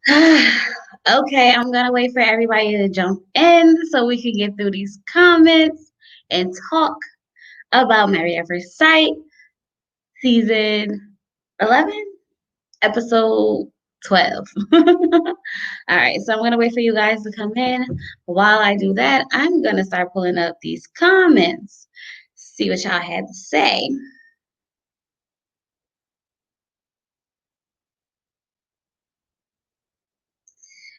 Okay, I'm gonna wait for everybody to jump in so we can get through these comments and talk about Married at First Sight, season 11, episode 12. All right, so I'm gonna wait for you guys to come in. While I do that, I'm gonna start pulling up these comments, see what y'all had to say.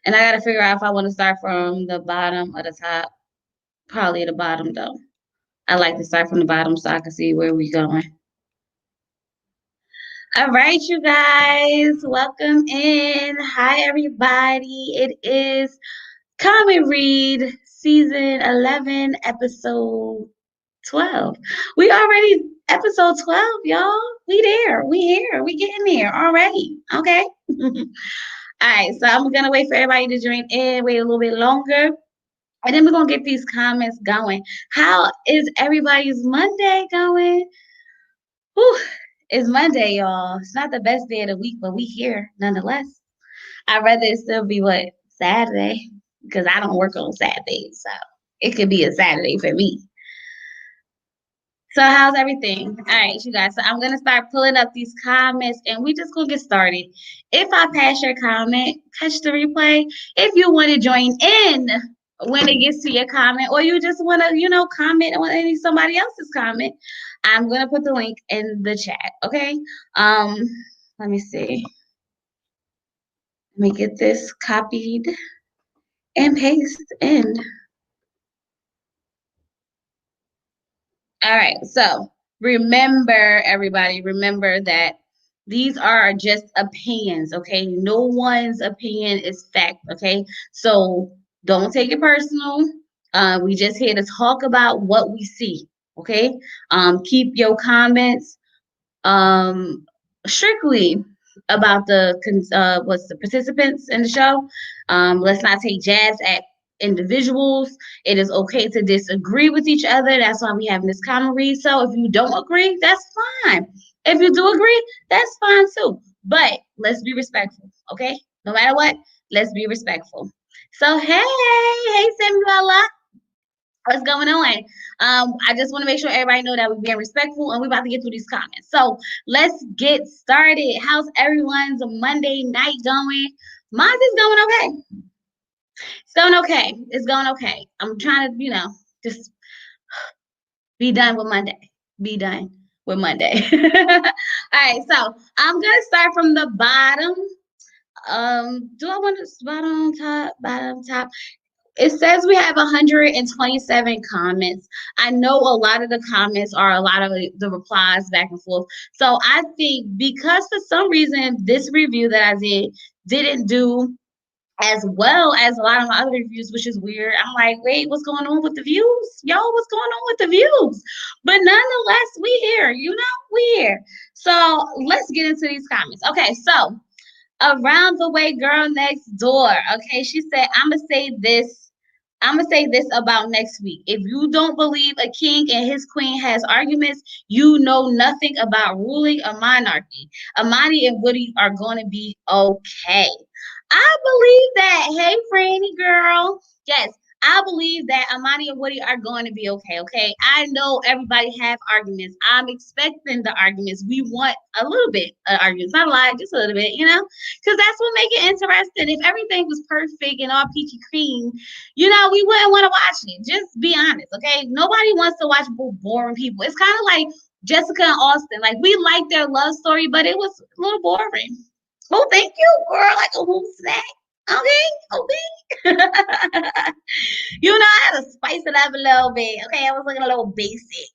And I gotta figure out if I want to start from the bottom or the top. Probably the bottom though. I like to start from the bottom so I can see where we're going. All right, you guys, welcome in. Hi, everybody. It is Come and Read, season 11, episode 12. We already episode 12, y'all. We there. We here. We getting there already. Okay. All right, so I'm gonna wait for everybody to join in, wait a little bit longer. And then we're gonna get these comments going. How is everybody's Monday going? Whew, it's Monday, y'all. It's not the best day of the week, but we here nonetheless. I'd rather it still be what Saturday because I don't work on Saturdays, so it could be a Saturday for me. So how's everything? All right, you guys. So I'm gonna start pulling up these comments, and we just gonna get started. If I pass your comment, catch the replay. If you want to join in when it gets to your comment, or you just want to, comment on any somebody else's comment, I'm gonna put the link in the chat. Okay. Um, let me see. Let me get this copied and paste in. All right. So remember, everybody, remember that these are just opinions, okay? No one's opinion is fact, okay? So don't take it personal. We just here to talk about what we see, okay? Keep your comments strictly about what's the participants in the show. Let's not take jabs at individuals. It is okay to disagree with each other. That's why we have this common read. So if you don't agree, that's fine. If you do agree, that's fine too. But let's be respectful, okay? No matter what, let's be respectful. So hey Samuela, what's going on? I just want to make sure everybody know that we're being respectful and we're about to get through these comments. So let's get started. How's everyone's Monday night going? Mine's is going okay. It's going okay. It's going okay. I'm trying to, just be done with Monday. Be done with Monday. All right, so I'm gonna start from the bottom. Do I want to bottom top? It says we have 127 comments. I know a lot of the comments are a lot of the replies back and forth. So I think because for some reason this review that I didn't do as well as a lot of my other reviews, which is weird. I'm like, wait, what's going on with the views? Y'all, what's going on with the views? But nonetheless, we here, we here. So let's get into these comments. Okay, so around the way girl next door. Okay, she said, I'm gonna say this about next week. If you don't believe a king and his queen has arguments, you know nothing about ruling a monarchy. Amani and Woody are going to be okay. I believe that. Hey, Franny girl. Yes, I believe that Amani and Woody are going to be okay. Okay, I know everybody have arguments. I'm expecting the arguments. We want a little bit of arguments, not a lot, just a little bit, because that's what make it interesting. If everything was perfect and all peachy cream, we wouldn't want to watch it. Just be honest, okay? Nobody wants to watch boring people. It's kind of like Jessica and Austin. Like we liked their love story, but it was a little boring. Oh, thank you, girl. Like a whole snack. Okay, okay. I had to spice it up a little bit. Okay, I was looking a little basic.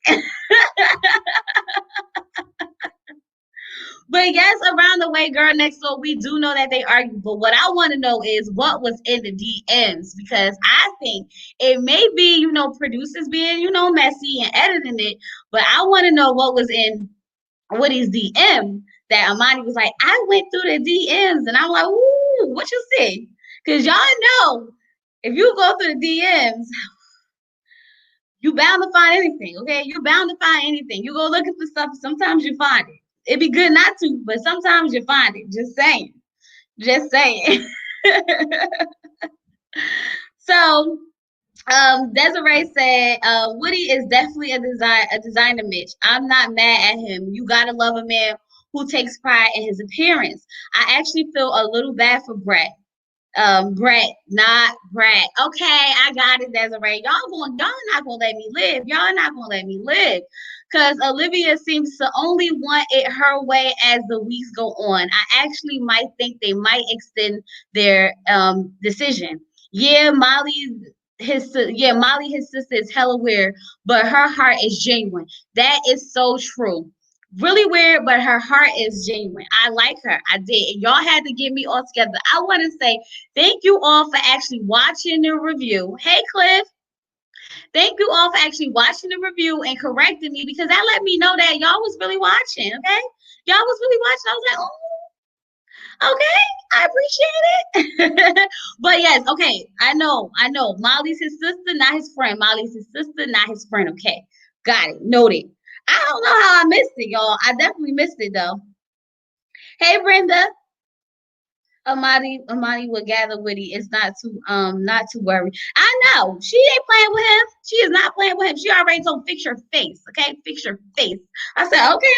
But yes, around the way, girl next door, we do know that they argue. But what I want to know is what was in the DMs because I think it may be, producers being, messy and editing it. But I want to know what was in Woody's DM that Amani was like, I went through the DMs and I'm like, ooh, what you see? Because y'all know if you go through the DMs, you bound to find anything, okay? You're bound to find anything. You go looking for stuff, sometimes you find it. It'd be good not to, but sometimes you find it. Just saying. Just saying. So Desiree said, Woody is definitely a designer, Mitch. I'm not mad at him. You gotta love a man who takes pride in his appearance. I actually feel a little bad for Brett. Brett, not Brett. Okay, I got it, Desiree. Y'all not gonna let me live. Y'all not gonna let me live. Cause Olivia seems to only want it her way as the weeks go on. I actually might think they might extend their decision. Yeah, Molly, his sister is hella weird, but her heart is genuine. That is so true. Really weird, but her heart is genuine. I like her. I did. And y'all had to get me all together. I want to say thank you all for actually watching the review. Hey, Cliff. Thank you all for actually watching the review and correcting me because that let me know that y'all was really watching. Okay. Y'all was really watching. I was like, oh, okay. I appreciate it. But yes, okay. I know. Molly's his sister, not his friend. Molly's his sister, not his friend. Okay. Got it. Noted. I don't know how I missed it, y'all. I definitely missed it though. Hey, Brenda. Amani will gather Woody. It's not to worry. I know she ain't playing with him. She is not playing with him. She already told fix your face. Okay, fix your face. I said, okay,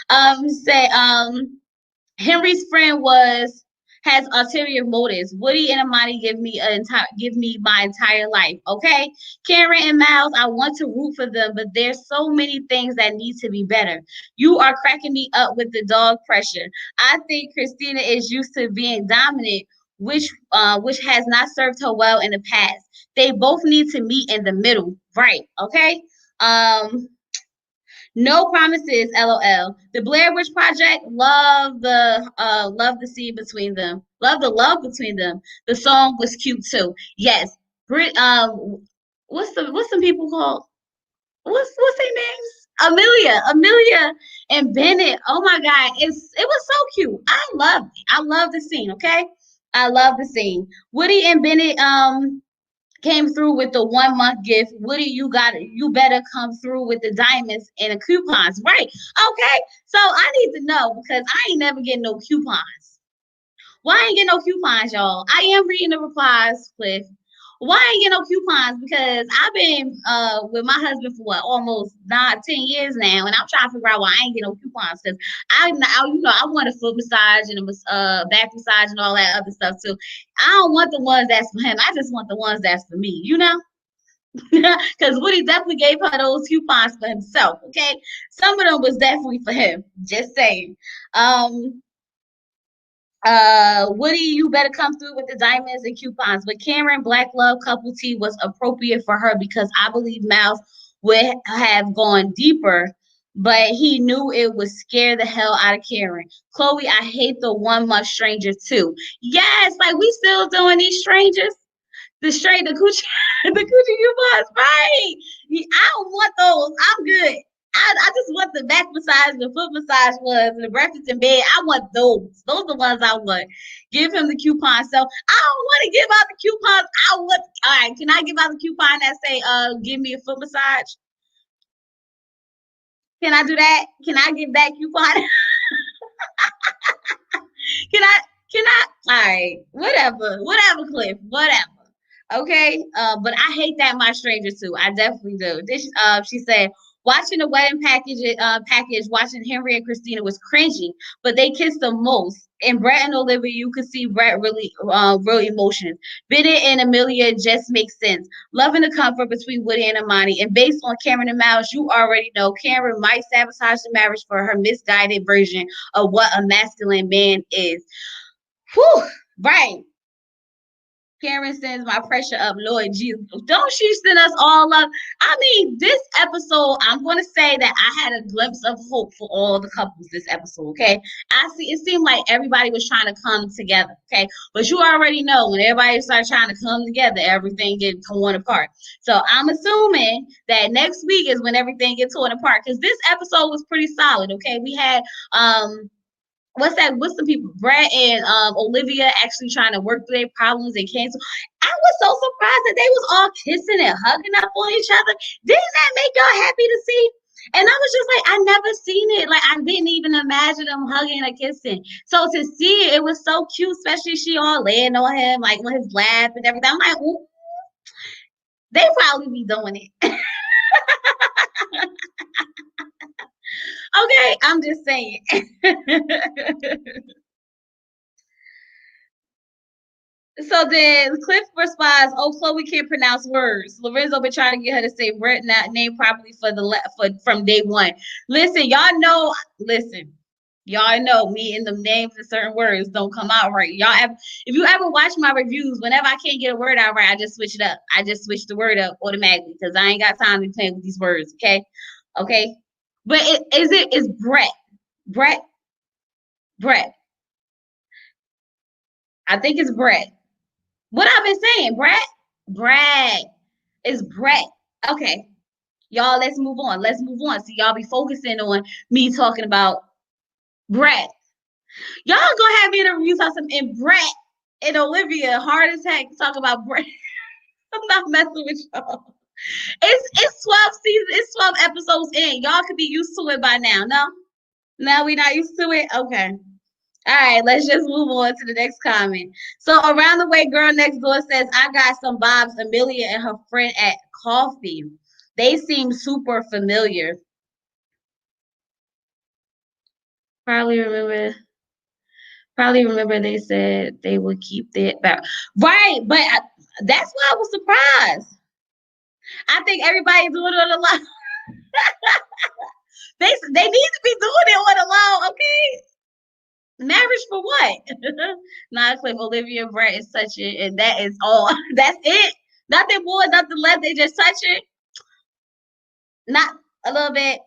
Amani. Say Henry's friend has ulterior motives. Woody and Amani give me my entire life. Okay, Karen and Miles, I want to root for them, but there's so many things that need to be better. You are cracking me up with the dog pressure. I think Christina is used to being dominant, which has not served her well in the past. They both need to meet in the middle, right? Okay. No promises, LOL. The Blair Witch Project, love the scene between them. Love the love between them. The song was cute too. Yes. Brit what's some people called? What's their names? Amelia and Bennett. Oh my god, it was so cute. I loved it. I love the scene, okay? I love the scene. Woody and Bennett came through with the 1 month gift. Woody, you better come through with the diamonds and the coupons. Right. Okay. So I need to know because I ain't never getting no coupons. Why I ain't getting no coupons, y'all? I am reading the replies, Cliff. Why I ain't getting no coupons? Because I've been with my husband for what, almost 10 years now, and I'm trying to figure out why I ain't getting no coupons. Because I want a foot massage and a back massage and all that other stuff too. I don't want the ones that's for him. I just want the ones that's for me. Because Woody definitely gave her those coupons for himself. Okay, some of them was definitely for him. Just saying. Woody, you better come through with the diamonds and coupons. But Karen Black Love Couple Tea was appropriate for her because I believe Miles would have gone deeper, but he knew it would scare the hell out of Karen. Chloe, I hate the 1 month stranger too. Yes, like we still doing these strangers. The coochie, the coochie coupons, right? I don't want those. I'm good. I just want the back massage, the foot massage was, and the breakfast in bed. I want those. Those are the ones I want. Give him the coupon. So I don't want to give out the coupons. All right, can I give out the coupon that say, give me a foot massage? Can I do that? Can I give that coupon? Can I? Can I? All right, whatever, Cliff, whatever. Okay, but I hate that my stranger too. I definitely do. She said, watching the wedding package, watching Henry and Christina was cringy, but they kissed the most. And Brett and Olivia, you could see Brett real emotions. Bennett and Amelia just makes sense. Loving the comfort between Woody and Amani, and based on Cameron and Miles, you already know Cameron might sabotage the marriage for her misguided version of what a masculine man is. Whew, right. Karen sends my pressure up, Lord Jesus. Don't she send us all up? I mean, this episode, I'm going to say that I had a glimpse of hope for all the couples this episode, okay? It seemed like everybody was trying to come together, okay? But you already know when everybody starts trying to come together, everything gets torn apart. So I'm assuming that next week is when everything gets torn apart because this episode was pretty solid, okay? We had, what's the people Brett and Olivia actually trying to work through their problems and cancel. I was so surprised that they was all kissing and hugging up on each other. Didn't that make y'all happy to see? And I was just like, I never seen it. Like, I didn't even imagine them hugging or kissing. So to see it, it was so cute, especially she all laying on him, like on his lap and everything. I'm like, ooh, they probably be doing it. Okay, I'm just saying. So then Cliff responds, "Oh, Chloe can't pronounce words. Lorenzo been trying to get her to say Brett not name properly for for from day one. Listen, y'all know. Listen, y'all know me and the names of certain words don't come out right. If you ever watch my reviews, whenever I can't get a word out right, I just switch it up. I just switch the word up automatically because I ain't got time to play with these words. Okay. But is Brett, Brett. I think it's Brett. What I've been saying, Brett. It's Brett. Okay, y'all, let's move on. Let's move on. See, y'all be focusing on me talking about Brett. Y'all gonna have me in a review talking and Brett and Olivia heart attack talk about Brett. I'm not messing with y'all. It's 12 seasons, it's 12 episodes in. Y'all could be used to it by now. No? Now we not used to it? Okay. All right, let's just move on to the next comment. So around the way, girl next door says, I got some vibes, Amelia and her friend at coffee. They seem super familiar. Probably remember, probably remember they said they would keep that back. Right, but that's why I was surprised. I think everybody's doing it on the low. They need to be doing it on the low, okay? Marriage for what? Not Cliff, Olivia Brett is touching, and that is all. That's it. Nothing more, nothing less. They just touch it. Not a little bit.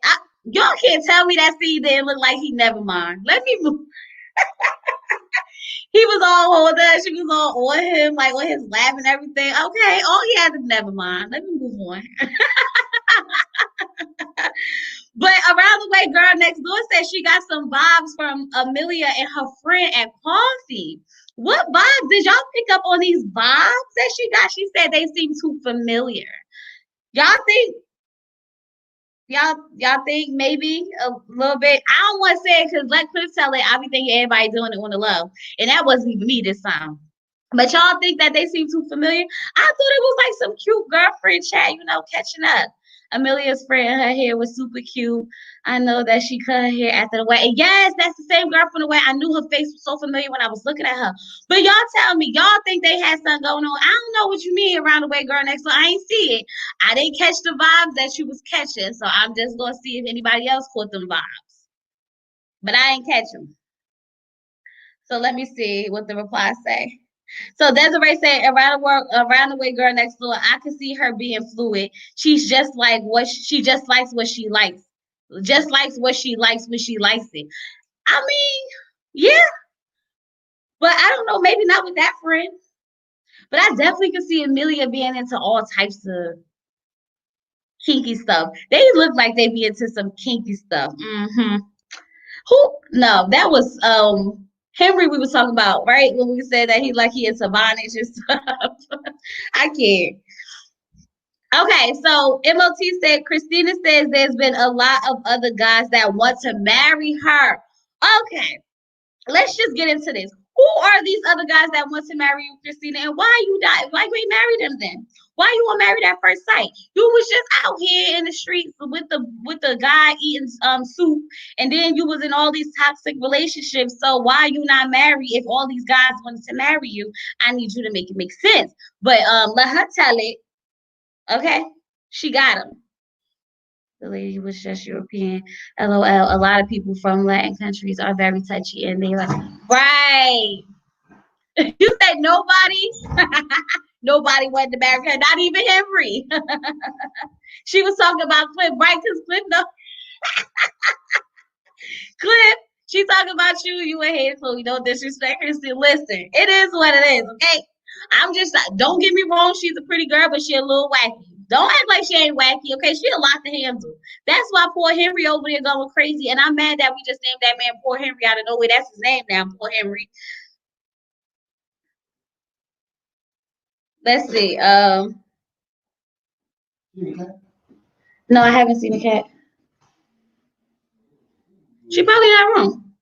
Y'all can't tell me that scene didn't look like he never mind. Let me move. He was all holding her. She was all on him, like on his lap and everything. Okay, all he had to never mind. Let me move on. But around the way, girl next door said she got some vibes from Amelia and her friend at coffee. What vibes did y'all pick up on these vibes that she got? She said they seem too familiar. Y'all think y'all think maybe a little bit? I don't want to say it because let Cliff tell it. I be thinking everybody doing it on the low, and that wasn't even me this time. But y'all think that they seem too familiar? I thought it was like some cute girlfriend chat, catching up. Amelia's friend, her hair was super cute. I know that she cut her hair after the wedding. Yes, that's the same girl from the wedding. I knew her face was so familiar when I was looking at her. But y'all tell me, y'all think they had something going on? I don't know what you mean around the way, girl next door. I ain't see it. I didn't catch the vibes that she was catching, so I'm just gonna see if anybody else caught them vibes. But I ain't catch them. So let me see what the replies say. So Desiree said, around the way, girl next door, I could see her being fluid. She's just like she just likes what she likes. Just likes what she likes when she likes it. I mean, yeah, but I don't know, maybe not with that friend. But I definitely could see Amelia being into all types of kinky stuff. They look like they be into some kinky stuff. Who? No, that was Henry we was talking about, right? When we said that he into bondage and stuff. I can't. Okay, so MOT said Christina says there's been a lot of other guys that want to marry her. Okay, let's just get into this. Who are these other guys that want to marry you, Christina? And why you die? Why you ain't marry them then? Why you want to marry that first sight? You was just out here in the streets with the guy eating soup, and then you was in all these toxic relationships. So why you not married if all these guys wanted to marry you? I need you to make it make sense. But let her tell it. Okay, she got him. The lady was just European. LOL. A lot of people from Latin countries are very touchy and they like, right. You said nobody? Nobody wanted to marry her, not even Henry. She was talking about Cliff, right? Because Cliff, no, Cliff, she talking about you. You a hater, so we don't disrespect her. Still, listen, it is what it is, okay? I'm just, don't get me wrong, she's a pretty girl, but she a little wacky. Don't act like she ain't wacky, okay? She a lot to handle. That's why poor Henry over there going crazy. And I'm mad that we just named that man Poor Henry out of nowhere. That's his name now, Poor Henry. Let's see. No, I haven't seen the cat. She probably in that room.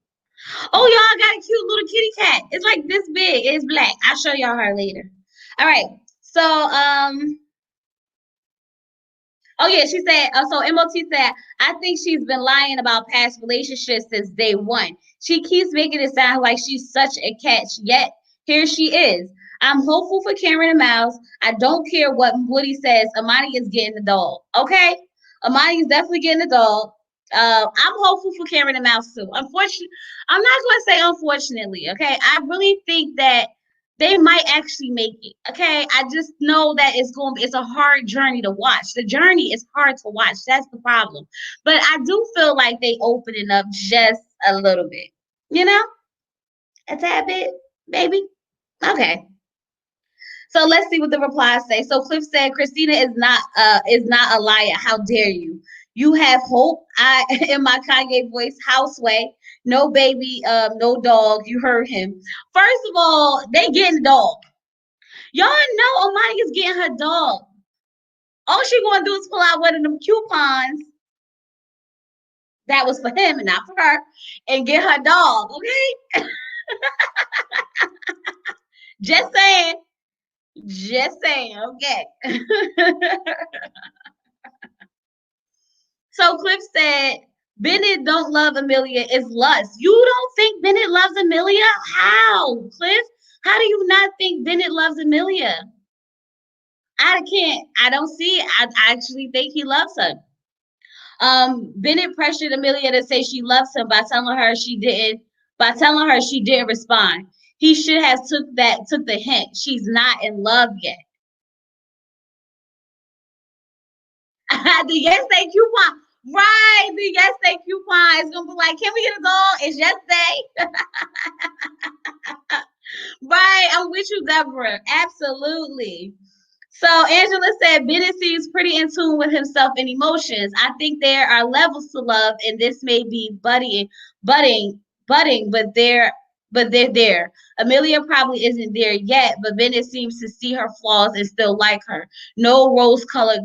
Oh, y'all got a cute little kitty cat. It's like this big. It's black. I'll show y'all her later. All right. So, oh yeah, she said. So MOT said, I think she's been lying about past relationships since day one. She keeps making it sound like she's such a catch, yet here she is. I'm hopeful for Karen and Miles. I don't care what Woody says. Amani is getting the dog. Okay, Amani is definitely getting the dog. I'm hopeful for Karen and Miles too. Unfortunately, I'm not going to say unfortunately. Okay, I really think that they might actually make it. Okay. I just know that it's a hard journey to watch. The journey is hard to watch. That's the problem. But I do feel like they open it up just a little bit. You know? A tad bit, maybe. Okay. So let's see what the replies say. So Cliff said, Christina is not a liar. How dare you? You have hope. I in my Kanye voice, houseway. No baby, no dog. You heard him. First of all, they getting dog. Y'all know Amani is getting her dog. All she gonna do is pull out one of them coupons that was for him and not for her, and get her dog. Okay, just saying, just saying. Okay. So Cliff said Bennett don't love Amelia is lust. You don't think Bennett loves Amelia? How, Cliff? How do you not think Bennett loves Amelia? I can't. I don't see it. I actually think he loves her. Bennett pressured Amelia to say she loves him by telling her she didn't respond. He should have took the hint. She's not in love yet. The yes day coupon. Right, the yes day coupon is gonna be like, can we get a dog? It's yesterday. Right, I'm with you, Deborah. Absolutely. So Angela said Bennett seems pretty in tune with himself and emotions. I think there are levels to love, and this may be budding, budding, but they're there. Amelia probably isn't there yet, but Bennett seems to see her flaws and still like her. No rose-colored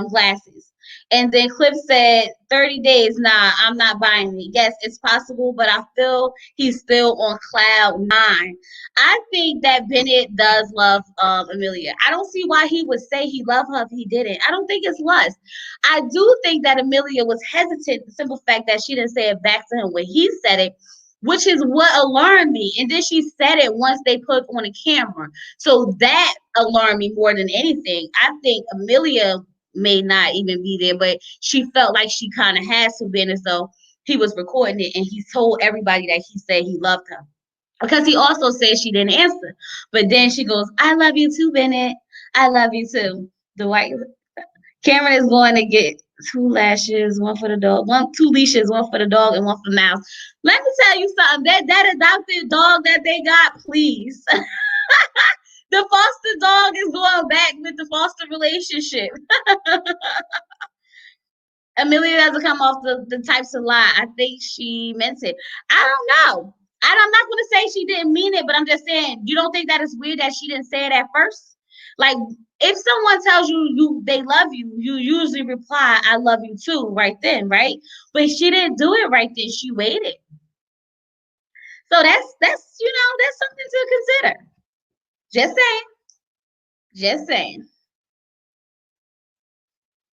glasses. And then Cliff said, 30 days, nah, I'm not buying it. Yes, it's possible, but I feel he's still on cloud nine. I think that Bennett does love Amelia. I don't see why he would say he loved her if he didn't. I don't think it's lust. I do think that Amelia was hesitant, the simple fact that she didn't say it back to him when he said it, which is what alarmed me. And then she said it once they put on a camera. So that alarmed me more than anything. I think Amelia may not even be there, but she felt like she kind of had to be, as though he was recording it and he told everybody that he said he loved her. Because he also said she didn't answer. But then she goes, I love you too, Bennett. I love you too. The white Cameron is going to get two lashes, one for the dog, two leashes, one for the dog and one for the mouse. Let me tell you something. That adopted dog that they got, please. The foster dog is going back with the foster relationship. Amelia doesn't come off the types of lie. I think she meant it. I don't know. I'm not going to say she didn't mean it, but I'm just saying, you don't think that it's weird that she didn't say it at first? Like, if someone tells you they love you, you usually reply, I love you too, right then, right? But she didn't do it right then. She waited. So that's something to consider. Just saying. Just saying.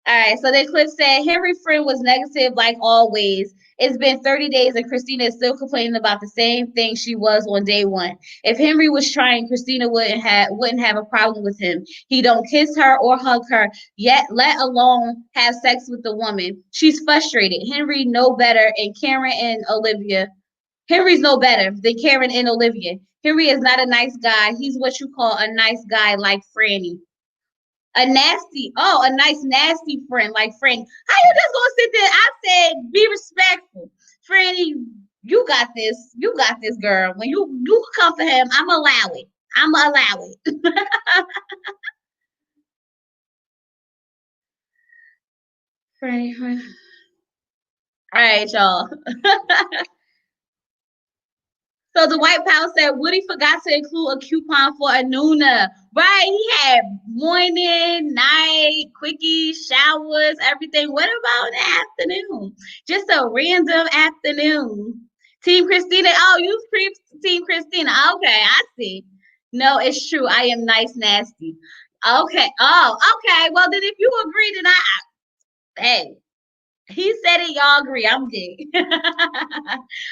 All right, so then Cliff said Henry's friend was negative like always. It's been 30 days and Christina is still complaining about the same thing she was on day one. If Henry was trying, Christina wouldn't have a problem with him. He don't kiss her or hug her, yet let alone have sex with the woman. She's frustrated. Henry's no better than Karen and Olivia. Henry is not a nice guy. He's what you call a nice guy like Franny. A nice nasty friend like Franny. How you just gonna sit there? I said, be respectful. Franny, you got this, girl. When you come for him, I'ma allow it. I'ma allow it. Franny. All right, y'all. So the White House said Woody forgot to include a coupon for a Nuna. Right, he had morning, night, quickie, showers, everything. What about an afternoon? Just a random afternoon. Team Christina. Oh, you Team Christina. Okay, I see. No, it's true. I am nice, nasty. Okay. Oh, okay. Well, then if you agree, then hey, he said it. Y'all agree. I'm good.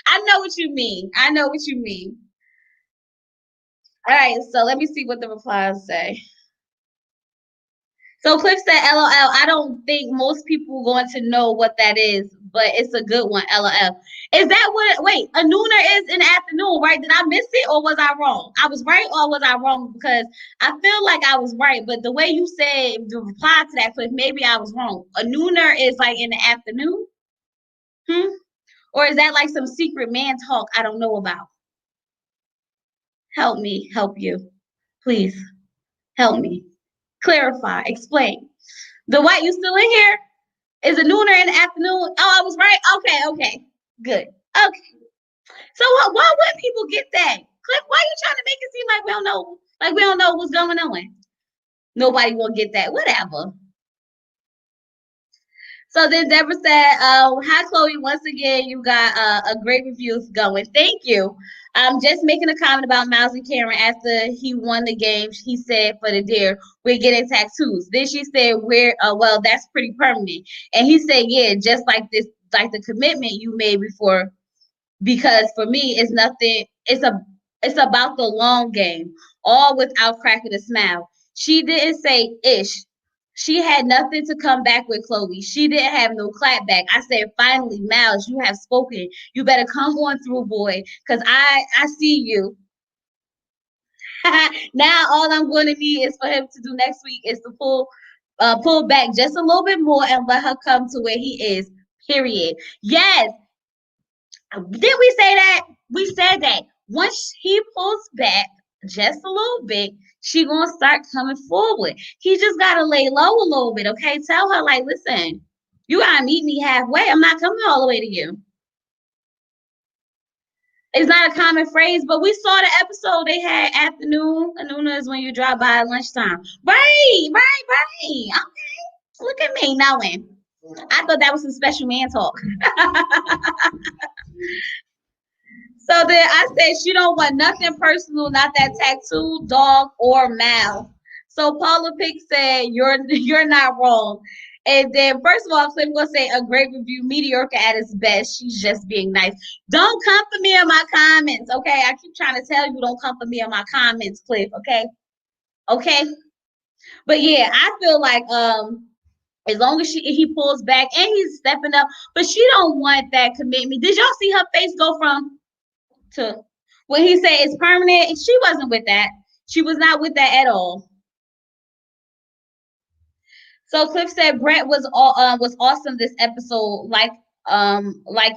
I know what you mean. I know what you mean. All right, so let me see what the replies say. So Cliff said, LOL. I don't think most people going to know what that is, but it's a good one. LOL. Is that what? Wait, a nooner is in the afternoon, right? Did I miss it or was I wrong? I was right or was I wrong? Because I feel like I was right, but the way you said the reply to that, Cliff, maybe I was wrong. A nooner is like in the afternoon, hmm? Or is that like some secret man talk I don't know about? Help me, help you, please. Help me. Clarify. Explain. The white, you still in here? Is a nooner in the afternoon? Oh, I was right. Okay, okay. Good. Okay. So why wouldn't people get that? Cliff, why are you trying to make it seem like we don't know? Like we don't know what's going on? Nobody will get that. Whatever. So then Deborah said, hi, Chloe. Once again, you got a great review going. Thank you. I'm just making a comment about Miles and Karen after he won the game. He said for the deer, we're getting tattoos. Then she said, well, that's pretty permanent. And he said, yeah, just like this, like the commitment you made before, because for me, it's nothing, it's about the long game, all without cracking a smile. She didn't say ish. She had nothing to come back with, Chloe. She didn't have no clap back. I said, finally, Miles, you have spoken. You better come on through, boy, because I see you. Now all I'm going to need is for him to do next week is to pull back just a little bit more and let her come to where he is. Period. Yes. Did we say that? We said that. Once he pulls back just a little bit, she gonna start coming forward. He just gotta lay low a little bit, okay? Tell her like, listen, you gotta meet me halfway. I'm not coming all the way to you. It's not a common phrase, but we saw the episode they had afternoon. Noon is when you drive by at lunchtime. Right. Okay. Look at me knowing. I thought that was some special man talk. So then I said she don't want nothing personal, not that tattoo, dog, or mouth. So Paula Pick said you're not wrong. And then first of all, Cliff gonna say a great review, mediocre at its best. She's just being nice. Don't come for me in my comments, okay? I keep trying to tell you don't come for me in my comments, Cliff, okay? Okay. But yeah, I feel like as long as he pulls back and he's stepping up, but she don't want that commitment. Did y'all see her face go from to when he said it's permanent? She wasn't with that. She was not with that at all. So Cliff said Brett was awesome this episode. Like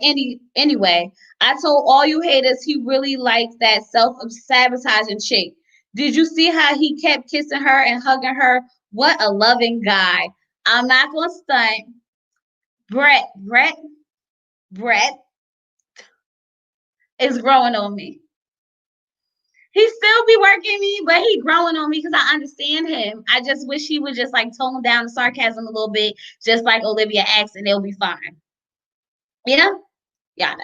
anyway. I told all you haters he really liked that self-sabotaging chick. Did you see how he kept kissing her and hugging her? What a loving guy. I'm not gonna stunt. Brett is growing on me. He still be working me, but he growing on me because I understand him. I just wish he would just like tone down the sarcasm a little bit, just like Olivia acts, and they'll be fine. Yeah, yeah,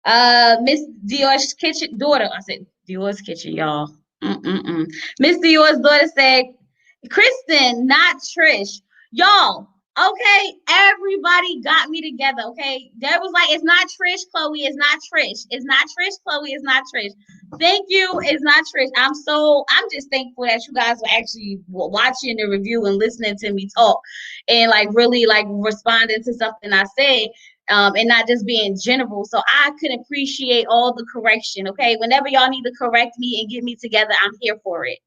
I know. Miss Dior's kitchen daughter. I said Dior's kitchen, y'all. Mm-mm-mm. Miss Dior's daughter said, Kristen, not Trish. Y'all, okay, everybody got me together, okay? There was like, it's not Trish, Chloe, it's not Trish. It's not Trish, Chloe, it's not Trish. Thank you, it's not Trish. I'm just thankful that you guys were actually watching the review and listening to me talk and like really like responding to something I said. And not just being general. So I could appreciate all the correction. Okay. Whenever y'all need to correct me and get me together, I'm here for it.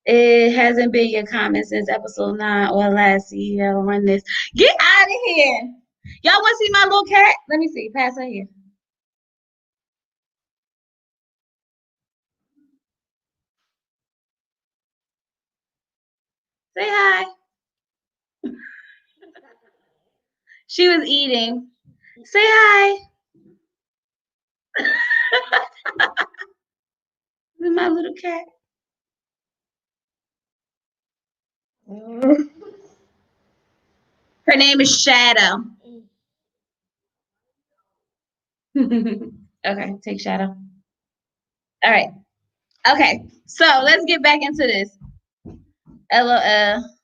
It hasn't been your comment since episode 9 or last CEO run this. Get out of here. Y'all want to see my little cat? Let me see. Pass her here. Say hi. She was eating. Say hi. My little cat. Her name is Shadow. Okay, take Shadow. All right. Okay, so let's get back into this. LOL.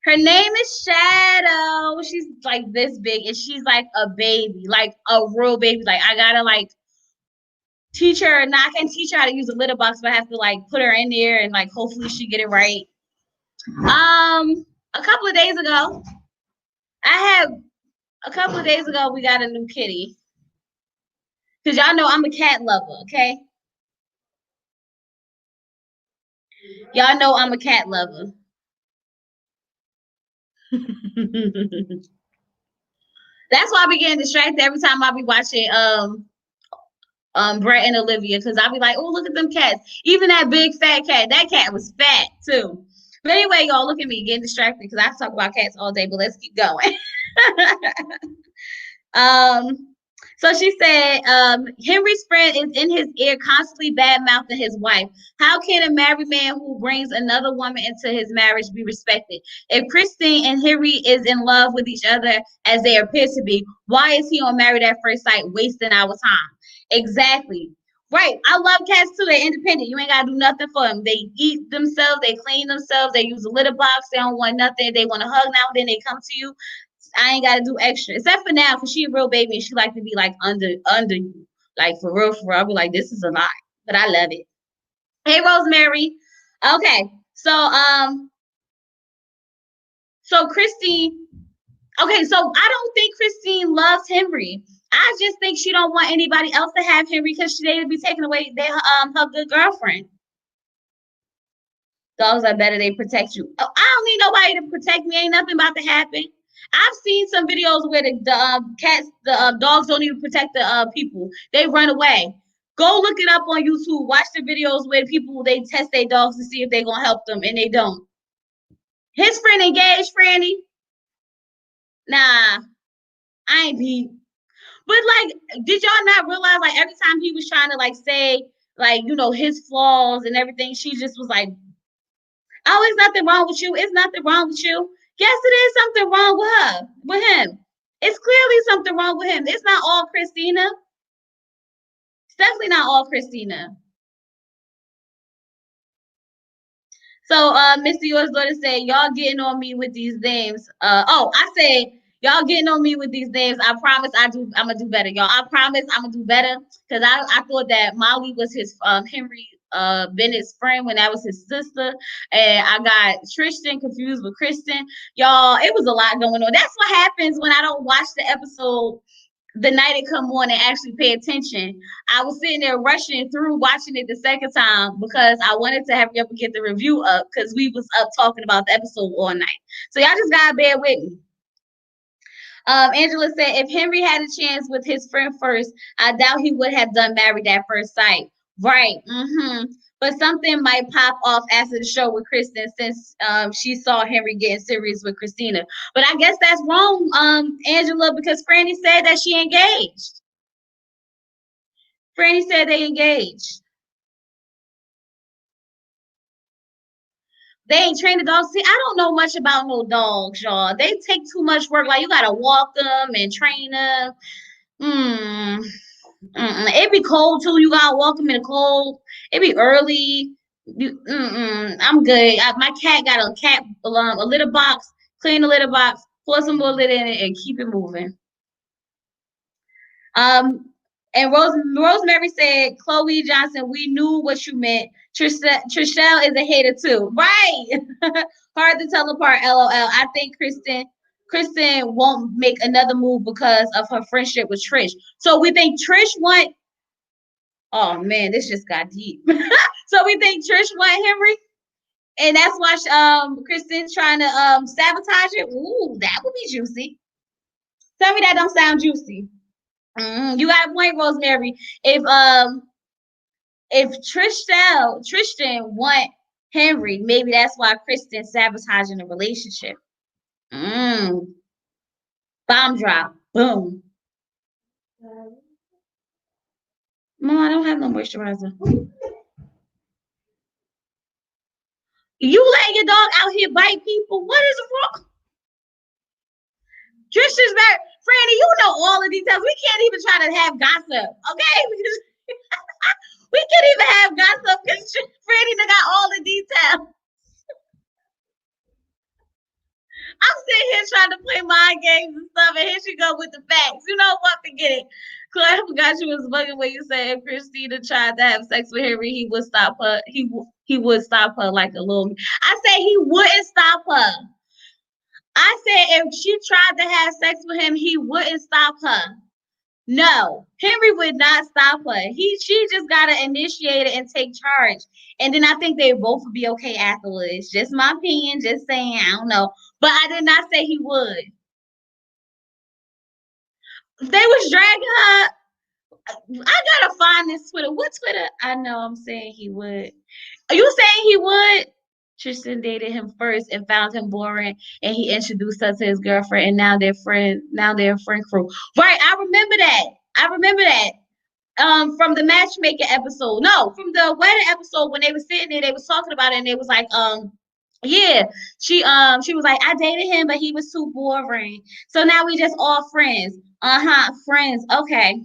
Her name is Shadow. She's like this big, and she's like a baby, like a real baby. Like I gotta like teach her. And I can teach her how to use a litter box, but I have to like put her in there and like hopefully she get it right. A couple of days ago, I have a couple of days ago we got a new kitty. Cause y'all know I'm a cat lover, okay? Y'all know I'm a cat lover. That's why I be getting distracted every time I be watching Brett and Olivia, because I'll be like, oh, look at them cats. Even that big fat cat, that cat was fat too. But anyway, y'all look at me getting distracted because I talk about cats all day, but let's keep going. um so she said, Henry's friend is in his ear constantly bad mouthing his wife. How can a married man who brings another woman into his marriage be respected? If Christine and Henry is in love with each other as they appear to be, why is he on Married at First Sight wasting our time? Exactly. Right. I love cats too. They're independent. You ain't gotta do nothing for them. They eat themselves, they clean themselves, they use a litter box, they don't want nothing. They want a hug now, then they come to you. I ain't gotta do extra. Except for now, because she a real baby and she like to be like under you. Like for real, for real. I'll be like, this is a lot. But I love it. Hey Rosemary. Okay. So Christine, okay, so I don't think Christine loves Henry. I just think she don't want anybody else to have Henry because they would be taking away her good girlfriend. Dogs are better, they protect you. Oh, I don't need nobody to protect me. Ain't nothing about to happen. I've seen some videos where the cats, the dogs don't even protect the people. They run away. Go look it up on YouTube. Watch the videos where people they test their dogs to see if they're gonna help them, and they don't. His friend engaged, Franny. Nah, I ain't be. But like, did y'all not realize like every time he was trying to like say like his flaws and everything, she just was like, "Oh, it's nothing wrong with you. It's nothing wrong with you." Yes, it is something wrong with her, with him. It's clearly something wrong with him. It's not all Christina. It's definitely not all Christina. So, Mr. Yours daughter said, y'all getting on me with these names. I said, y'all getting on me with these names. I promise I'm gonna do better, y'all. I promise I'm gonna do better. Cause I thought that Molly was his Henry Bennett's friend when that was his sister. And I got Tristan confused with Kristen. Y'all, it was a lot going on. That's what happens when I don't watch the episode the night it come on and actually pay attention. I was sitting there rushing through watching it the second time because I wanted to hurry up and get the review up because we was up talking about the episode all night. So y'all just gotta bear with me. Angela said, if Henry had a chance with his friend first, I doubt he would have done Married at First Sight. Right. But something might pop off after the show with Kristen since she saw Henry getting serious with Christina. But I guess that's wrong, Angela, because Franny said that she engaged. Franny said they engaged. They ain't trained the dogs. See, I don't know much about no dogs, y'all. They take too much work. Like you gotta walk them and train them. Mm. It be cold too. You gotta walk them in the cold. It be early. I'm good. My cat got a litter box. Clean the litter box. Pour some more litter in it and keep it moving. Um, and Rosemary said, Chloe Johnson, we knew what you meant. Trishelle is a hater too. Right. Hard to tell apart, LOL. I think Kristen won't make another move because of her friendship with Trish. So we think Trish want oh man, this just got deep. So we think Trish want Henry, and that's why Kristen's trying to sabotage it. Ooh, that would be juicy. Tell me that don't sound juicy. You got a point, Rosemary. If Tristan want Henry, maybe that's why Kristen's sabotaging the relationship. Mm. Bomb drop. Boom. Mom, I don't have no moisturizer. You let your dog out here bite people? What is wrong? Tristan's married. Franny, you know all the details. We can't even try to have gossip, okay? We can't even have gossip because Franny done got all the details. I'm sitting here trying to play mind games and stuff, and here she go with the facts. You know what? Forget it. Claire, I forgot you was bugging when you said if Christina tried to have sex with Henry, he would stop her. He would stop her like a little. I said he wouldn't stop her. I said if she tried to have sex with him, he wouldn't stop her. No, Henry would not stop her. She just gotta initiate it and take charge. And then I think they both would be okay afterwards. Just my opinion, just saying, I don't know. But I did not say he would. They was dragging her. I gotta find this Twitter. What Twitter? I know I'm saying he would. Are you saying he would? Tristan dated him first and found him boring, and he introduced her to his girlfriend, and now they're friends. Now they're a friend crew. Right? I remember that. I remember that. From the matchmaking episode. No, from the wedding episode when they were sitting there, they was talking about it, and they was like, yeah, she was like, I dated him, but he was too boring. So now we just all friends. Friends. Okay.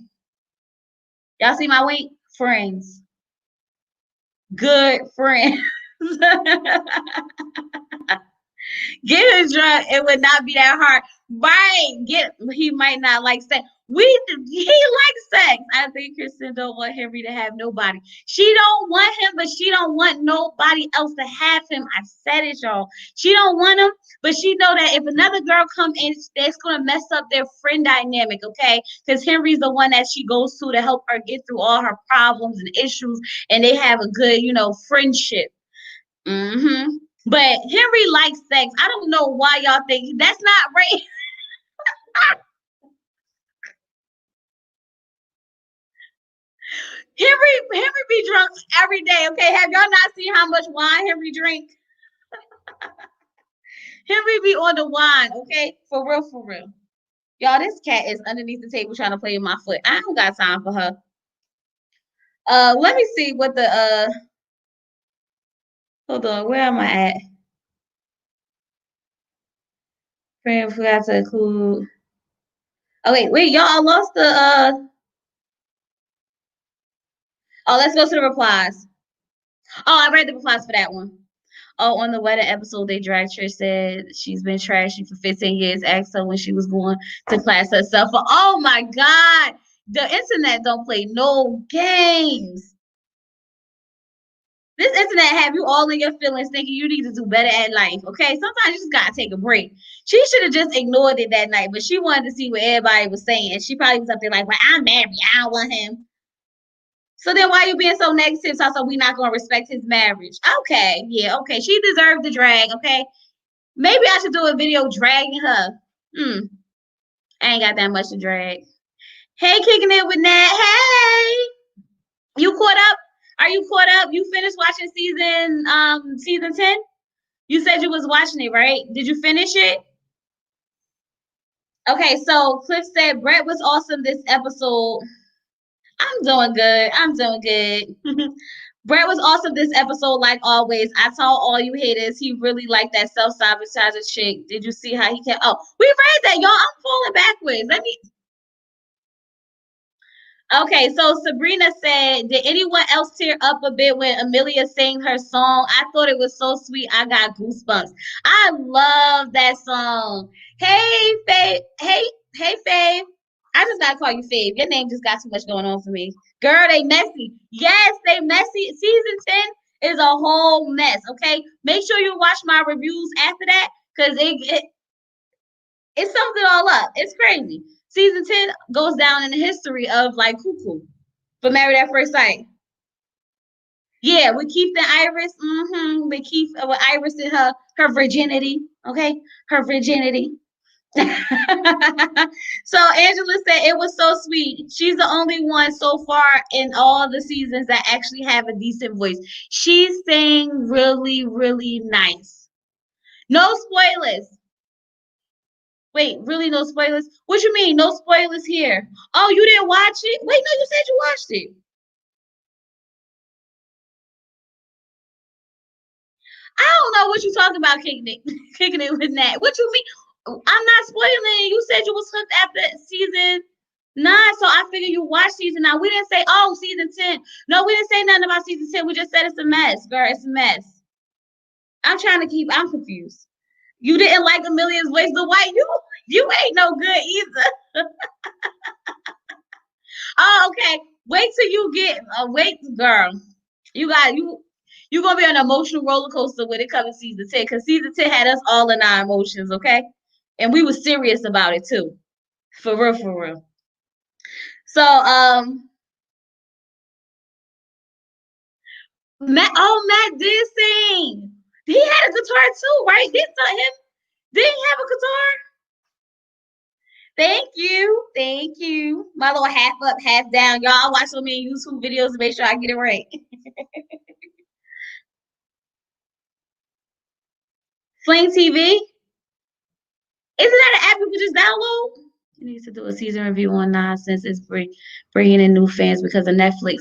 Y'all see my wink? Friends. Good friends. Get his drunk. It would not be that hard. Right. He might not like sex. He likes sex. I think Kristen don't want Henry to have nobody. She don't want him, but she don't want nobody else to have him. I said it, y'all. She don't want him, but she know that if another girl come in, that's gonna mess up their friend dynamic, okay? Because Henry's the one that she goes to help her get through all her problems and issues, and they have a good, friendship. Mm-hmm. But Henry likes sex. I don't know why y'all think that's not right. Henry be drunk every day. Okay, have y'all not seen how much wine Henry drink? Henry be on the wine. Okay, for real, for real. Y'all, this cat is underneath the table trying to play with my foot. I don't got time for her. Let me see what the Hold on, where am I at? Friend forgot to include. Oh wait, y'all, I lost the Oh, let's go to the replies. Oh, I read the replies for that one. Oh, on the wedding episode, they dragged her, said she's been trashy for 15 years, asked her when she was going to class herself. Oh my God, the internet don't play no games. This internet have you all in your feelings thinking you need to do better at life, okay? Sometimes you just gotta take a break. She should have just ignored it that night, but she wanted to see what everybody was saying. She probably was up there like, well, I'm married, I don't want him. So then why are you being so negative? So we not gonna respect his marriage. Okay, yeah, okay. She deserved the drag, okay? Maybe I should do a video dragging her. I ain't got that much to drag. Hey, kicking it with Nat. Hey, you caught up? Are you caught up? You finished watching season 10? You said you was watching it, right? Did you finish it? Okay, so Cliff said Brett was awesome this episode. I'm doing good. I'm doing good. Brett was awesome this episode, like always. I told all you haters he really liked that self-sabotager chick. Did you see how he kept? Oh, we read that, y'all. I'm falling backwards. Let me. Okay, so Sabrina said, did anyone else tear up a bit when Amelia sang her song? I thought it was so sweet. I got goosebumps. I love that song. Hey, Faye. Hey, Faye. I just gotta call you Faye. Your name just got too much going on for me. Girl, they messy. Yes, they messy. Season 10 is a whole mess, okay? Make sure you watch my reviews after that, because it sums it all up. It's crazy. Season 10 goes down in the history of like cuckoo for Married at First Sight. Yeah, with Keith and Iris. With Keith, with Iris and her virginity. Okay, her virginity. So Angela said it was so sweet. She's the only one so far in all the seasons that actually have a decent voice. She sang really, really nice. No spoilers. Wait, really no spoilers? What you mean no spoilers here? Oh, you didn't watch it? Wait, no, you said you watched it. I don't know what you talking about kicking it, kicking it with that. What you mean? I'm not spoiling. You said you was hooked after season 9, so I figured you watched season 9. We didn't say, oh, season 10. No, we didn't say nothing about season 10. We just said it's a mess, girl. It's a mess. I'm trying to keep. I'm confused. You didn't like Amelia's Ways the White. You ain't no good either. Oh, okay. Wait till you get. Wait, girl. You got you. You gonna be on an emotional roller coaster when it comes to season 10, because season 10 had us all in our emotions, okay? And we were serious about it too, for real, for real. So, Matt did sing. He had a guitar too, right? Didn't he have a guitar? Thank you, thank you. My little half up, half down. Y'all, I watch so many YouTube videos to make sure I get it right. Sling TV. Isn't that an app you can just download? It needs to do a season review on Nonsense. It's bringing in new fans because of Netflix.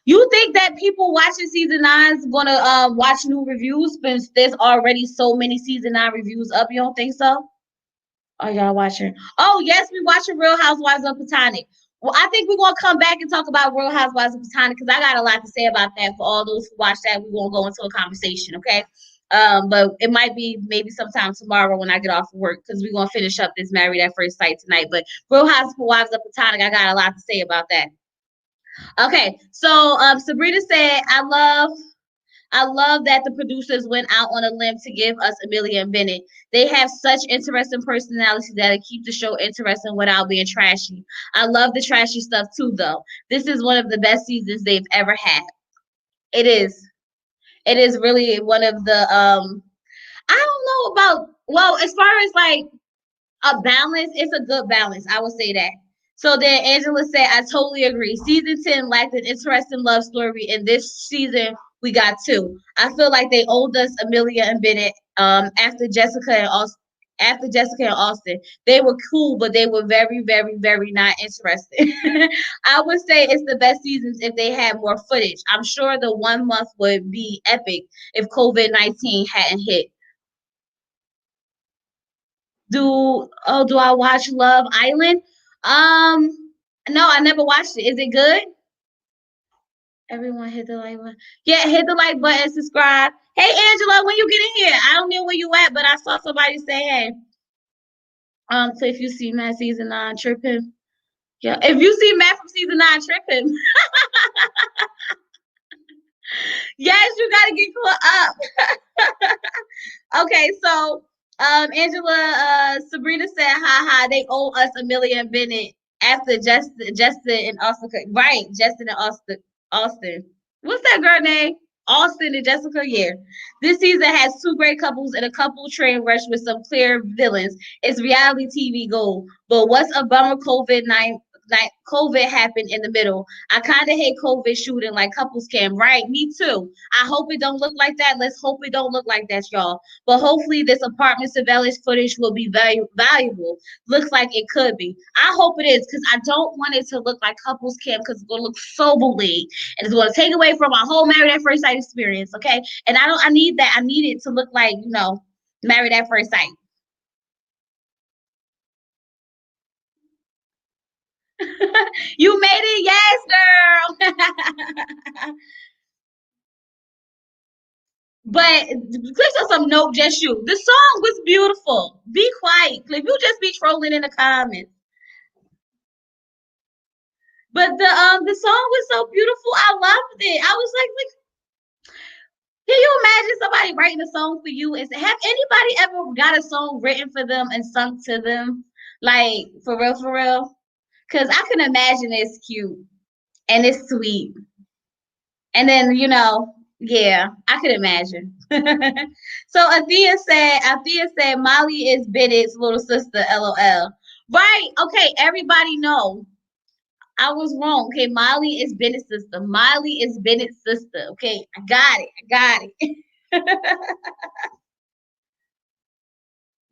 You think that people watching season 9 is gonna watch new reviews since there's already so many season 9 reviews up? You don't think so? Are y'all watching? Oh yes, we watching Real Housewives of Potomac. Well, I think we're gonna come back and talk about Real Housewives of Potomac because I got a lot to say about that. For all those who watch that, we're gonna go into a conversation, okay? But it might be maybe sometime tomorrow when I get off of work because we're gonna finish up this Married at First Sight tonight. But Real Housewives of Potomac, I got a lot to say about that. Okay, so Sabrina said, I love that the producers went out on a limb to give us Amelia and Bennett. They have such interesting personalities that it keeps the show interesting without being trashy. I love the trashy stuff too, though. This is one of the best seasons they've ever had. It is. It is really one of the I don't know about, well, as far as like a balance, it's a good balance. I would say that. So then Angela said, I totally agree. Season 10 lacked an interesting love story, and this season we got two. I feel like they owed us Amelia and Bennett after Jessica and Austin. After Jessica and Austin, they were cool, but they were very, very, very not interesting. I would say it's the best seasons if they had more footage. I'm sure the 1 month would be epic if COVID-19 hadn't hit. Do I watch Love Island? Um, no, I never watched it. Is it good? Everyone hit the like button. Yeah, hit the like button, subscribe. Hey Angela, when you get in here, I don't know where you at, but I saw somebody say hey. So if you see Matt season 9 tripping, yeah. If you see Matt from season 9 tripping, yes, you gotta get caught up. Okay, so Angela, Sabrina said, "Ha ha, they owe us Amelia and Bennett after Justin and Austin, right? Justin and Austin. What's that girl name? Austin and Jessica. Yeah, this season has two great couples and a couple train wreck with some clear villains. It's reality TV gold. But what's a bummer? COVID happened in the middle. I kind of hate COVID shooting like couples can. Right, me too. I hope it don't look like that. Let's hope it don't look like that, y'all. But hopefully this apartment surveillance footage will be valuable. Looks like it could be. I hope it is because I don't want it to look like couples camp because it's gonna look so bullied and it's gonna take away from my whole Married at First Sight experience. Okay, and I don't. I need that. I need it to look like Married at First Sight. You made it, yes, girl. But click on some note, just you. The song was beautiful. Be quiet, Cliff. You just be trolling in the comments. But the song was so beautiful. I loved it. I was like, can you imagine somebody writing a song for you? And have anybody ever got a song written for them and sung to them? Like for real, for real? Because I can imagine it's cute and it's sweet. And then, yeah, I could imagine. So Athea said Molly is Bennett's little sister, LOL. Right. Okay, everybody know. I was wrong. Okay, Molly is Bennett's sister. Molly is Bennett's sister. Okay, I got it. I got it.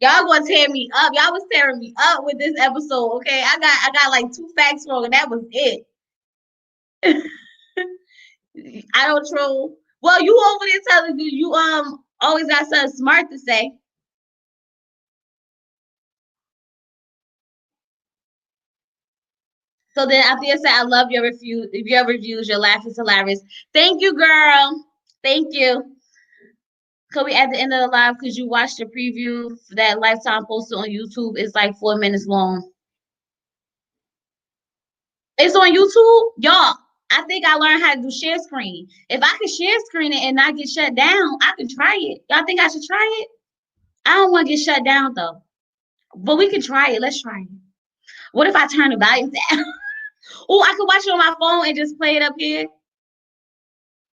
Y'all gonna tear me up. Y'all was tearing me up with this episode. Okay, I got like 2 facts wrong, and that was it. I don't troll. Well, you over there telling you always got something smart to say. So then after you said, I love your reviews, your laugh is hilarious. Thank you, girl. Thank you. Could we at the end of the live, because you watched the preview that Lifetime posted on YouTube? It's like 4 minutes long. It's on YouTube, y'all. I think I learned how to do share screen. If I could share screen it and not get shut down, I could try it. Y'all think I should try it? I don't want to get shut down though, but we can try it. Let's try it. What if I turn the volume down? Oh, I could watch it on my phone and just play it up here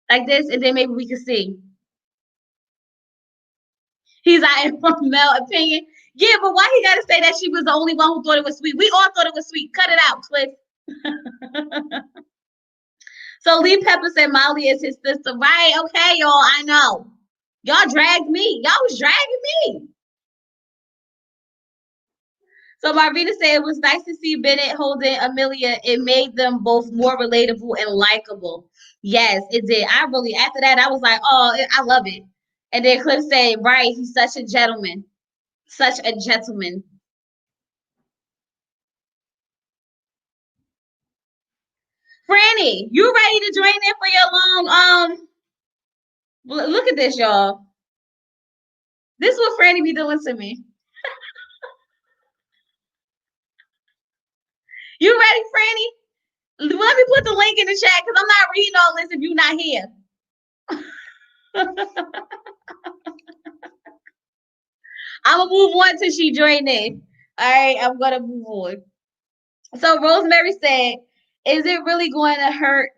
like this, and then maybe we can see. He's out in from Mel opinion. Yeah, but why he gotta say that she was the only one who thought it was sweet? We all thought it was sweet. Cut it out, Cliff. So Lee Pepper said Molly is his sister. Right, okay, y'all. I know. Y'all dragged me. Y'all was dragging me. So Marvina said it was nice to see Bennett holding Amelia. It made them both more relatable and likable. Yes, it did. I really, after that, I was like, oh, I love it. And then Cliff said, right, he's such a gentleman. Such a gentleman. Franny, you ready to join in for your long look at this, y'all. This is what Franny be doing to me. You ready, Franny? Let me put the link in the chat because I'm not reading all this if you're not here. I'm gonna move on till she join in. All right, I'm gonna move on. So Rosemary said, "Is it really going to hurt?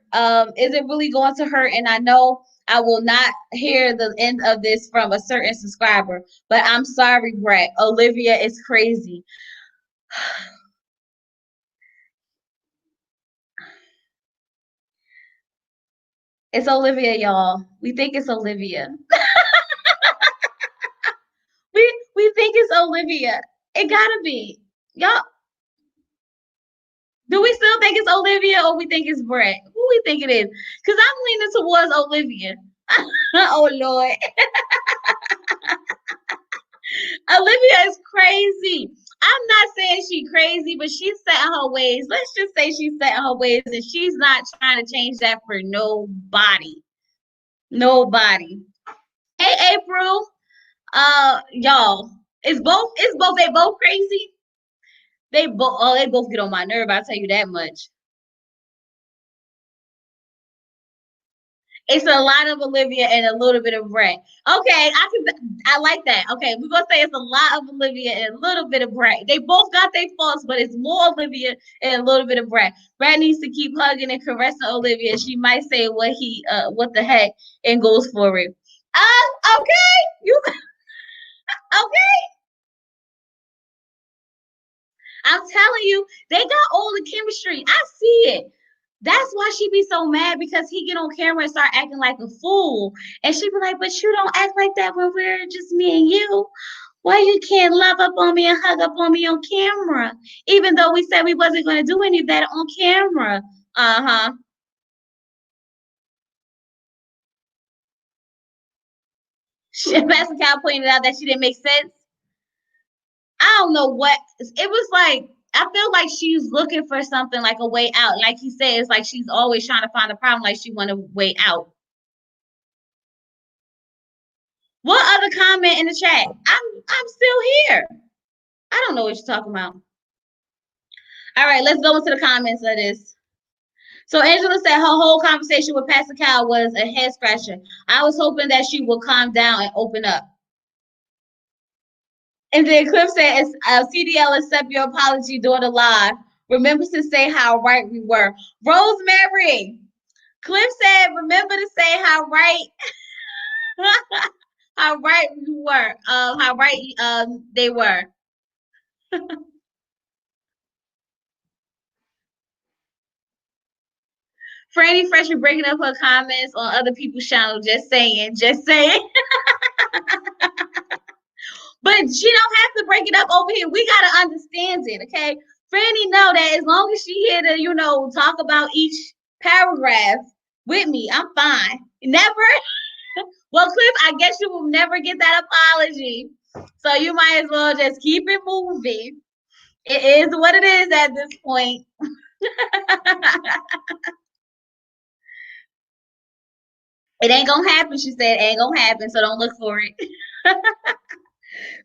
Is it really going to hurt?" And I know I will not hear the end of this from a certain subscriber, but I'm sorry, Brett. Olivia is crazy. It's Olivia, y'all. We think it's Olivia. We think it's Olivia. It gotta be. Y'all, do we still think it's Olivia or we think it's Brett? Who we think it is? Because I'm leaning towards Olivia. Oh Lord. Olivia is crazy. I'm not saying she's crazy, but she's set in her ways. Let's just say she's set in her ways and she's not trying to change that for nobody. Nobody. Hey April. Y'all. It's both they both crazy. They both get on my nerve, I'll tell you that much. It's a lot of Olivia and a little bit of Brett. Okay, I like that. Okay, we're gonna say it's a lot of Olivia and a little bit of Brett. They both got their faults, but it's more Olivia and a little bit of Brett. Brett needs to keep hugging and caressing Olivia. She might say what the heck, and goes for it. Okay, you okay? I'm telling you, they got all the chemistry. I see it. That's why she be so mad because he get on camera and start acting like a fool. And she be like, but you don't act like that when we're just me and you. Why you can't love up on me and hug up on me on camera? Even though we said we wasn't going to do any of that on camera. Uh-huh. Pastor Cal pointed out that she didn't make sense. I don't know what. It was like, I feel like she's looking for something like a way out. Like he said, it's like she's always trying to find a problem, like she want a way out. What other comment in the chat? I'm still here. I don't know what you're talking about. All right, let's go into the comments of this. So Angela said her whole conversation with Pastor Cal was a head scratcher. I was hoping that she would calm down and open up. And then Cliff said, CDL, accept your apology during the live. Remember to say how right we were. Rosemary, Cliff said, remember to say how right how right we were. How right they were. Franny Fresh breaking up her comments on other people's channel. Just saying, just saying. But she don't have to break it up over here. We gotta understand it, okay? Franny know that as long as she here to, talk about each paragraph with me, I'm fine. Never. Well, Cliff, I guess you will never get that apology. So you might as well just keep it moving. It is what it is at this point. It ain't gonna happen, she said. It ain't gonna happen, so don't look for it.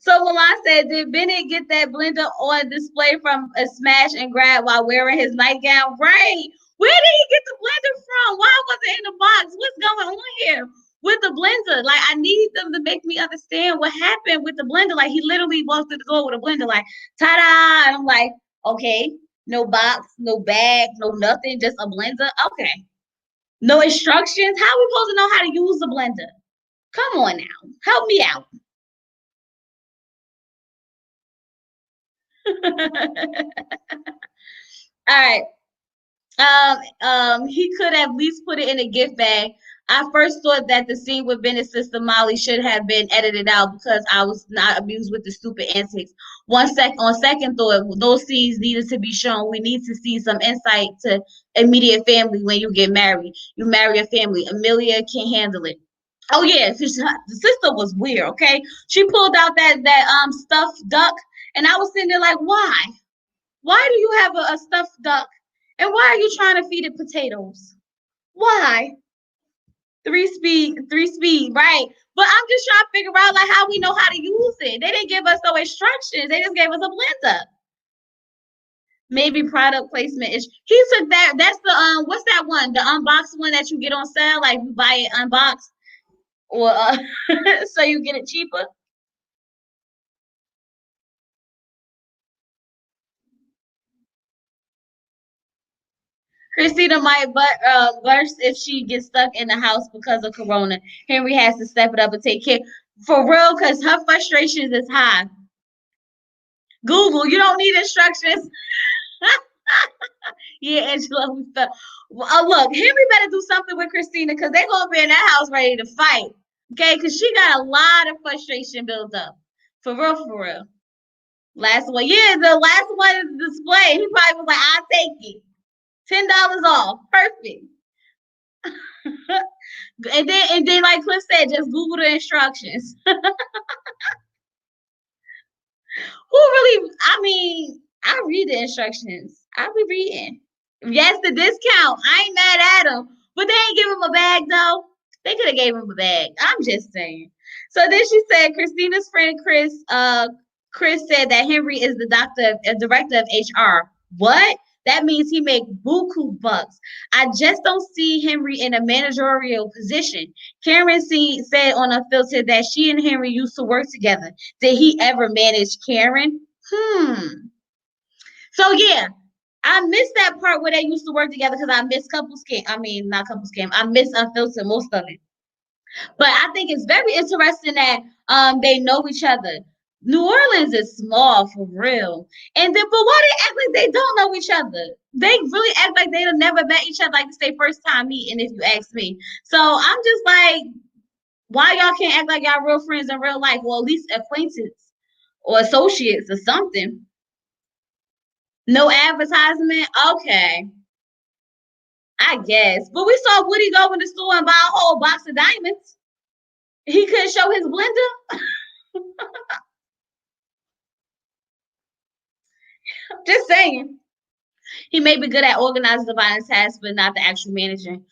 So Milan said, did Bennett get that blender on display from a smash and grab while wearing his nightgown? Right. Where did he get the blender from? Why was it in the box? What's going on here with the blender? Like, I need them to make me understand what happened with the blender. Like, he literally walked through the door with a blender, like, ta-da! And I'm like, okay, no box, no bag, no nothing, just a blender. Okay. No instructions. How are we supposed to know how to use the blender? Come on now. Help me out. All right. He could have at least put it in a gift bag. I first thought that the scene with Bennett's sister Molly should have been edited out because I was not amused with the stupid antics. On second thought, those scenes needed to be shown. We need to see some insight to immediate family when you get married. You marry a family. Amelia can't handle it. Oh yeah, the sister was weird. Okay, she pulled out that stuffed duck, and I was sitting there like, why? Why do you have a stuffed duck? And why are you trying to feed it potatoes? Why? Three speed, right? But I'm just trying to figure out like how we know how to use it. They didn't give us no instructions. They just gave us a blender. Maybe product placement is. He took that. That's the What's that one? The unboxed one that you get on sale. Like you buy it unboxed, or so you get it cheaper. Christina might burst if she gets stuck in the house because of Corona. Henry has to step it up and take care. For real, because her frustrations is high. Google, you don't need instructions. Yeah, Angela. Look, Henry better do something with Christina because they're going to be in that house ready to fight. Okay, because she got a lot of frustration built up. For real, for real. Last one. Yeah, the last one is the display. He probably was like, I'll take it. $10 off. Perfect. And then like Cliff said, just Google the instructions. Who really? I mean, I read the instructions. I be reading. Yes, the discount. I ain't mad at them, but they ain't give him a bag though. They could have gave him a bag. I'm just saying. So then she said, Christina's friend Chris said that Henry is the director of HR. What? That means he make buku bucks. I just don't see Henry in a managerial position. Said on a filter that she and Henry used to work together. Did he ever manage Karen? So yeah, I missed that part where they used to work together because I missed couples camp. I mean, not couples camp. I missed Unfiltered most of it. But I think it's very interesting that they know each other. New Orleans is small for real. And then but why they act like they don't know each other? They really act like they've never met each other like it's their first time meeting, if you ask me. So I'm just like, why y'all can't act like y'all real friends in real life, or at least acquaintances or associates or something? No advertisement? Okay. I guess. But we saw Woody go in the store and buy a whole box of diamonds. He couldn't show his blender. Just saying. He may be good at organizing the violent tasks, but not the actual managing.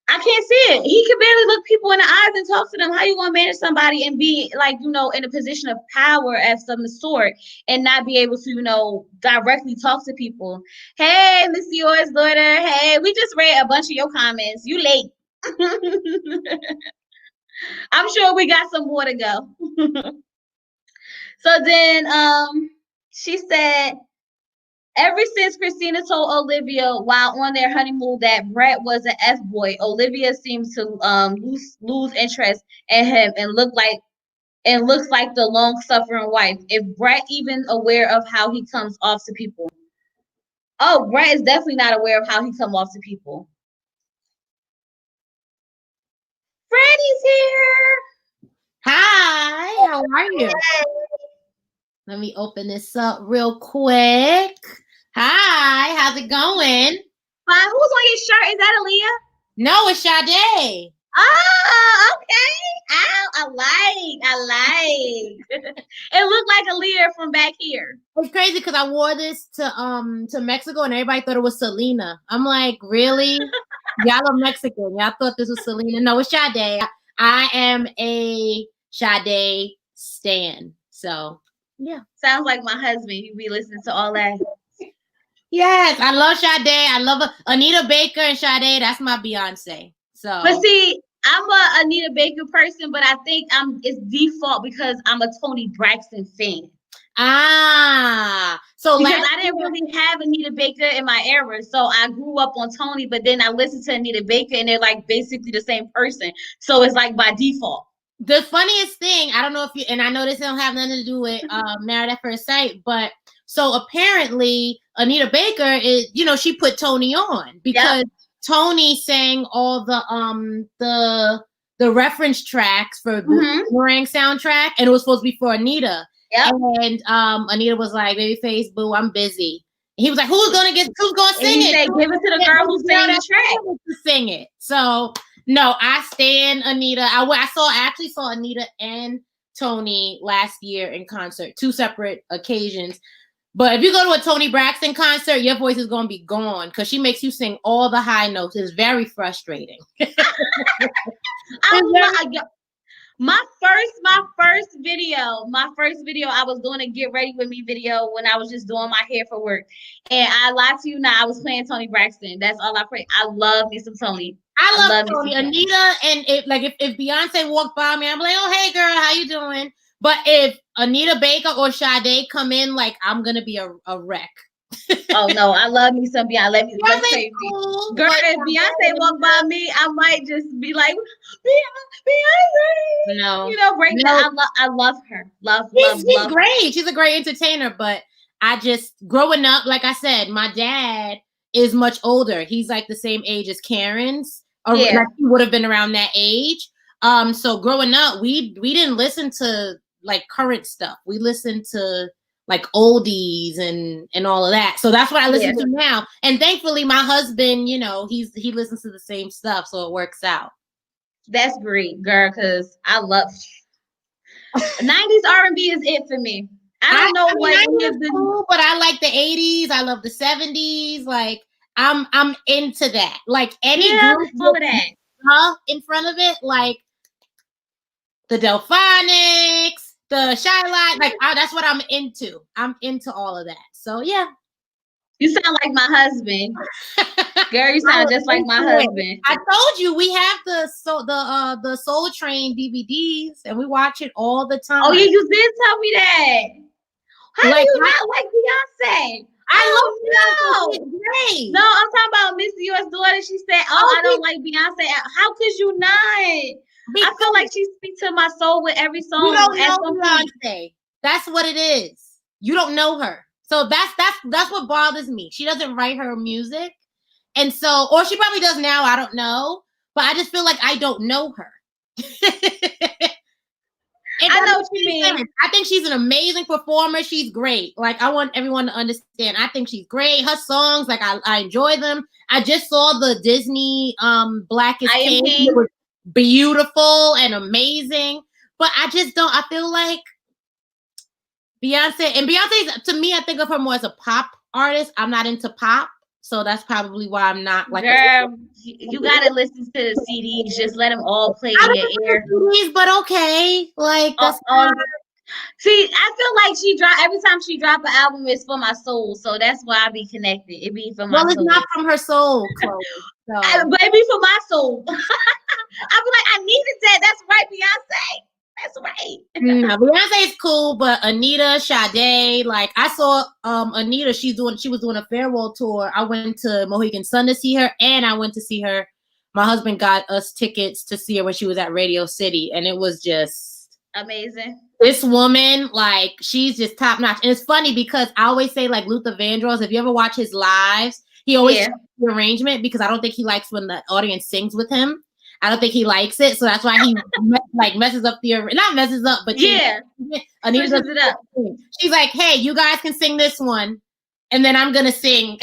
I can't see it. He can barely look people in the eyes and talk to them. How you gonna manage somebody and be like, in a position of power of some sort and not be able to, directly talk to people? Hey, Miss Yours daughter. Hey, we just read a bunch of your comments. You late. I'm sure we got some more to go. So then she said, ever since Christina told Olivia while on their honeymoon that Brett was an F boy, Olivia seems to lose interest in him and looks like the long suffering wife. If Brett even aware of how he comes off to people. Oh, Brett is definitely not aware of how he come off to people. Freddie's here. Hi, how are you? Let me open this up real quick. Hi, how's it going? Fine. Who's on your shirt? Is that Aaliyah? No, it's Sade. Oh, okay. Oh, I like. It looked like Aaliyah from back here. It's crazy because I wore this to Mexico and everybody thought it was Selena. I'm like, really? Y'all are Mexican. Y'all thought this was Selena. No, it's Sade. I am a Sade stan. So yeah. Sounds like my husband. You be listening to all that. Yes, I love Sade. I love Anita Baker and Sade. That's my Beyonce. So, but see, I'm a Anita Baker person, but I think it's default because I'm a Toni Braxton fan. So because I didn't really have Anita Baker in my era, so I grew up on Toni, but then I listened to Anita Baker, and they're like basically the same person. So it's like by default. The funniest thing, I don't know if you, and I know this don't have nothing to do with Married at First Sight, but so apparently Anita Baker is, she put Toni on because Toni sang all the reference tracks for Boomerang soundtrack, and it was supposed to be for Anita. Yep. And Anita was like, "Babyface, boo, I'm busy." And he was like, "Who's gonna sing it?" Said, "Give it to the girl who sang the track to sing it." So no, I stand Anita. I actually saw Anita and Toni last year in concert, 2 separate occasions. But if you go to a Toni Braxton concert, your voice is gonna be gone because she makes you sing all the high notes. It's very frustrating. My first video, I was doing a Get Ready With Me video when I was just doing my hair for work. And I lied to you now, I was playing Toni Braxton. That's all I play. I love me some Toni. I love Toni. Anita, and if Beyonce walked by me, I'm like, "Oh, hey girl, how you doing?" But if Anita Baker or Sade come in, like, I'm gonna be a wreck. Oh no, I love me some Beyonce. Let me cool, girl, if Beyonce walk by me, I might just be like, Beyonce. No, I love her. She's great. She's a great entertainer. But I just, growing up, like I said, my dad is much older. He's like the same age as Karen's, or like he would have been around that age. So growing up, we didn't listen to like current stuff. We listened to like oldies and all of that. So that's what I listen to now. And thankfully my husband, he listens to the same stuff. So it works out. That's great, girl. Cause I love 90s R&B is it for me. I don't know what cool, but I like the 80s. I love the 70s. Like I'm into that. Like any group full of that. In front of it, like the Delphonics, the Shylight, like that's what I'm into. I'm into all of that. So yeah. You sound like my husband. Girl, you sound just like my husband. I told you we have the Soul Train DVDs and we watch it all the time. Oh yeah, you did tell me that. How do you not like Beyonce? I love Beyonce. Great. No, I'm talking about Miss U.S. Daughter. She said, I don't like Beyonce. How could you not? I feel like she speaks to my soul with every song. You don't know Beyonce. That's what it is. You don't know her. So that's what bothers me. She doesn't write her music. And so, or she probably does now, I don't know. But I just feel like I don't know her. I know what you mean. I think she's an amazing performer. She's great. Like, I want everyone to understand. I think she's great. Her songs, like, I enjoy them. I just saw the Disney Black is King. It was beautiful and amazing. But I just don't, I feel like Beyonce, to me, I think of her more as a pop artist. I'm not into pop. So that's probably why I'm not like. Girl, you gotta listen to the CDs. Just let them all play in your ear. CDs, but okay, like that's all. See, I feel like every time she drop an album, it's for my soul. So that's why I be connected. It be for my soul. Well, it's not from her soul, Chloe. So. But it be for my soul. I be like, I needed that. That's right, Beyonce. That's right. No, Beyonce is cool, but Anita, Sade, like I saw Anita, she was doing a farewell tour. I went to Mohegan Sun to see her, and I went to see her. My husband got us tickets to see her when she was at Radio City, and it was just amazing. This woman, like, she's just top notch. And it's funny because I always say, like, Luther Vandross, if you ever watch his lives, he always changes the arrangement because I don't think he likes when the audience sings with him. I don't think he likes it, so that's why he messes up not messes up, but Anita does it up. She's like, hey, you guys can sing this one, and then I'm gonna sing.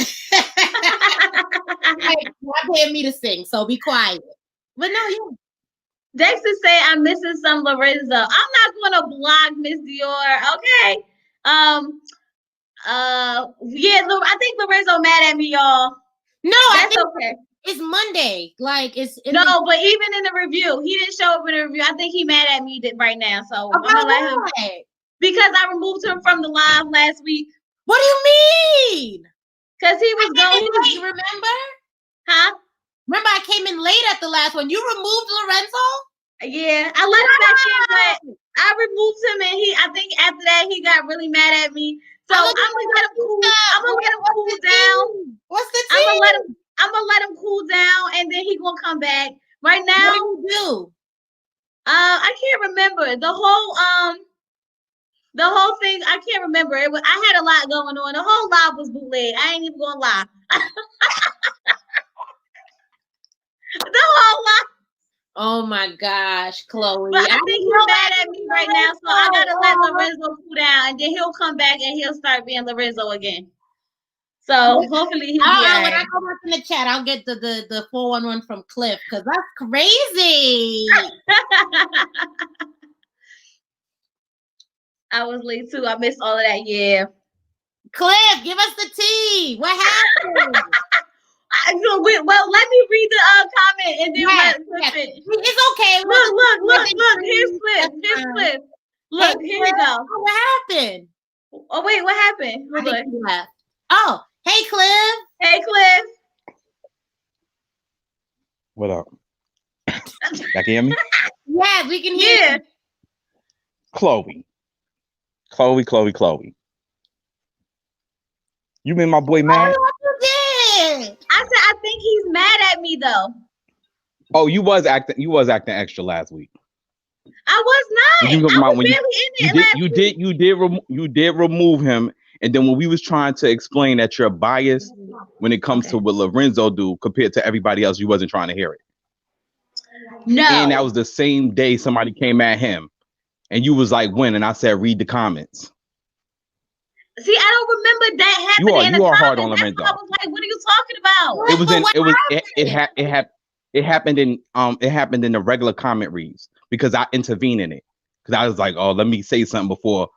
Like, not paying me to sing, so be quiet. But no, yeah. Dexter say I'm missing some Lorenzo. I'm not gonna block Miss Dior. Okay. I think Lorenzo mad at me, y'all. No, that's okay. It's Monday. Like it's but even in the review, he didn't show up in the review. I think he mad at me right now. So I'm gonna let him because I removed him from the live last week. What do you mean? Because he was going. Remember? Huh? Remember, I came in late at the last one. You removed Lorenzo? Yeah, I let him back in, but I removed him, and I think after that he got really mad at me. So I'm gonna let him cool. I'm gonna let him cool down. What's the thing? I'm gonna let him cool down, and then he gonna come back. Right now, what do you do? I can't remember the whole thing. I can't remember. I had a lot going on. The whole live was bootleg. I ain't even gonna lie. The whole live. Oh my gosh, Chloe. But I think he's mad at me right now, so I gotta let Lorenzo cool down, and then he'll come back and he'll start being Lorenzo again. So hopefully he'll be all right. When I go back in the chat, I'll get the 411 from Cliff because that's crazy. I was late too. I missed all of that. Yeah. Cliff, give us the tea. What happened? Well, let me read the comment and then it's okay. Look. Here's Cliff. Look, here you go. What happened? Oh wait, what happened? I think he left. Oh, hey Cliff. Hey Cliff. What up? Y'all can hear me? Yes, we can hear. Chloe. You made my boy mad? I said I think he's mad at me though. Oh, you was acting extra last week. I was not. I was barely in it. You did remove him, and then when we was trying to explain that you're biased when it comes to what Lorenzo do compared to everybody else, you wasn't trying to hear it. No. And that was the same day somebody came at him, and you was like, "When?" And I said, "Read the comments." See, I don't remember that happening. You are hard on Lorenzo. I was like, "What are you talking about?" It happened in the regular comment reads because I intervened in it because I was like, "Oh, let me say something before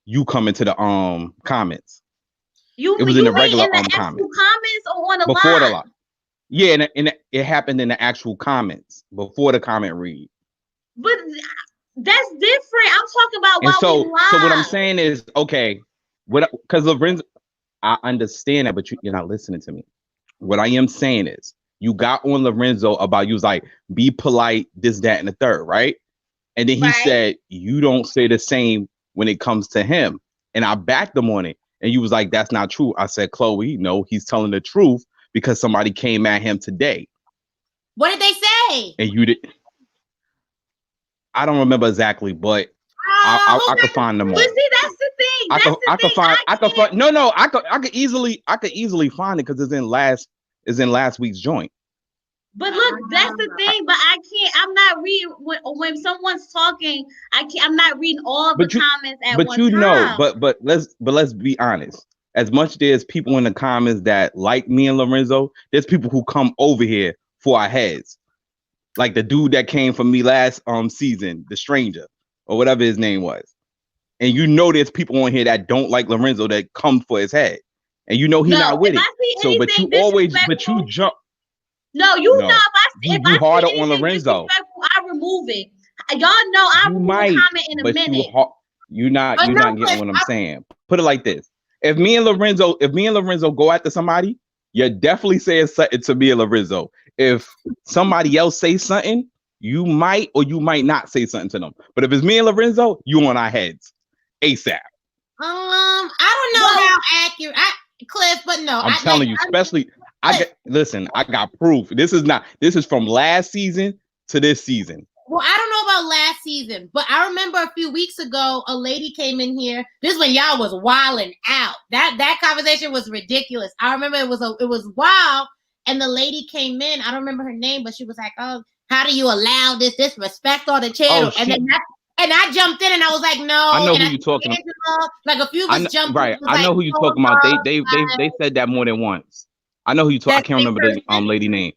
you come into the comments." It was in the regular comments or on the before live? the live. Yeah, and it happened in the actual comments before the comment read. But that's different. I'm talking about so what I'm saying is okay. Because Lorenzo, I understand that, but you're not listening to me. What I am saying is, you got on Lorenzo about you was like, be polite, this, that, and the third, right? And then he said, you don't say the same when it comes to him. And I backed him on it. And you was like, that's not true. I said, Chloe, no, he's telling the truth because somebody came at him today. What did they say? And you did. I don't remember exactly, but I could find them all. But see, that's the thing. I could easily find it because it's in last week's joint. But look, that's the thing. But I can't. I'm not reading when someone's talking. I'm not reading all the comments at one time. But let's be honest. As much there's people in the comments that like me and Lorenzo, there's people who come over here for our heads. Like the dude that came from me last season, the stranger or whatever his name was. And there's people on here that don't like Lorenzo that come for his head. And he's not with it. So but you jump. No, you know if I harder on Lorenzo, I remove it. Y'all know I remove a comment in a minute. You're not getting what I'm saying. Put it like this. If me and Lorenzo go after somebody, you're definitely saying something to me and Lorenzo. If somebody else say something, you might or you might not say something to them. But if it's me and Lorenzo, you on our heads. ASAP. I don't know how accurate Cliff, but no. I'm telling you, especially I got proof. This is from last season to this season. Well, I don't know about last season, but I remember a few weeks ago, a lady came in here. This is when y'all was wilding out. That conversation was ridiculous. I remember it was wild, and the lady came in. I don't remember her name, but she was like, "Oh, how do you allow this disrespect on the channel? And I jumped in and I was like, no. I know and who you talking about. Like a few of us jumped in. I know who you talking about. They said that more than once. I know who you talking. I can't remember the lady name.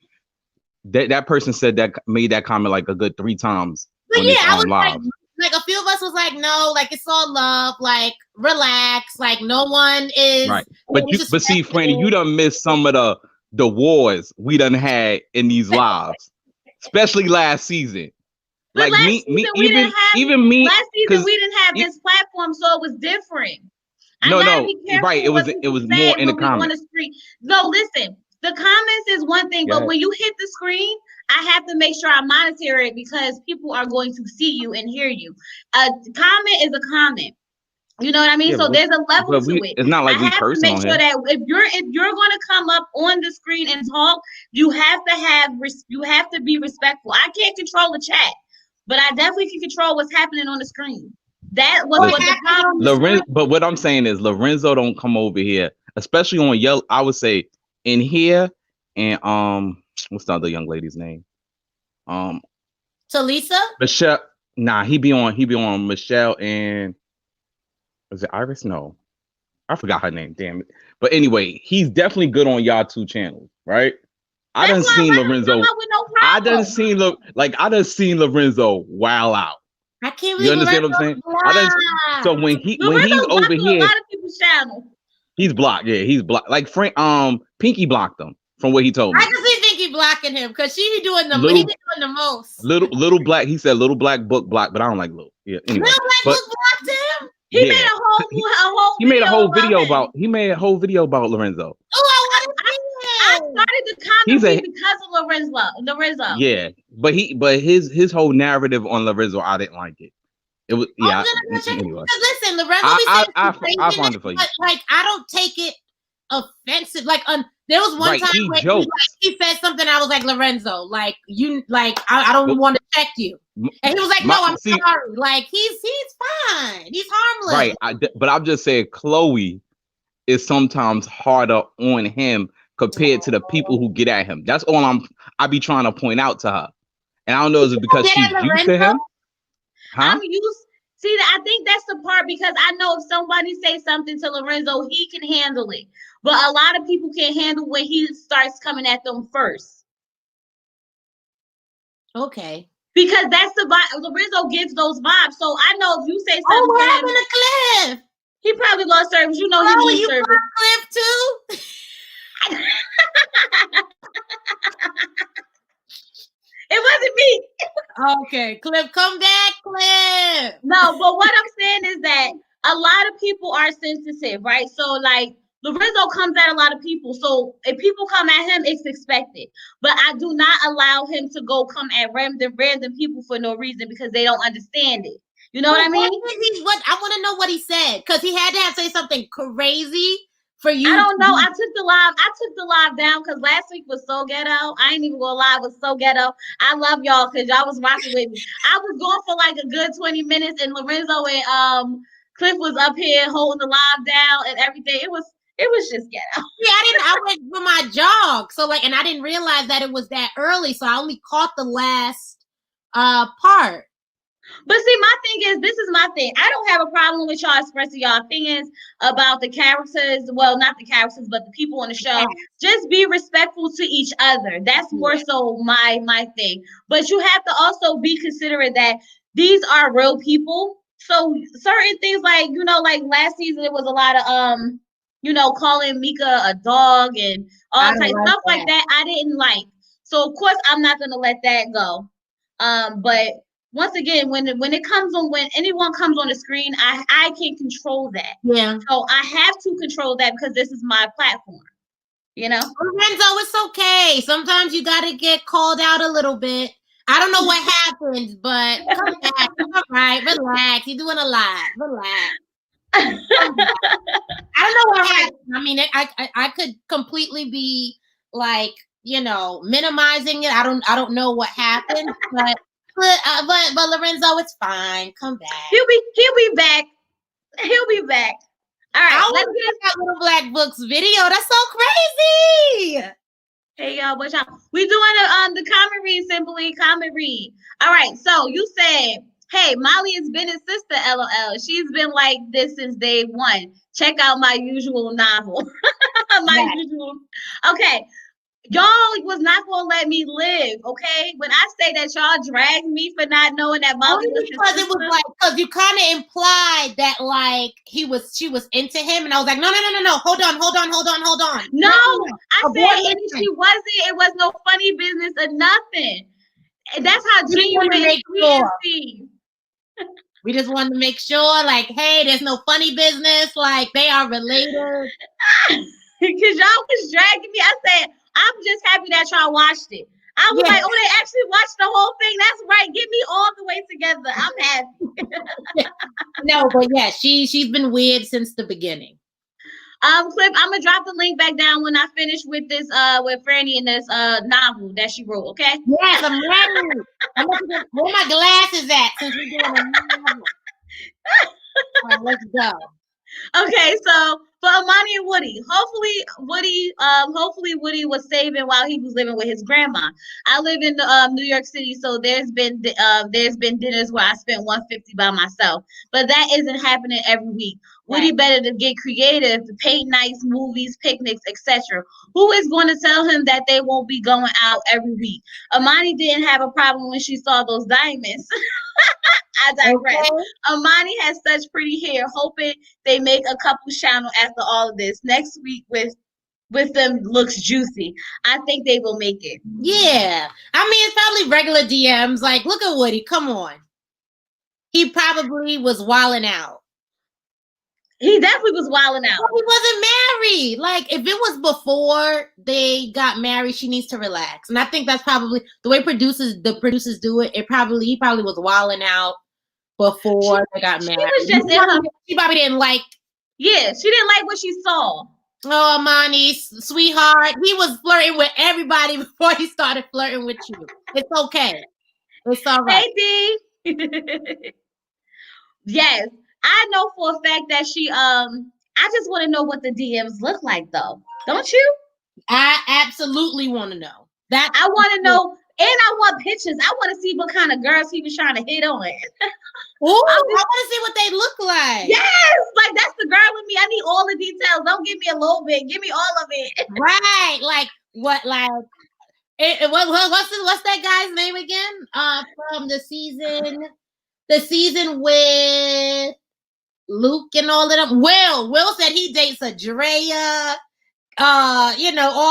That person said that, made that comment like a good 3 times. But yeah, I was live. Like a few of us was like, no, like it's all love, like relax, like no one is right. But see, Franny, you done missed some of the wars we done had in these lives, especially last season. But like last season we didn't have this platform, so it was different. Right. It was more in the comments. On the screen. No, listen. The comments is one thing, but when you hit the screen, I have to make sure I monitor it because people are going to see you and hear you. A comment is a comment. You know what I mean? Yeah, so there's a level to it. It's not like we curse on him. I have to make sure that if you're going to come up on the screen and talk, you have to be respectful. I can't control the chat, but I definitely can control what's happening on the screen. That was what the problem. But what I'm saying is Lorenzo don't come over here, especially on Yellow. I would say in here and what's the other young lady's name? Talisa? Michelle. Nah, he be on Michelle and is it Iris? No, I forgot her name. Damn it. But anyway, he's definitely good on y'all 2 channels, right? I done seen Lorenzo. I done seen Lorenzo wow out. I can't. You understand what I'm saying? So when he's over here, a lot of people's channels. He's blocked. Yeah, he's blocked. Like Frank, Pinky blocked him from what he told me. I can see Pinky blocking him because she be doing the most. Little black. He said little black book block, but I don't like little. Yeah. Anyway, little black book blocked him. He made a whole. He made a whole video about. He made a whole video about Lorenzo. Oh, I started the comment because of Lorenzo. Yeah, but his whole narrative on Lorenzo, I didn't like it. It was anyway. Listen, Lorenzo, I found it for you. Like I don't take it offensive. Like there was one time where he said something. I was like, Lorenzo, like you, like I don't want to check you. And he was like, no, I'm sorry. Like he's fine. He's harmless. Right. But I'm just saying, Chloe is sometimes harder on him compared to the people who get at him. That's all I be trying to point out to her. And I don't know, is it because she's used to him? Huh? I think that's the part because I know if somebody say something to Lorenzo, he can handle it. But a lot of people can't handle when he starts coming at them first. Okay. Because that's the vibe. Lorenzo gives those vibes. So I know if you say something. Oh, what happened to Cliff? He probably lost service. You know he lost service. Cliff too? It wasn't me. Okay, Cliff, come back, Cliff. No, but what I'm saying is that a lot of people are sensitive, right? So like Lorenzo comes at a lot of people. So if people come at him, it's expected. But I do not allow him to go come at random people for no reason because they don't understand it. You know what I mean? I want to know what he said because he had to say something crazy for you. I don't know. I took the live down because last week was so ghetto. I ain't even gonna lie, it was so ghetto. I love y'all because y'all was rocking with me. I was going for like a good 20 minutes, and Lorenzo and Cliff was up here holding the live down and everything. It was just ghetto. Yeah, I went for my jog, so like, and I didn't realize that it was that early, so I only caught the last part. But see, my thing is, this is my thing. I don't have a problem with y'all expressing y'all opinions about the characters. Well, not the characters, but the people on the show. Just be respectful to each other. That's more so my thing. But you have to also be considerate that these are real people. So certain things like, like last season, it was a lot of, calling Mika a dog and all types of stuff like that. I didn't like. So of course, I'm not going to let that go. But once again, when anyone comes on the screen, I can't control that. Yeah. So I have to control that because this is my platform. Lorenzo, it's okay. Sometimes you got to get called out a little bit. I don't know what happens, but come back. All right, relax. You're doing a lot. Relax. I don't know what happened. I mean, I could completely be like, minimizing it. I don't know what happened, but Lorenzo, it's fine. Come back. He'll be back. He'll be back. All right. Let's get that Little Black Books video. That's so crazy. Hey y'all. y'all. What y'all? We doing the comment read, simply comment read. All right. So you said, hey, Molly is Bennett's sister. LOL. She's been like this since day one. Check out my usual novel. Usual. Okay. Y'all was not gonna let me live, okay? When I say that y'all dragged me for not knowing that Molly was his sister. It was like, because you kind of implied that like she was into him, and I was like, no, hold on. No, I said she wasn't. It was no funny business or nothing. And that's how genuine we We just wanted to make sure, like, hey, there's no funny business, like they are related. Because y'all was dragging me. I said, I'm just happy that y'all watched it. I was like, oh, they actually watched the whole thing. That's right. Get me all the way together. I'm happy. No, but yeah, she's been weird since the beginning. Clip, I'm gonna drop the link back down when I finish with this with Franny and this novel that she wrote, okay? Yes, I'm ready. Where my glasses at since we're doing a novel? All right, let's go. Okay, so for Amani and Woody, hopefully Woody was saving while he was living with his grandma. I live in New York City, so there's been dinners where I spent $150 by myself, but that isn't happening every week. Right. Woody better to get creative, to paint nights, movies, picnics, etc. Who is going to tell him that they won't be going out every week? Amani didn't have a problem when she saw those diamonds. I digress. Okay. Amani has such pretty hair. Hoping they make a couples channel after all of this. Next week with them looks juicy. I think they will make it. Yeah. I mean, it's probably regular DMs. Like, look at Woody. Come on. He probably was wilding out. He definitely was wilding out. Well, he wasn't married. Like, if it was before they got married, she needs to relax. And I think that's probably the way the producers do it. He probably was wilding out before they got married. She probably didn't like. Yeah, she didn't like what she saw. Oh, Amani, sweetheart, he was flirting with everybody before he started flirting with you. It's okay. It's all right. Hey, D. Yes, I know for a fact that she. I just want to know what the DMs look like, though. Don't you? I absolutely want to know. That I want to know, and I want pictures. I want to see what kind of girls he was trying to hit on. Ooh, I want to see what they look like. Yes, like that's the girl with me. I need all the details. Don't give me a little bit. Give me all of it. Right, like what? Like what's that guy's name again? From the season with Luke and all of them. Will said he dates a Drea. All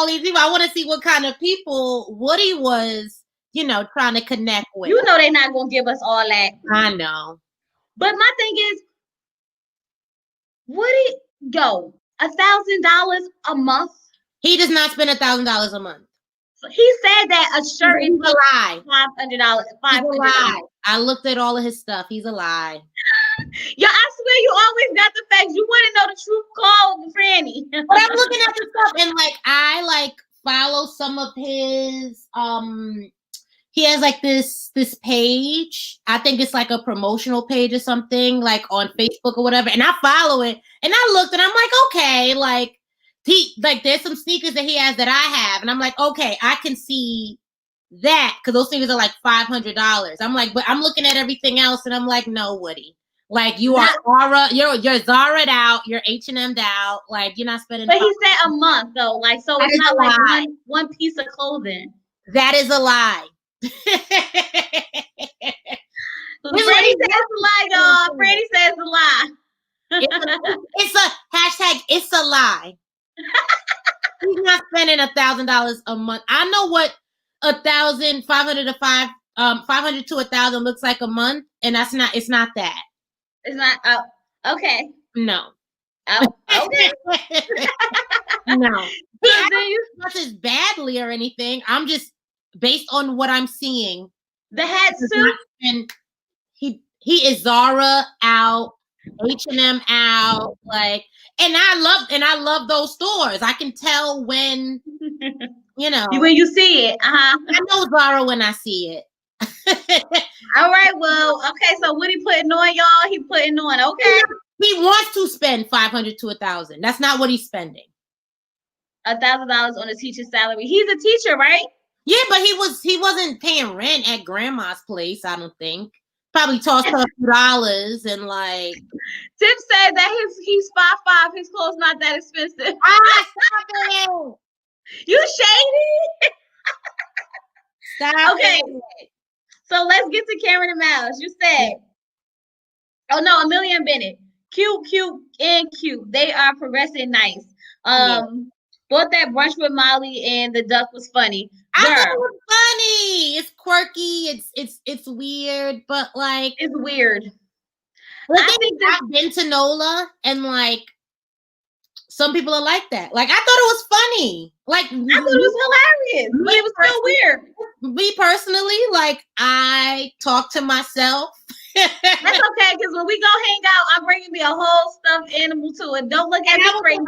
these people. I want to see what kind of people Woody was, trying to connect with. You know they're not gonna give us all that. I know. But my thing is, Woody, $1,000 a month. He does not spend $1,000 a month. So he said that a shirt is a lie. $500. $500. I looked at all of his stuff. He's a lie. Yeah, I swear you always got the facts. You want to know the truth, call Franny. But I'm looking at the stuff and I follow some of his he has this page. I think it's like a promotional page or something, like on Facebook or whatever. And I follow it and I looked and I'm like, okay, there's some sneakers that he has that I have. And I'm like, okay, I can see that because those sneakers are like $500. I'm like, but I'm looking at everything else and I'm like, no, Woody. Like you are Zara, you're Zara'd out, you're H&M'd out, like you're not spending. But he said a month though, so it's not like one piece of clothing. That is a lie. Freddie says a lie, y'all. Freddie says a lie. It's a hashtag. It's a lie. He's not spending $1,000 a month. I know what 1,500 to 500 to 1,000 looks like a month, and that's not. It's not that. It's not. Okay. No. Okay. No. Not as badly or anything. I'm just based on what I'm seeing. The hat suit. And he is Zara out, H&M out, and I love those stores. I can tell when when you see it. I know Zara when I see it. All right, well, okay, so what he putting on, y'all? He putting on, okay. He wants to spend 500 to 1,000. That's not what he's spending. $1,000 on a teacher's salary. He's a teacher, right? Yeah, but he wasn't paying rent at grandma's place, I don't think. Probably tossed her a few dollars and like. Tip said that he's 5'5", his clothes not that expensive. Stop it. You shady. Stop okay. it. So let's get to Karen and Miles. You said, oh no, Amelia and Bennett. Cute, and cute. They are progressing nice. Bought that brunch with Molly and the duck was funny. I thought it was funny. It's quirky. It's weird, but like it's weird. I think I've been to NOLA and like some people are like that. Like I thought it was funny. Like I thought it was hilarious, but it was so weird. Me personally, like I talk to myself. That's okay, because when we go hang out, I'm bringing me a whole stuffed animal to it. Don't look at me crazy.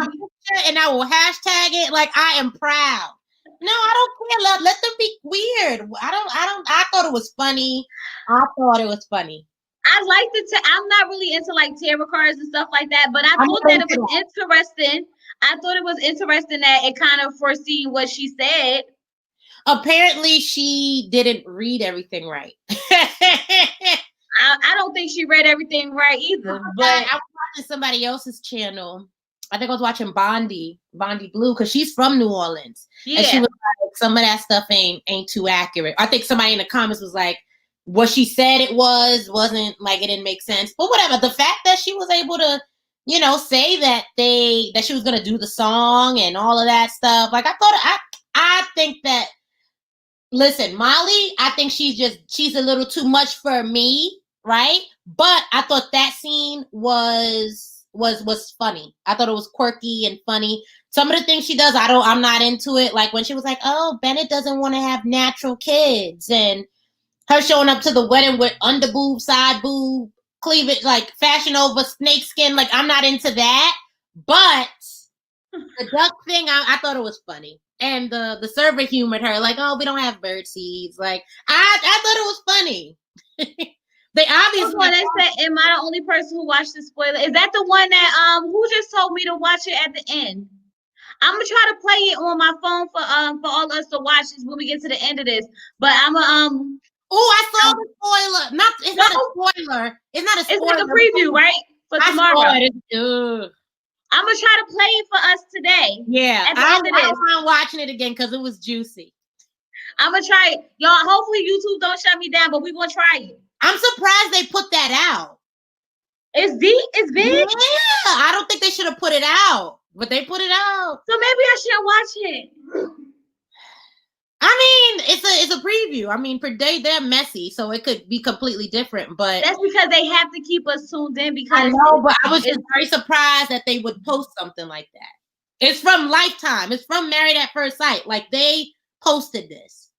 And I will hashtag it like I am proud. No, I don't care. Let them be weird. I thought it was funny. I liked it. I'm not really into like tarot cards and stuff like that, but I thought that it was interesting. I thought it was interesting that it kind of foreseen what she said. Apparently, she didn't read everything right. I don't think she read everything right either. But I was watching somebody else's channel. I think I was watching Bondi Blue, because she's from New Orleans. Yeah. And she was like, some of that stuff ain't too accurate. I think somebody in the comments was like, what she said it wasn't like, it didn't make sense. But whatever. The fact that she was able to, you know, say that she was gonna do the song and all of that stuff. Like I think that, listen, Molly, I think she's a little too much for me, right? But I thought that scene was funny. I thought it was quirky and funny. Some of the things she does, I'm not into it. Like when she was like, oh, Bennett doesn't want to have natural kids, and her showing up to the wedding with under boob, side boob, cleavage, like fashion over snake skin. Like I'm not into that. But the duck thing, I thought it was funny. And the server humored her, like, oh, we don't have bird seeds. Like I thought it was funny. They obviously. They said, am I the only person who watched the spoiler? Is that the one that who just told me to watch it at the end? I'm gonna try to play it on my phone for all us to watch this when we get to the end of this. But I'm oh, I saw the spoiler. It's not a spoiler. It's not a spoiler. It's like a preview, right? For tomorrow. I'm gonna try to play it for us today. Yeah, I don't mind watching it again because it was juicy. I'm gonna try it, y'all. Hopefully YouTube don't shut me down, but we're gonna try it. I'm surprised they put that out. It's big. Yeah, I don't think they should have put it out, but they put it out. So maybe I should watch it. I mean, it's a preview. I mean, per day they're messy, so it could be completely different. But that's because they have to keep us tuned in. Because I know, but I was just very surprised that they would post something like that. It's from Lifetime. It's from Married at First Sight. Like they posted this.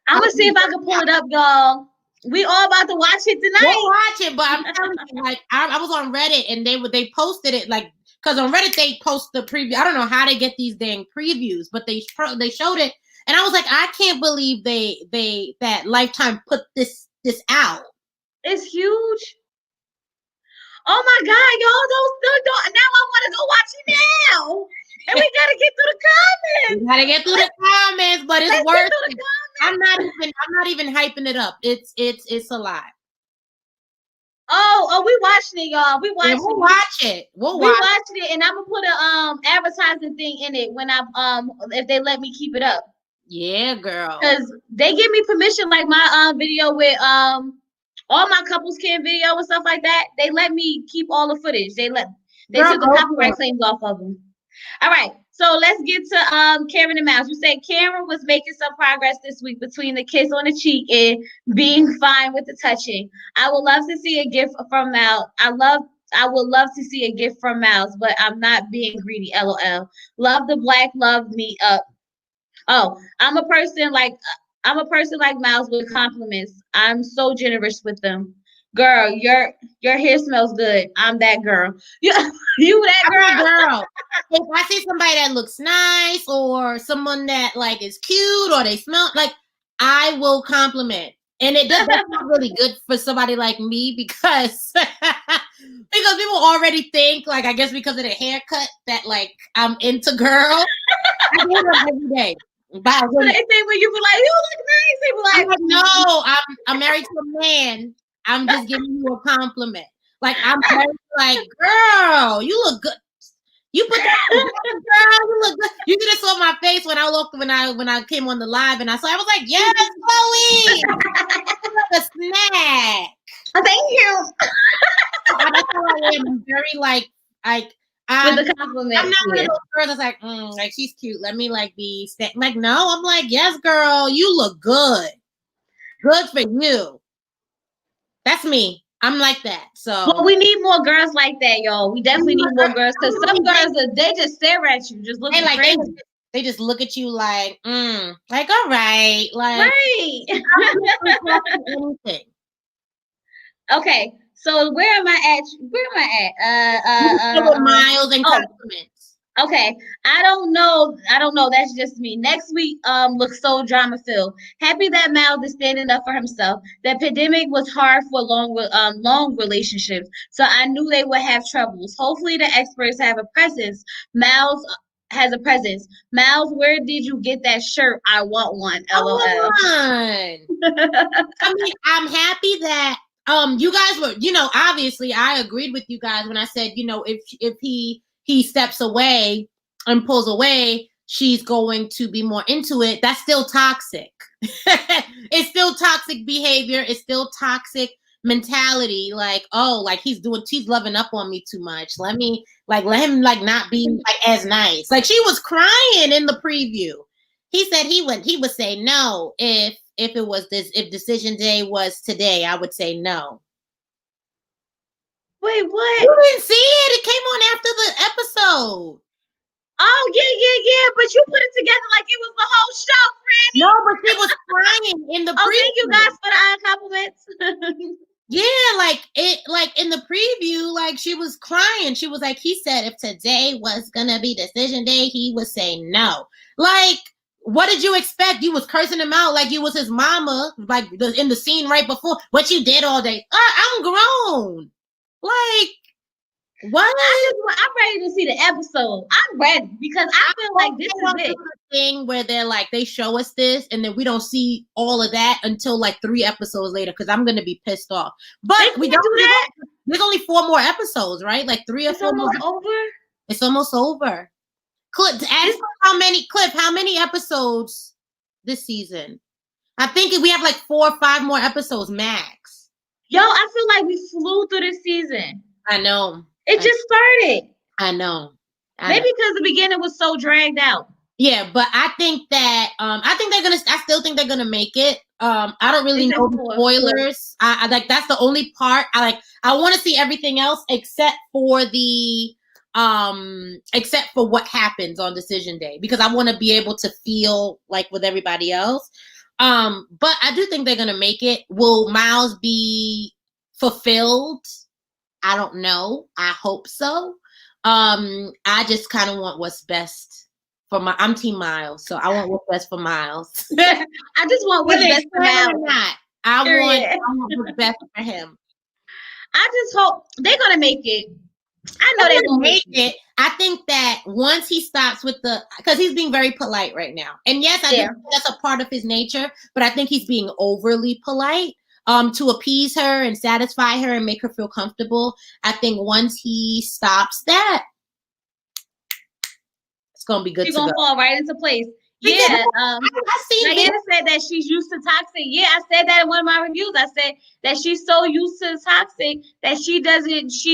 I'm gonna see if I can pull it up, y'all. We all about to watch it tonight. We'll watch it, but I'm telling you, like I was on Reddit and they posted it, like, because on Reddit they post the preview. I don't know how they get these dang previews, but they showed it, and I was like, I can't believe that Lifetime put this out. It's huge. Oh my God, y'all! Don't. Now I want to go watch it now. And we gotta get through the comments. We gotta get through the comments, but it's worth it. I'm not even hyping it up. It's a lot. Oh, we watching it, y'all. We watching we'll watch it. We'll watch it, and I'm gonna put a advertising thing in it when I if they let me keep it up. Yeah, girl. Because they give me permission, like my video with all my couples can video and stuff like that. They let me keep all the footage. They took the copyright claims off of them. All right, so let's get to Karen and Miles. You said Karen was making some progress this week between the kiss on the cheek and being fine with the touching. I would love to see a gift from Miles. I would love to see a gift from Miles, but I'm not being greedy. LOL. Love the black, love me up. Oh, I'm a person like Miles with compliments. I'm so generous with them. Girl, your hair smells good. I'm that girl. You that girl. If I see somebody that looks nice or someone that like is cute or they smell like, I will compliment. And that's not really good for somebody like me because people already think, like, I guess because of the haircut that like I'm into girl. I get up every day. By So they think when you be like, you look nice, they be like, I'm like, no, I'm married to a man. I'm just giving you a compliment. Like I'm very like, girl, you look good. You put that together, girl. You look good. You just saw my face when I looked when I came on the live, and I was like, yes, Chloe, like a snack. Thank you. That's how I am. I'm very like with the compliment. I'm not one of those girls that's like she's cute. Let me like be like no. I'm like, yes, girl, you look good. Good for you. That's me. I'm like that. So well, we need more girls like that, y'all. We definitely need more girls because some girls they just stare at you, just looking like crazy. They just look at you like all right, like right. Okay, so where am I at? Miles and compliments. Okay, I don't know. That's just me. Next week looks so drama filled. Happy that Miles is standing up for himself. The pandemic was hard for long relationships, so I knew they would have troubles. Hopefully, the experts have a presence. Miles has a presence. Miles, where did you get that shirt? I want one. LOL. I mean, I'm happy that you guys were, obviously I agreed with you guys when I said, if he steps away and pulls away, she's going to be more into it. That's still toxic. It's still toxic behavior. It's still toxic mentality. Like, oh, like he's loving up on me too much. Let him like not be like as nice. Like she was crying in the preview. He said he would say no if decision day was today. I would say no. Wait, what? You didn't see it? It came on after the episode. Oh, yeah. But you put it together like it was the whole show, Franny. No, but she was crying in the preview. Thank you guys for the compliments. Yeah, like in the preview, like she was crying. She was like, he said if today was gonna be decision day, he would say no. Like, what did you expect? You was cursing him out like you was his mama, like in the scene right before. What you did all day. I'm grown. Like, what? I'm ready to see the episode. I'm ready because I feel like this is it. Thing where they're like, they show us this and then we don't see all of that until like 3 episodes later because I'm gonna be pissed off. But we don't do that. There's only 4 more episodes, right? Like 3 or 4 more. It's almost over. Cliff, how many episodes this season? I think we have like 4 or 5 more episodes max. Yo, I feel like we flew through this season. I know. It just started. I know. Maybe because the beginning was so dragged out. Yeah, but I think that I still think they're gonna make it. I don't really know the spoilers. I like that's the only part I want to see everything else except for what happens on decision day because I want to be able to feel like with everybody else. But I do think they're gonna make it. Will Miles be fulfilled? I don't know. I hope so. I just kind of want what's best for I'm Team Miles, so I want what's best for Miles. I just want what's best for Miles. I want what's best for him. I just hope they're gonna make it. I know they're gonna make it. I think that once he stops with because he's being very polite right now, and yes, I think that's a part of his nature, but I think he's being overly polite. To appease her and satisfy her and make her feel comfortable. I think once he stops that, it's gonna be good. She's gonna fall right into place. Yeah. Diana said that she's used to toxic. Yeah, I said that in one of my reviews. I said that she's so used to toxic that she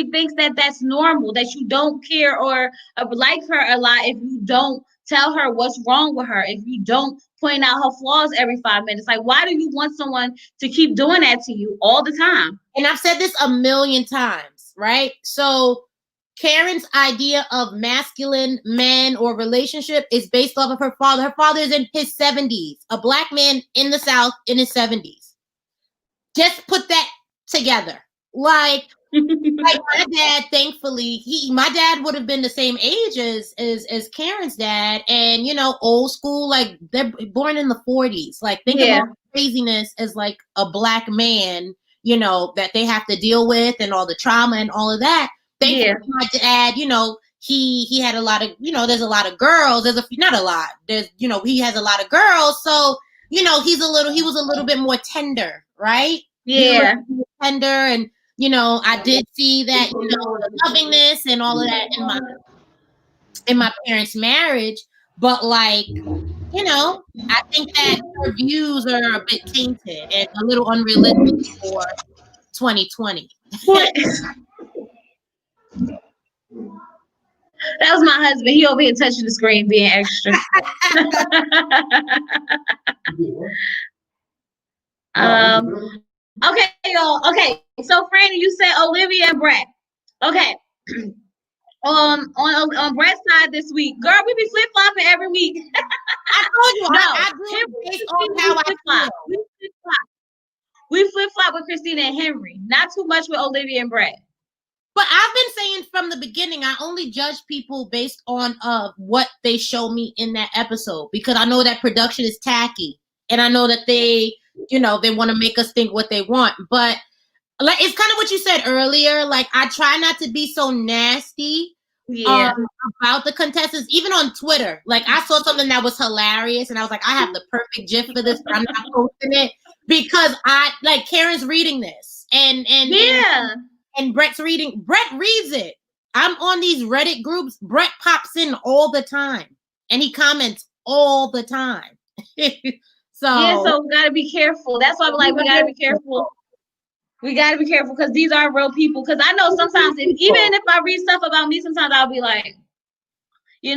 thinks that that's normal, that you don't care or like her a lot if you don't tell her what's wrong with her, if you don't point out her flaws every 5 minutes. Like, why do you want someone to keep doing that to you all the time? And I've said this a million times, right? So Karen's idea of masculine men or relationship is based off of her father. Her father is in his 70s, a Black man in the South in his 70s. Just put that together. Like my dad, thankfully, my dad would have been the same age as Karen's dad, and old school, like they're born in the 40s. Like think about craziness as like a Black man, that they have to deal with and all the trauma and all of that. Thankfully, my dad, he had a lot of, there's a lot of girls. Not a lot. There's, he has a lot of girls. So, he was a little bit more tender, right? Yeah. Tender. And, I did see that, the lovingness and all of that in my parents' marriage. But like, I think that her views are a bit tainted and a little unrealistic for 2020. That was my husband. He over here touching the screen, being extra. Okay, y'all. Okay, so Franny, you said Olivia and Brett. Okay. On Brett's side this week, girl, we be flip flopping every week. I told you, I do based on how I feel. We flip flop with Christina and Henry, not too much with Olivia and Brett. But I've been saying from the beginning, I only judge people based on what they show me in that episode, because I know that production is tacky, and I know that they want to make us think what they want. But like, it's kind of what you said earlier. Like, I try not to be so nasty about the contestants, even on Twitter. Like, I saw something that was hilarious, and I was like, I have the perfect gif for this, but I'm not posting it because Karen's reading this, and Brett's reading. Brett reads it. I'm on these Reddit groups. Brett pops in all the time, and he comments all the time. So we gotta be careful. That's why I'm like, we gotta be careful. We gotta be careful because these are real people. Because I know sometimes, even if I read stuff about me, sometimes I'll be like, I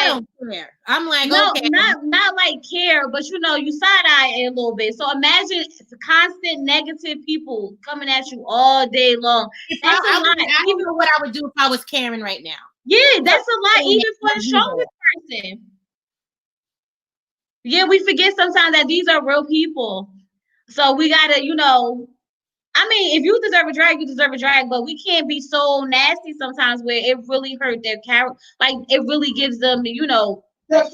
don't care. I'm like, no, okay, not like care, but you side eye a little bit. So imagine constant negative people coming at you all day long. That's a lot. I don't know what I would do if I was Karen right now. Yeah, that's a lot, even for the strongest person. Yeah, we forget sometimes that these are real people. So we gotta, I mean, if you deserve a drag, you deserve a drag, but we can't be so nasty sometimes where it really hurt their character. Like, it really gives them, I was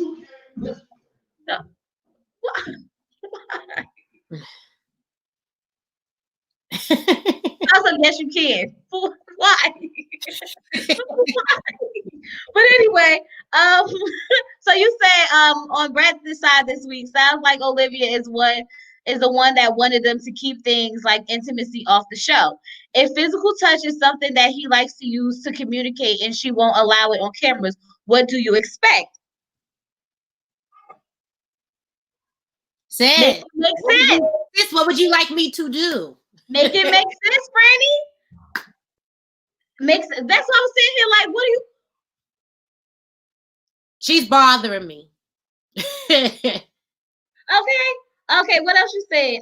like, yes, you can. Why? But anyway, so you said on Brett's side this week, sounds like Olivia is the one that wanted them to keep things like intimacy off the show. If physical touch is something that he likes to use to communicate and she won't allow it on cameras, what do you expect? Make sense. What would you like me to do? Make it make sense, Franny. That's what I'm saying here. Like, what are you? She's bothering me. Okay. What else you said?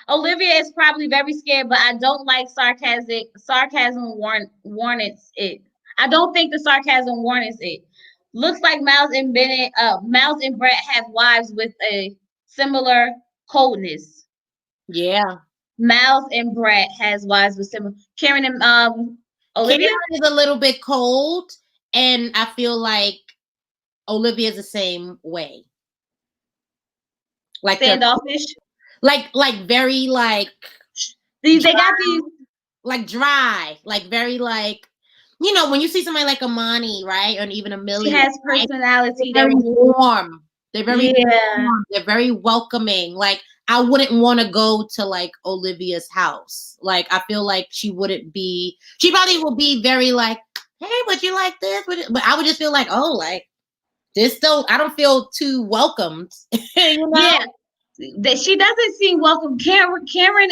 Olivia is probably very scared, but I don't like sarcasm warrants it. I don't think the sarcasm warrants it. Looks like Miles and Brett have wives with a similar coldness. Yeah. Miles and Brett has wives with similar. Karen and Olivia Karen is a little bit cold, and I feel like Olivia is the same way. Like standoffish. Like very like they got these like dry, like very like when you see somebody like Amani, right, or even Amelia, she has personality. They're very warm. They're very warm. They're very welcoming. Like, I wouldn't want to go to like Olivia's house. Like, I feel like she probably will be very like, hey, would you like this? But I would just feel like, oh, like this I don't feel too welcomed. Yeah. That she doesn't seem welcome. Karen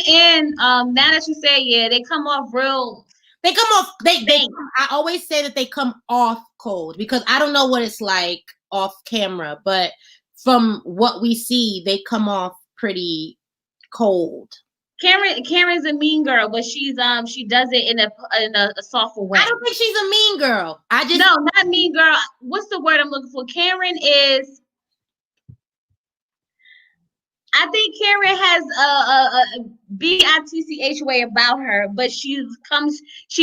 and now that you say, yeah, they come off real. They come off. I always say that they come off cold because I don't know what it's like off camera, but from what we see, they come off pretty cold. Karen's a mean girl, but she does it in a softer way. I don't think she's a mean girl. No, not mean girl. What's the word I'm looking for? Karen is. I think Karen has a bitch way about her, but she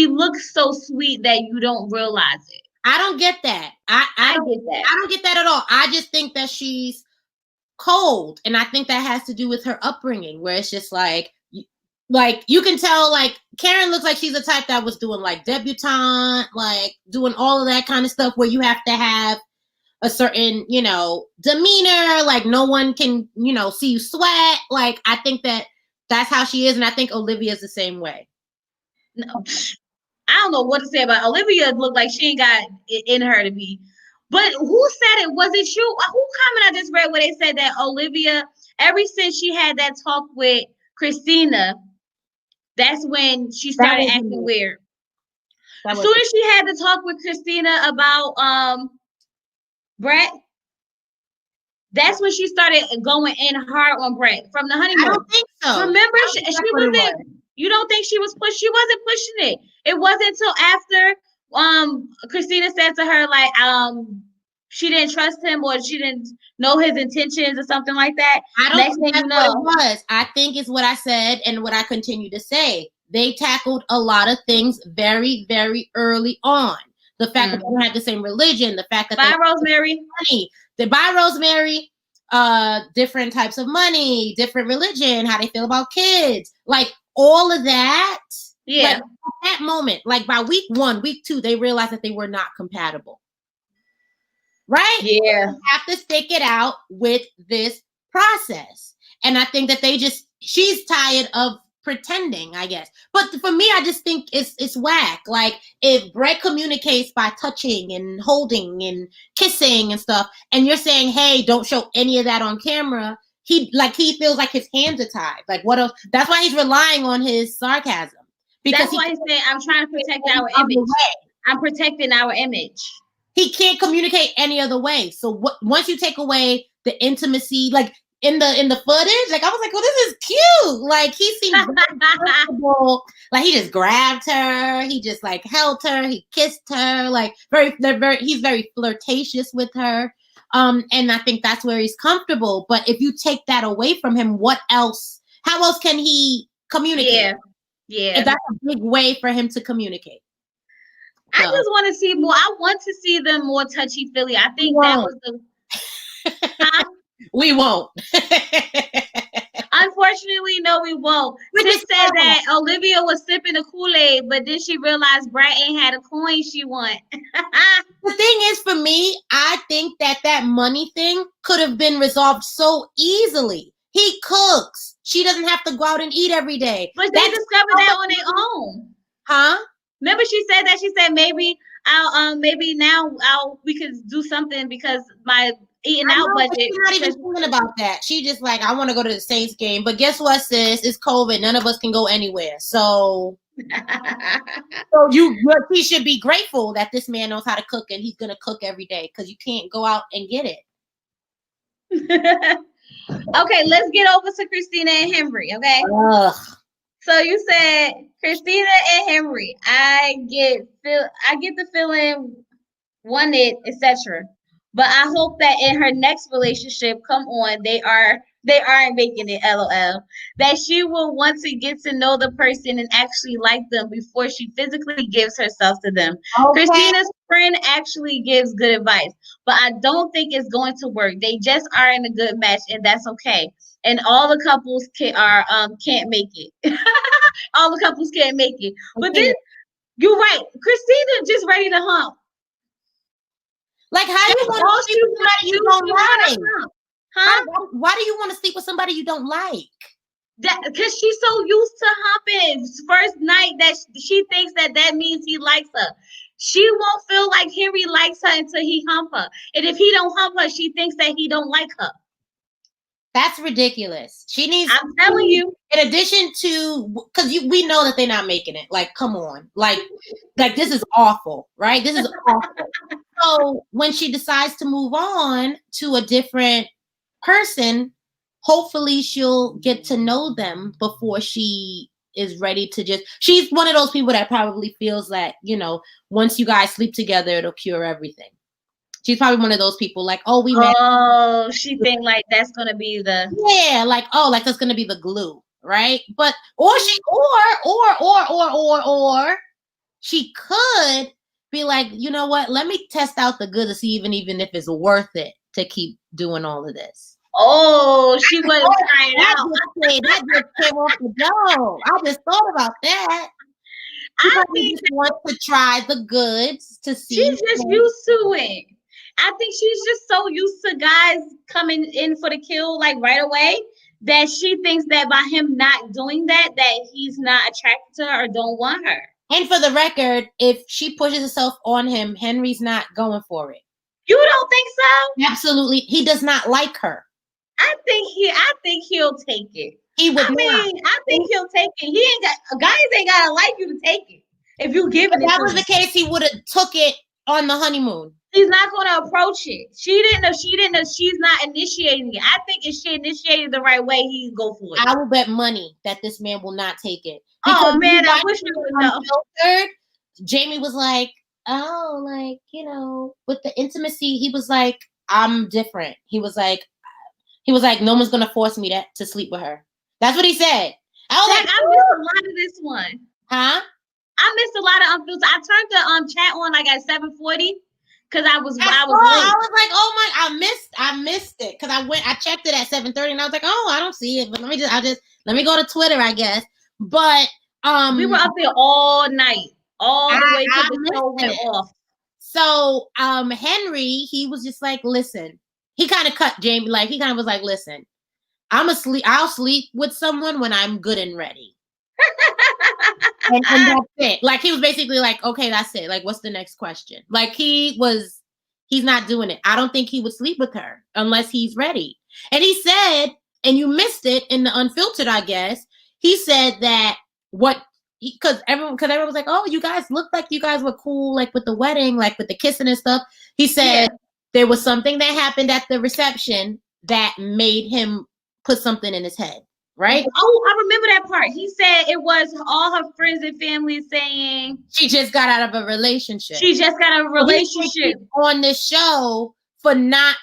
looks so sweet that you don't realize it. I don't get that. I get that. I don't get that at all. I just think that she's cold, and I think that has to do with her upbringing, where it's just like Like, you can tell, like, Karen looks like she's the type that was doing, like, debutante, like, doing all of that kind of stuff where you have to have a certain, you know, demeanor, like, no one can, you know, see you sweat. Like, I think that's how she is, and I think Olivia's the same way. No, I don't know what to say about Olivia. Looked like she ain't got it in her to be. But who said it? Was it you? Who comment I just read where they said that Olivia, ever since she had that talk with Christina, that's when she started acting weird. As soon as she had to talk with Christina about Brett, that's when she started going in hard on Brett from the honeymoon. I don't think so. Remember, she wasn't. You don't think she was pushing? She wasn't pushing it. It wasn't until after Christina said to her like she didn't trust him or she didn't know his intentions or something like that. I don't think that's what it was. I think it's what I said and what I continue to say. They tackled a lot of things very, very early on. The fact that they don't have the same religion, the fact that Rosemary. Money. They buy Rosemary different types of money, different religion, how they feel about kids, like all of that. Yeah. Like, at that moment, like by week 1, week 2, they realized that they were not compatible. Right? Yeah. You have to stick it out with this process. And I think that she's tired of pretending, I guess. But for me, I just think it's whack. Like, if Brett communicates by touching and holding and kissing and stuff, and you're saying, hey, don't show any of that on camera, he feels like his hands are tied. Like, what else? That's why he's relying on his sarcasm. Because that's why he's saying, I'm trying to protect our image. I'm protecting our image. He can't communicate any other way. So once you take away the intimacy, like in the footage, like I was like, oh, this is cute. Like he seemed comfortable. Like he just grabbed her. He just like held her. He kissed her. Like he's very flirtatious with her. And I think that's where he's comfortable. But if you take that away from him, what else? How else can he communicate? Yeah. And that's a big way for him to communicate. I just want to see more. I want to see them more touchy-feely. I think that was the... We won't. Unfortunately, no, we won't. Sis said that Olivia was sipping the Kool-Aid, but then she realized Brett ain't had a coin she want. The thing is, for me, I think that money thing could have been resolved so easily. He cooks. She doesn't have to go out and eat every day. But they discovered that on their own. Huh? Remember she said that? She said maybe we could do something because my eating out budget. She's not even thinking about that. She just like, I want to go to the Saints game. But guess what, sis? It's COVID. None of us can go anywhere. So he should be grateful that this man knows how to cook and he's gonna cook every day because you can't go out and get it. Okay, let's get over to Christina and Henry. Okay. Ugh. So you said Christina and Henry. I get the feeling wanted, etc. But I hope that in her next relationship, come on, they aren't making it, LOL. That she will want to get to know the person and actually like them before she physically gives herself to them. Okay. Christina's friend actually gives good advice, but I don't think it's going to work. They just aren't a good match, and that's okay. And all the couples can't make it. All the couples can't make it. But then you're right. Christina just ready to hump. Like, how you want to sleep with somebody you don't like? Huh? Why do you want to sleep with somebody you don't like? Because she's so used to humping. First night that she thinks that means he likes her. She won't feel like Henry likes her until he hump her. And if he don't hump her, she thinks that he don't like her. That's ridiculous. She needs. I'm telling you. In addition to, because we know that they're not making it. Like, come on. Like this is awful, right? This is awful. So when she decides to move on to a different person, hopefully she'll get to know them before she is ready to just. She's one of those people that probably feels that, once you guys sleep together, it'll cure everything. She's probably one of those people like, oh, we met. Oh, she think like that's gonna be the like that's gonna be the glue, right? But or she could be like, you know what? Let me test out the good to see even if it's worth it to keep doing all of this. Oh, she wasn't trying out. That just came off the dome. I just thought about that. She probably just wants to try the goods to see. She's just used to it. I think she's just so used to guys coming in for the kill like right away that she thinks that by him not doing that he's not attracted to her or don't want her. And for the record, if she pushes herself on him, Henry's not going for it. You don't think so? Absolutely. He does not like her. I think he'll take it. He would. I think he'll take it. He ain't got guys ain't gotta like you to take it. If you give it, if that was the case, he would have took it on the honeymoon. He's not going to approach it. She didn't know. She's not initiating it. I think if she initiated the right way, he'd go for it. I will bet money that this man will not take it. Because man, I wish we would know. Jamie was like, oh, like, you know, with the intimacy, he was like, I'm different. He was like, no one's gonna force me to sleep with her. That's what he said. I missed a lot of this one. Huh? I missed a lot of unfiltered. I turned the chat on like at 7:40 because I was late. I was like, oh my, I missed it because I checked it at 7:30 and I was like, oh, I don't see it. But let me go to Twitter, I guess. But we were up there all night, all the way till the show went off. So Henry, he was just like, listen. He kind of cut Jamie, like he kind of was like, listen, I'll sleep with someone when I'm good and ready. and that's it. Like he was basically like, okay, that's it. Like, what's the next question? Like he's not doing it. I don't think he would sleep with her unless he's ready. And he said, and you missed it in the unfiltered, I guess. He said that because everyone was like, oh, you guys looked like you guys were cool, like with the wedding, like with the kissing and stuff. He said there was something that happened at the reception that made him put something in his head. Right? Oh, I remember that part. He said it was all her friends and family saying she just got out of a relationship. On this show for not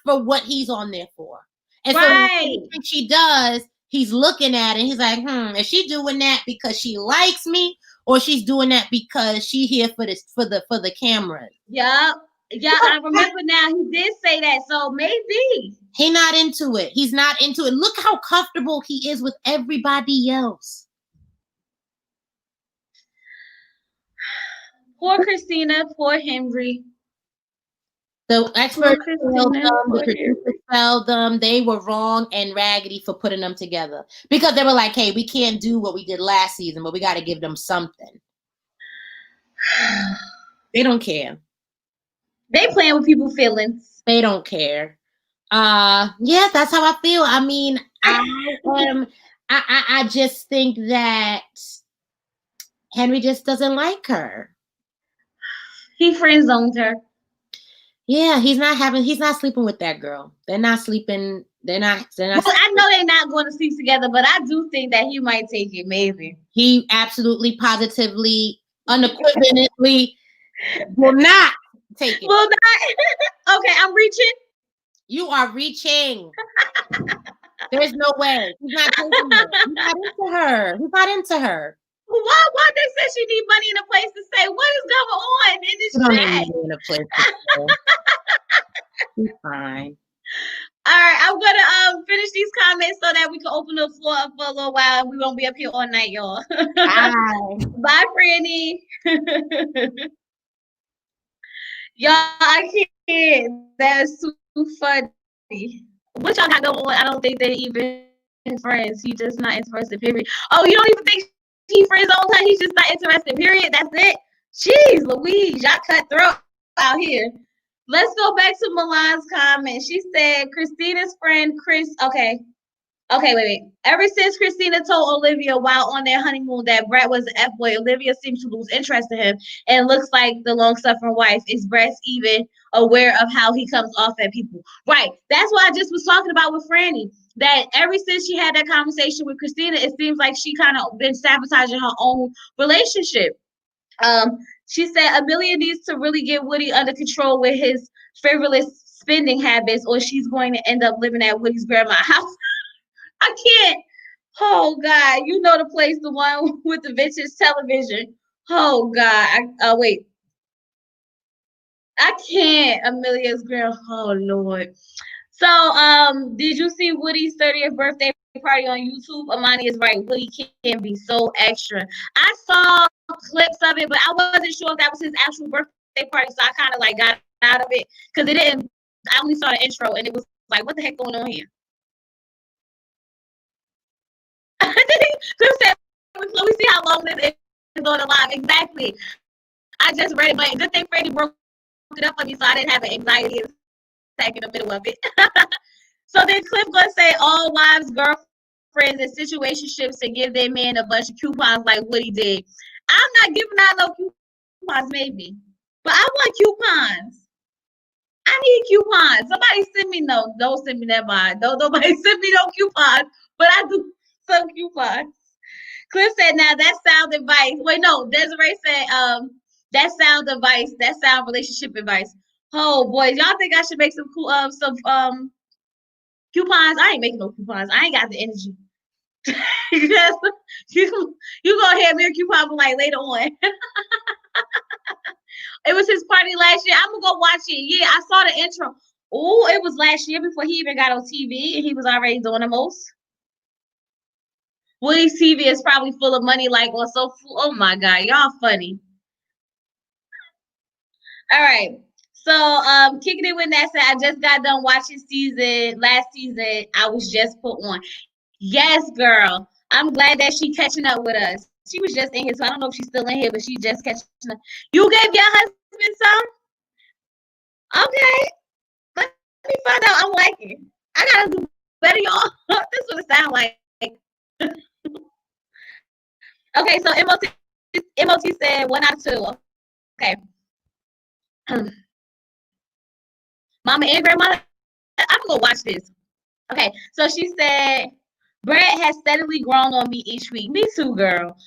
for what he's on there for. And so when she does, he's looking at it and he's like, is she doing that because she likes me or she's doing that because she here for the cameras? Yep. Yeah, I remember now. He did say that, so maybe he's not into it. He's not into it. Look how comfortable he is with everybody else. Poor Christina, poor Henry. The experts failed them, the producers failed them. They were wrong and raggedy for putting them together because they were like, "Hey, we can't do what we did last season, but we got to give them something." They don't care. They playing with people's feelings. They don't care. Yeah, that's how I feel. I mean, I just think that Henry just doesn't like her. He friend zoned her. Yeah, he's not sleeping with that girl. They're not sleeping. They're not. Well, I know they're not going to sleep together, but I do think that he might take it. Maybe he absolutely, positively, unequivocally will not take it. Will not. Okay, I'm reaching. You are reaching. There's no way. He's not taking her. He's not into her. He's not into her. Why they said she need money in a place to stay? What is going on in this chat? In a place to stay. He's fine. All right, I'm gonna finish these comments so that we can open the floor up for a little while. We won't be up here all night, y'all. Bye. Bye, Franny. Y'all, I can't. That's too funny. What y'all got going on? I don't think they even friends. He just not interested, period. Oh, you don't even think he friends on her? He's just not interested, period. That's it. Jeez, Louise, y'all cutthroat out here. Let's go back to Milan's comment. She said, Christina's friend, Chris. Okay, wait. Ever since Christina told Olivia while on their honeymoon that Brett was an F-boy, Olivia seems to lose interest in him and looks like the long-suffering wife. Is Brett even aware of how he comes off at people? Right. That's what I just was talking about with Franny. That ever since she had that conversation with Christina, it seems like she kind of been sabotaging her own relationship. She said Amelia needs to really get Woody under control with his frivolous spending habits, or she's going to end up living at Woody's grandma's house. I can't. Oh God, you know the place, the one with the vintage television. Oh God, wait. I can't. Amelia's grandma. Oh Lord. So, did you see Woody's 30th birthday party on YouTube? Amani is right. Woody can be so extra. I saw clips of it, but I wasn't sure if that was his actual birthday party, so I kind of like got out of it because it didn't. I only saw the intro, and it was like, what the heck going on here? Clip said, "Let me see how long this is on the live." Exactly. I just read it, but good thing Freddie broke it up for me, so I didn't have an anxiety attack in the middle of it. So then Cliff gonna say all wives, girlfriends, and situationships to give their man a bunch of coupons like Woody did. I'm not giving out no coupons, maybe, but I want coupons. I need coupons. Somebody send me no. Don't send me that mind. Don't nobody send me no coupons, but I do some coupons. Cliff said, "Now that sound advice." Wait, no. Desiree said, that sound advice. That sound relationship advice. Oh boys, y'all think I should make some coupons? I ain't making no coupons. I ain't got the energy. you gonna hear me a coupon like later on. It was his party last year. I'm gonna go watch it. Yeah, I saw the intro. Oh, it was last year before he even got on TV, and he was already doing the most. Woody's TV is probably full of money, like or so full. Oh my god, y'all funny. All right. So kicking it with that said, I just got done watching last season. I was just put on. Yes, girl. I'm glad that she catching up with us. She was just in here, so I don't know if she's still in here, but she's just catching up. You gave your husband some? Okay. Let me find out. I'm liking. I gotta do better, y'all. This is what it sound like. Okay, so MOT said 1 out of 2. Okay. Mama and grandma, I'm gonna watch this. Okay, so she said, Brad has steadily grown on me each week. Me too, girl.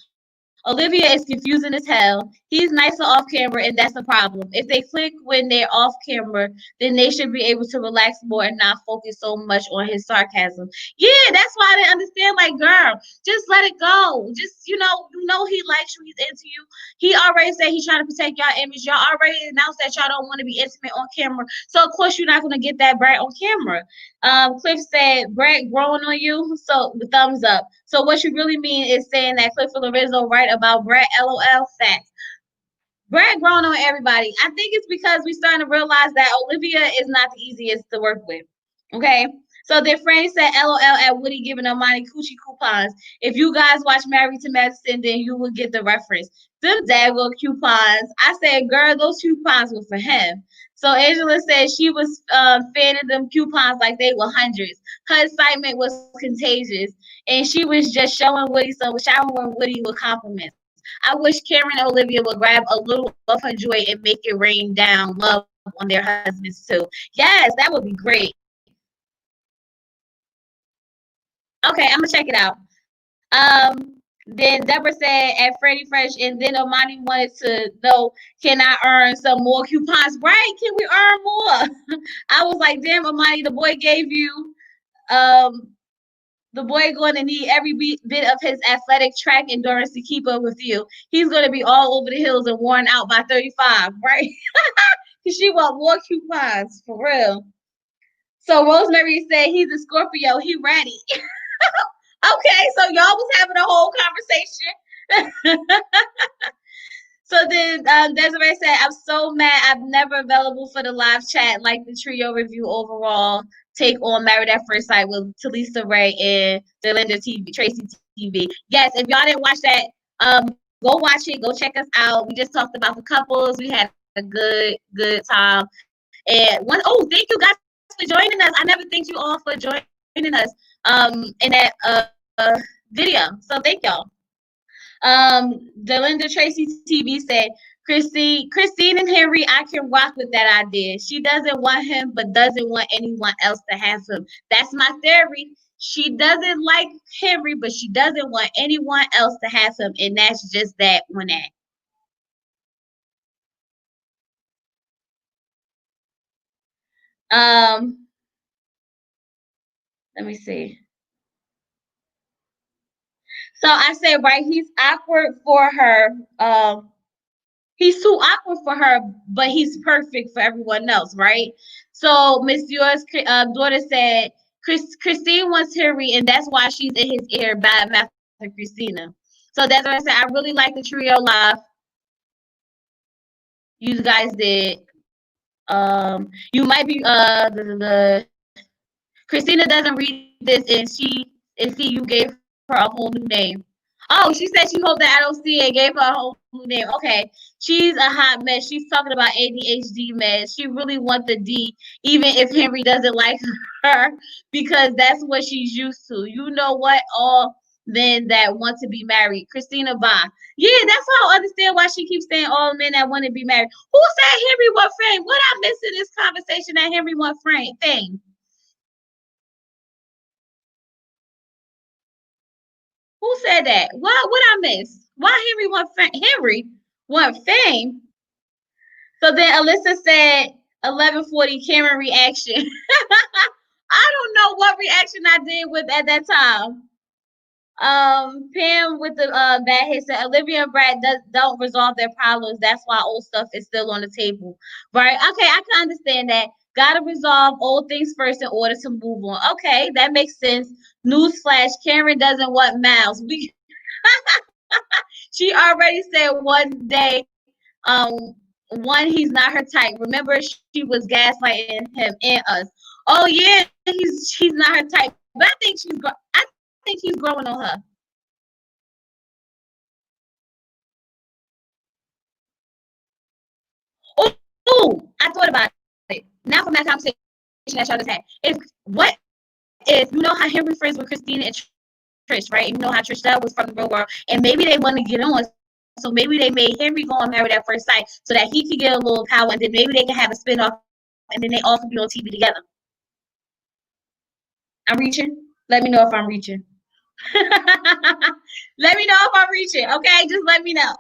Olivia is confusing as hell. He's nicer off camera, and that's a problem. If they click when they're off camera, then they should be able to relax more and not focus so much on his sarcasm. Yeah, that's why I didn't understand. Like, girl, just let it go. Just, he likes you. He's into you. He already said he's trying to protect y'all image. Y'all already announced that y'all don't want to be intimate on camera. So, of course, you're not going to get that Brad on camera. Cliff said, Brad growing on you, so the thumbs up. So what you really mean is saying that Cliff and Lorenzo right about Brad, LOL, facts. Brad growing on everybody. I think it's because we're starting to realize that Olivia is not the easiest to work with. Okay? So then Franny said, LOL at Woody giving Amani coochie coupons. If you guys watch Married to Medicine, then you will get the reference. Them daggone coupons. I said, girl, those coupons were for him. So Angela said she was fanning them coupons like they were hundreds. Her excitement was contagious. And she was just showering Woody with compliments. I wish Karen and Olivia would grab a little of her joy and make it rain down love on their husbands too. Yes, that would be great. Okay, I'm gonna check it out. Then Deborah said at Freddie Fresh, and then Amani wanted to know, can I earn some more coupons? Right? Can we earn more? I was like, damn, Amani, the boy gave you the boy going to need every bit of his athletic track endurance to keep up with you. He's going to be all over the hills and worn out by 35, right? Because she want more coupons, for real. So Rosemary said he's a Scorpio. He ready. Okay, so y'all was having a whole conversation. So then Desiree said, I'm so mad I'm never available for the live chat, like the trio review overall take on Married at First Sight with Talisa Ray and Delinda Tracy TV. Yes, if y'all didn't watch that, go watch it. Go check us out. We just talked about the couples. We had a good time. And thank you guys for joining us. I never thanked you all for joining us in that video. So thank y'all. Delinda Tracy TV said, Christine and Henry, I can rock with that idea. She doesn't want him, but doesn't want anyone else to have him. That's my theory. She doesn't like Henry, but she doesn't want anyone else to have him. And that's just that one act. Let me see. So I said, right, he's awkward for her. He's too awkward for her, but he's perfect for everyone else, right? So Miss Yours daughter said Christine wants Henry, and that's why she's in his ear by Master Christina. So that's what I said. I really like the trio live. You guys did. You might be Christina doesn't read this, and see you gave her a whole new name. Oh, she said she hoped that I don't see it. Gave her a whole new name. Okay, she's a hot mess. She's talking about ADHD mess. She really wants the D, even if Henry doesn't like her, because that's what she's used to. You know what? All men that want to be married. Christina Bond. Yeah, that's why I understand why she keeps saying all men that want to be married. Who said Henry want fame? What I missed in this conversation that Henry want fame? Who said that? What I miss? Why Henry want fame? Henry want fame? So then Alyssa said 11:40 Cameron reaction. I don't know what reaction I did with at that time. Pam with the bad hit said Olivia and Brad don't resolve their problems. That's why old stuff is still on the table. Right? Okay, I can understand that. Gotta resolve old things first in order to move on. Okay, that makes sense. Newsflash, Karen doesn't want Miles. She already said one day, one, he's not her type. Remember, she was gaslighting him and us. Oh yeah, she's not her type. But I think he's growing on her. Oh, I thought about it. Now from that conversation that y'all just had. If you know how Henry friends with Christina and Trish, right? You know how Trish was from the real world, and maybe they want to get on. So maybe they made Henry go on Married at First Sight so that he could get a little power, and then maybe they can have a spinoff, and then they all can be on TV together. I'm reaching. Let me know if I'm reaching. Let me know if I'm reaching. Okay, just let me know.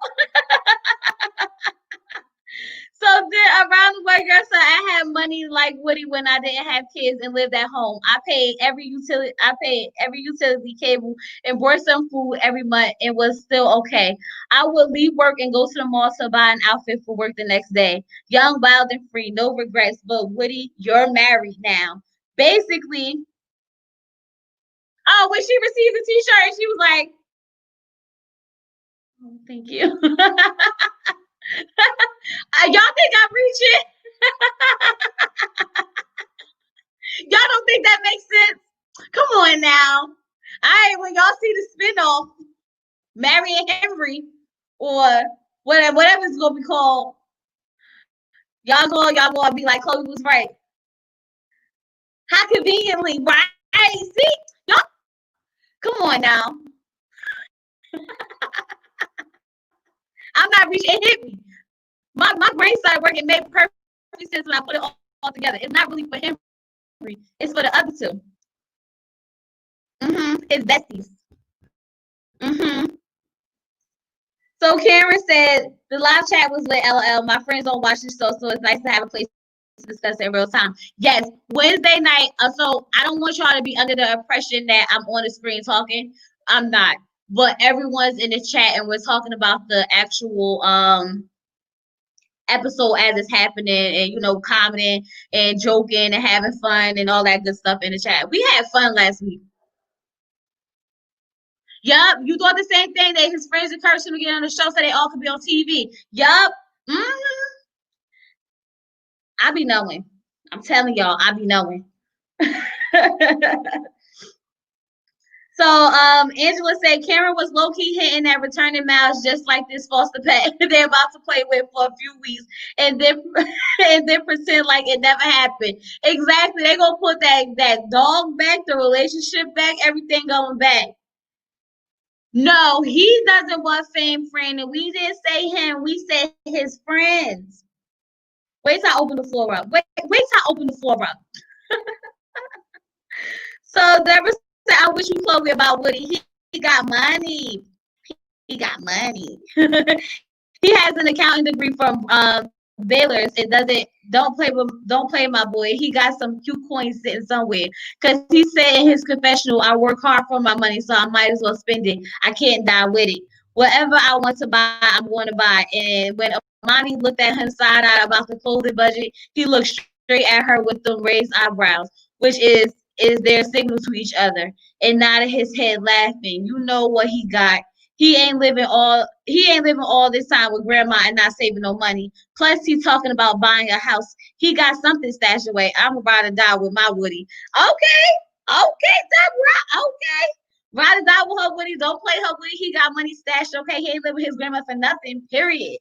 So then around the way, girl, so I had money like Woody when I didn't have kids and lived at home. I paid every utility cable and bought some food every month and was still okay. I would leave work and go to the mall to buy an outfit for work the next day. Young, wild, and free, no regrets. But Woody, you're married now. Basically, oh, when she received the T-shirt, and she was like, oh, "Thank you." Y'all think I'm reaching? Y'all don't think that makes sense? Come on now. All right, when y'all see the spinoff, Mary and Henry, or whatever it's gonna be called, y'all gonna be like Chloe was right. How conveniently, right? See, y'all. Come on now. I'm not reaching. It hit me. My brain started working. Made perfect sense when I put it all together. It's not really for Henry. It's for the other two. His besties. So Karen said the live chat was lit. LOL. My friends don't watch the show, so it's nice to have a place to discuss it in real time. Yes, Wednesday night. So I don't want y'all to be under the impression that I'm on the screen talking. I'm not. But everyone's in the chat and we're talking about the actual episode as it's happening, and commenting and joking and having fun and all that good stuff in the chat. We had fun last week. Yup, you thought the same thing that his friends encouraged him to get on the show so they all could be on TV. Yup. I be knowing. I'm telling y'all, I be knowing. So Angela said Karen was low-key hitting at returning Miles just like this foster pet they're about to play with for a few weeks and then pretend like it never happened. Exactly. They're gonna put that dog back, the relationship back, everything going back. No, he doesn't want fame, friend, and we didn't say him. We said his friends. Wait till I open the floor up. Wait till I open the floor up. So Deborah said, I wish you Chloe about Woody. He got money. He got money. He has an accounting degree from Baylor's. Don't play my boy. He got some cute coins sitting somewhere. Cause he said in his confessional, I work hard for my money, so I might as well spend it. I can't die with it. Whatever I want to buy, I'm going to buy. And when Amani looked at him side eye about the clothing budget, he looked straight straight at her with the raised eyebrows, which is their signal to each other, and nodded his head laughing. You know what he got. He ain't living all this time with grandma and not saving no money. Plus he's talking about buying a house. He got something stashed away. I'm about to die with my Woody. Okay, Deborah. Okay. Ride or die with her Woody. Don't play her Woody. He got money stashed. Okay, he ain't living with his grandma for nothing. Period.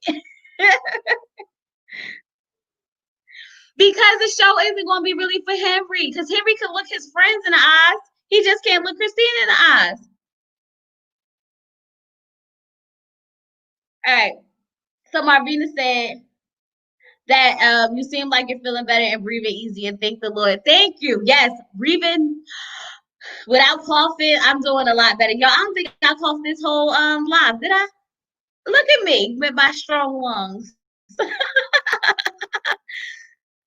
Because the show isn't going to be really for Henry. Because Henry can look his friends in the eyes. He just can't look Christina in the eyes. All right. So Marvina said that you seem like you're feeling better and breathing easy, and thank the Lord. Thank you. Yes, breathing without coughing. I'm doing a lot better. Y'all, I don't think I coughed this whole live, did I? Look at me with my strong lungs.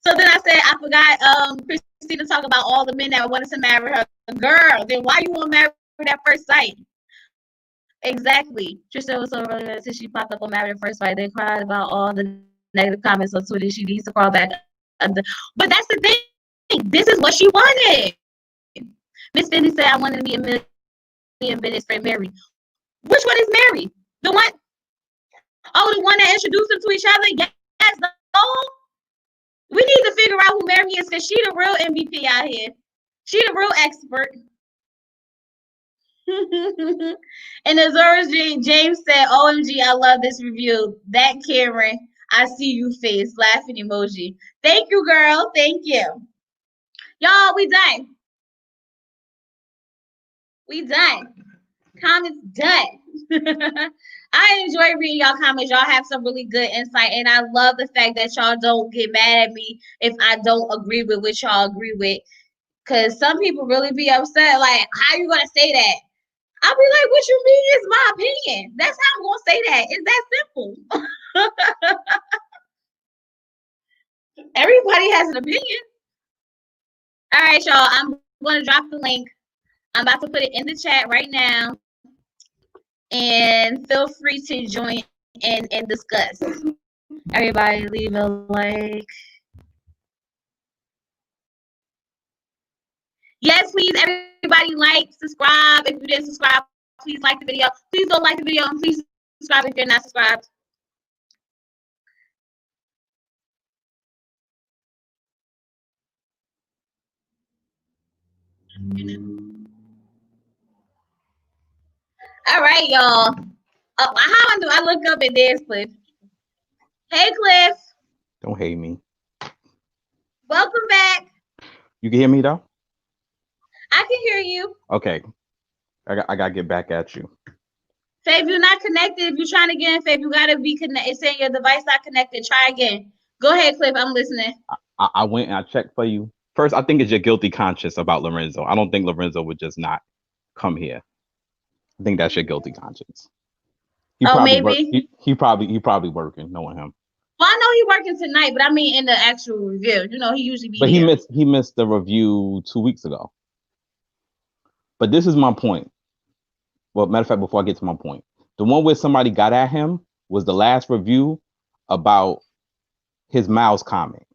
So then I said, I forgot Christina talk about all the men that wanted to marry her. Girl, then why you want to marry at first sight? Exactly. Tristan was so really mad since she popped up on Married at First Sight. They cried about all the negative comments on Twitter. She needs to crawl back under. But that's the thing. This is what she wanted. Miss Finney said, I wanted to meet Amelia and Bennett's friend Mary. Which one is Mary? The one? Oh, the one that introduced them to each other? Yes. Oh. We need to figure out who Mary is because she the real MVP out here. She the real expert. And Azura's James said, OMG, I love this review. That Karen, I see you face. Laughing emoji. Thank you, girl. Thank you. Y'all, we done. We done. Comments done. I enjoy reading y'all comments. Y'all have some really good insight. And I love the fact that y'all don't get mad at me if I don't agree with what y'all agree with. Because some people really be upset. Like, how you going to say that? I'll be like, what you mean is my opinion? That's how I'm going to say that. It's that simple. Everybody has an opinion. All right, y'all. I'm going to drop the link. I'm about to put it in the chat right now. And feel free to join in and discuss. Everybody leave a like. Yes, please, everybody like, subscribe. If you didn't subscribe, please like the video. Please go like the video and please subscribe if you're not subscribed. All right, y'all. How do I look up at this, Cliff? Hey, Cliff. Don't hate me. Welcome back. You can hear me though? I can hear you. Okay. I got to get back at you. Say if you're not connected, if you're trying to get in, Faith, you got to be connected. It's saying your device not connected. Try again. Go ahead, Cliff. I'm listening. I went and I checked for you. First, I think it's your guilty conscience about Lorenzo. I don't think Lorenzo would just not come here. I think that's your guilty conscience. Maybe. He probably working, knowing him. Well, I know he's working tonight, but I mean in the actual review. You know, he usually be here. But he missed the review 2 weeks ago. But this is my point. Well, matter of fact, before I get to my point, the one where somebody got at him was the last review about his mouse comment.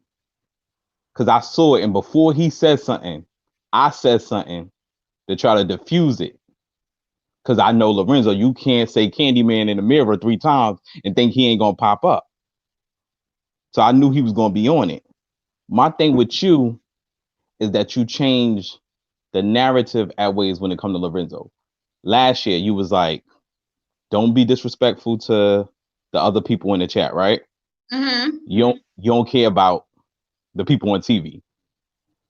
Because I saw it, and before he said something, I said something to try to diffuse it. Because I know, Lorenzo, you can't say Candyman in the mirror 3 times and think he ain't going to pop up. So I knew he was going to be on it. My thing with you is that you change the narrative at ways when it comes to Lorenzo. Last year, you was like, don't be disrespectful to the other people in the chat, right? Mm-hmm. You don't care about the people on TV.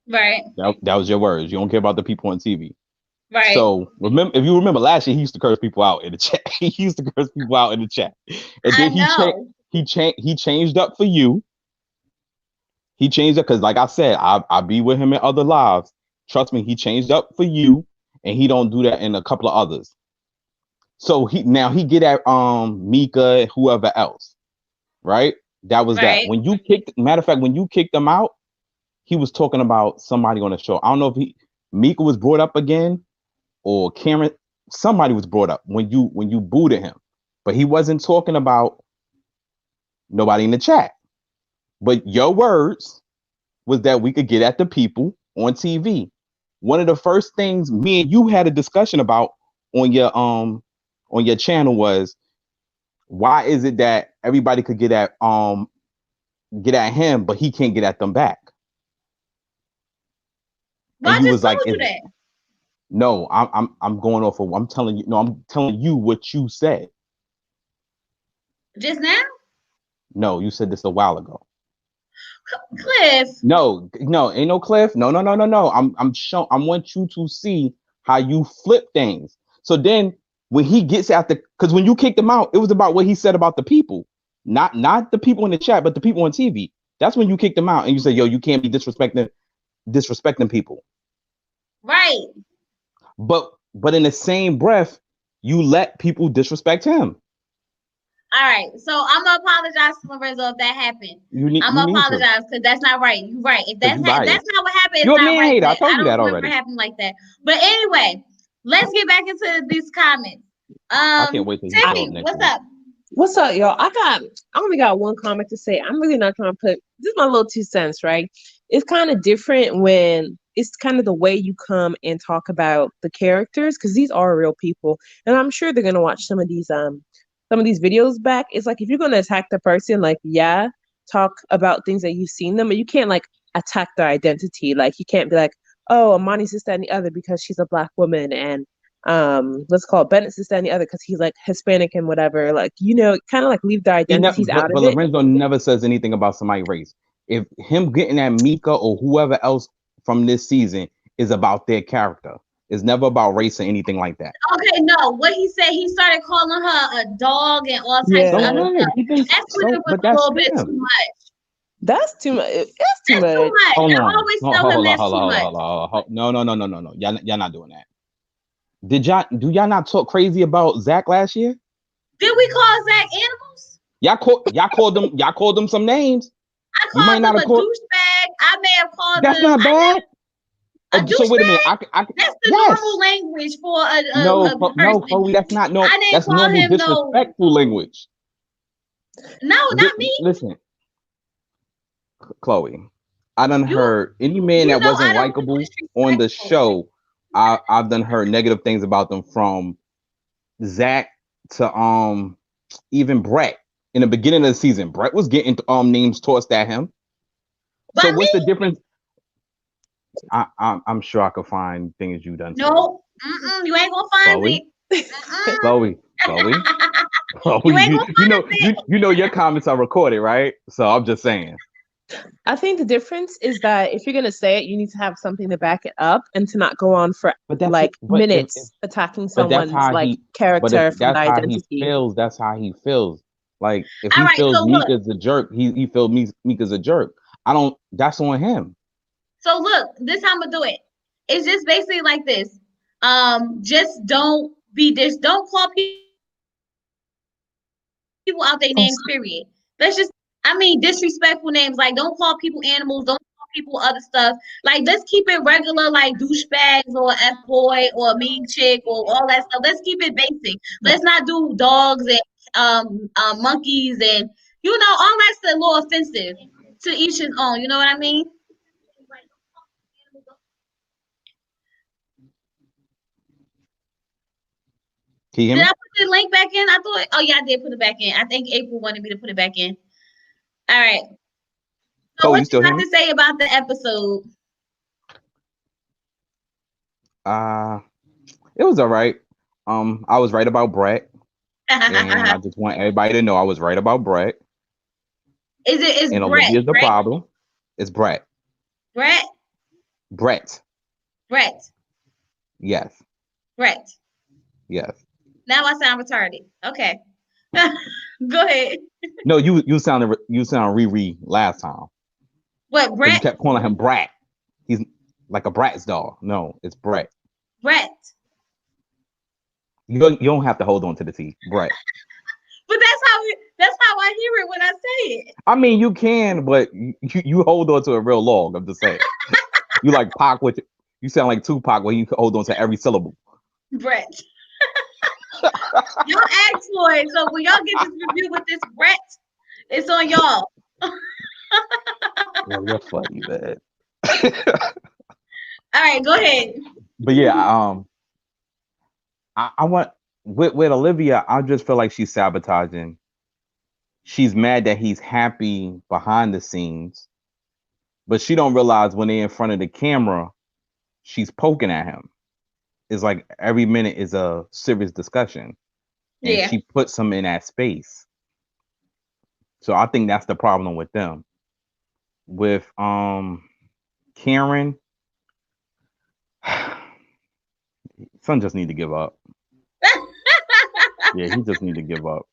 Right. That was your words. You don't care about the people on TV. Right. So if you remember last year, he used to curse people out in the chat. He used to curse people out in the chat. And then he changed up for you. He changed up because, like I said, I be with him in other lives. Trust me, he changed up for you, and he don't do that in a couple of others. So he get at Mika, whoever else, right? That was right. That. When you kicked him out, he was talking about somebody on the show. I don't know if Mika was brought up again, or Cameron. Somebody was brought up when you booted him, but he wasn't talking about nobody in the chat. But your words was that we could get at the people on TV. One of the first things me and you had a discussion about on your channel was, why is it that everybody could get at him, but he can't get at them back? Well, I just told you that. No, I'm going off of, I'm telling you what you said. Just now? No, you said this a while ago. Cliff. No, ain't no Cliff. No. I want you to see how you flip things. So then when he gets after, because when you kicked him out, it was about what he said about the people, not the people in the chat, but the people on TV. That's when you kicked him out and you said, yo, you can't be disrespecting people. Right. But in the same breath, you let people disrespect him. All right, so I'm gonna apologize to Lorenzo if that happened. I'm gonna apologize because that's not right. You're right. If that's not what happened, it's not right. I told you that already. I don't remember happening like that. But anyway, let's get back into these comments. I can't wait to Tiffany, what's up? What's up, y'all? I only got one comment to say. I'm really not trying to put, this is my little 2 cents, right? It's kind of different when it's kind of the way you come and talk about the characters, because these are real people, and I'm sure they're gonna watch some of these videos back. It's like, if you're gonna attack the person, like, yeah, talk about things that you've seen them, but you can't like attack their identity. Like, you can't be like, oh, Amani's this, that, and the other because she's a Black woman, and let's call it Bennett's this, that, and the other because he's like Hispanic and whatever. Like, kind of like leave their identities out of it. Lorenzo never says anything about somebody's race. If him getting at Mika or whoever else from this season is about their character. It's never about race or anything like that. Okay, no. What he said, he started calling her a dog and all types of other stuff. That's when it was a little bit too much. That's too much. That's too much. I always tell him that's too much. No. Y'all not doing that. Do y'all not talk crazy about Zach last year? Did we call Zach animals? Y'all called them some names. I called him a douchebag. I may have called him. That's not bad. So wait a minute. That's the normal language for a person. No, Chloe, that's not that's normal disrespectful language. No, not me. Listen, Chloe, I done heard any man that wasn't likable on the show. I've done heard negative things about them, from Zach to even Brett. In the beginning of the season, Brett was getting names tossed at him. So what's the difference? I'm sure I could find things you done. No, you ain't gonna find me. Chloe. You know your comments are recorded, right? So I'm just saying. I think the difference is that if you're gonna say it, you need to have something to back it up, and to not go on for minutes attacking someone's character from the identity. That's how he feels. Like, if he feels Mika's a jerk, he feels Mika's a jerk. That's on him. So look, this how I'm gonna do it. It's just basically like this. Just don't call people out their names, period. Disrespectful names. Like, don't call people animals, don't call people other stuff. Like, let's keep it regular, like douchebags or F-boy or mean chick or all that stuff. Let's keep it basic. Let's not do dogs and monkeys and all that's a little offensive. To each his own, you know what I mean? Did I put the link back in? I did put it back in. I think April wanted me to put it back in. All right. So what you have to say about the episode? It was all right. I was right about Brett. And I just want everybody to know I was right about Brett. Is and Brett? Olivia's the problem. It's Brett. Brett. Yes. Brett. Yes. Now I sound retarded. Okay. Go ahead. No, you sounded Riri last time. What, Brett? You kept calling him Brat. He's like a Bratz doll. No, it's Brett. Brett. You don't have to hold on to the T. Brett. But that's how I hear it when I say it. I mean, you can, but you hold on to it real long. I'm just saying. You like Pac you sound like Tupac when you hold on to every syllable. Brett. Y'all asked for it, so when y'all get this review with this Brett, it's on y'all. Well, you're funny, man. All right, go ahead. But yeah, I want with Olivia. I just feel like she's sabotaging. She's mad that he's happy behind the scenes, but she don't realize when they're in front of the camera, she's poking at him. It's like every minute is a serious discussion, and Yeah. she puts him in that space. So I think that's the problem with them. With Karen, son just need to give up. Yeah, he just need to give up.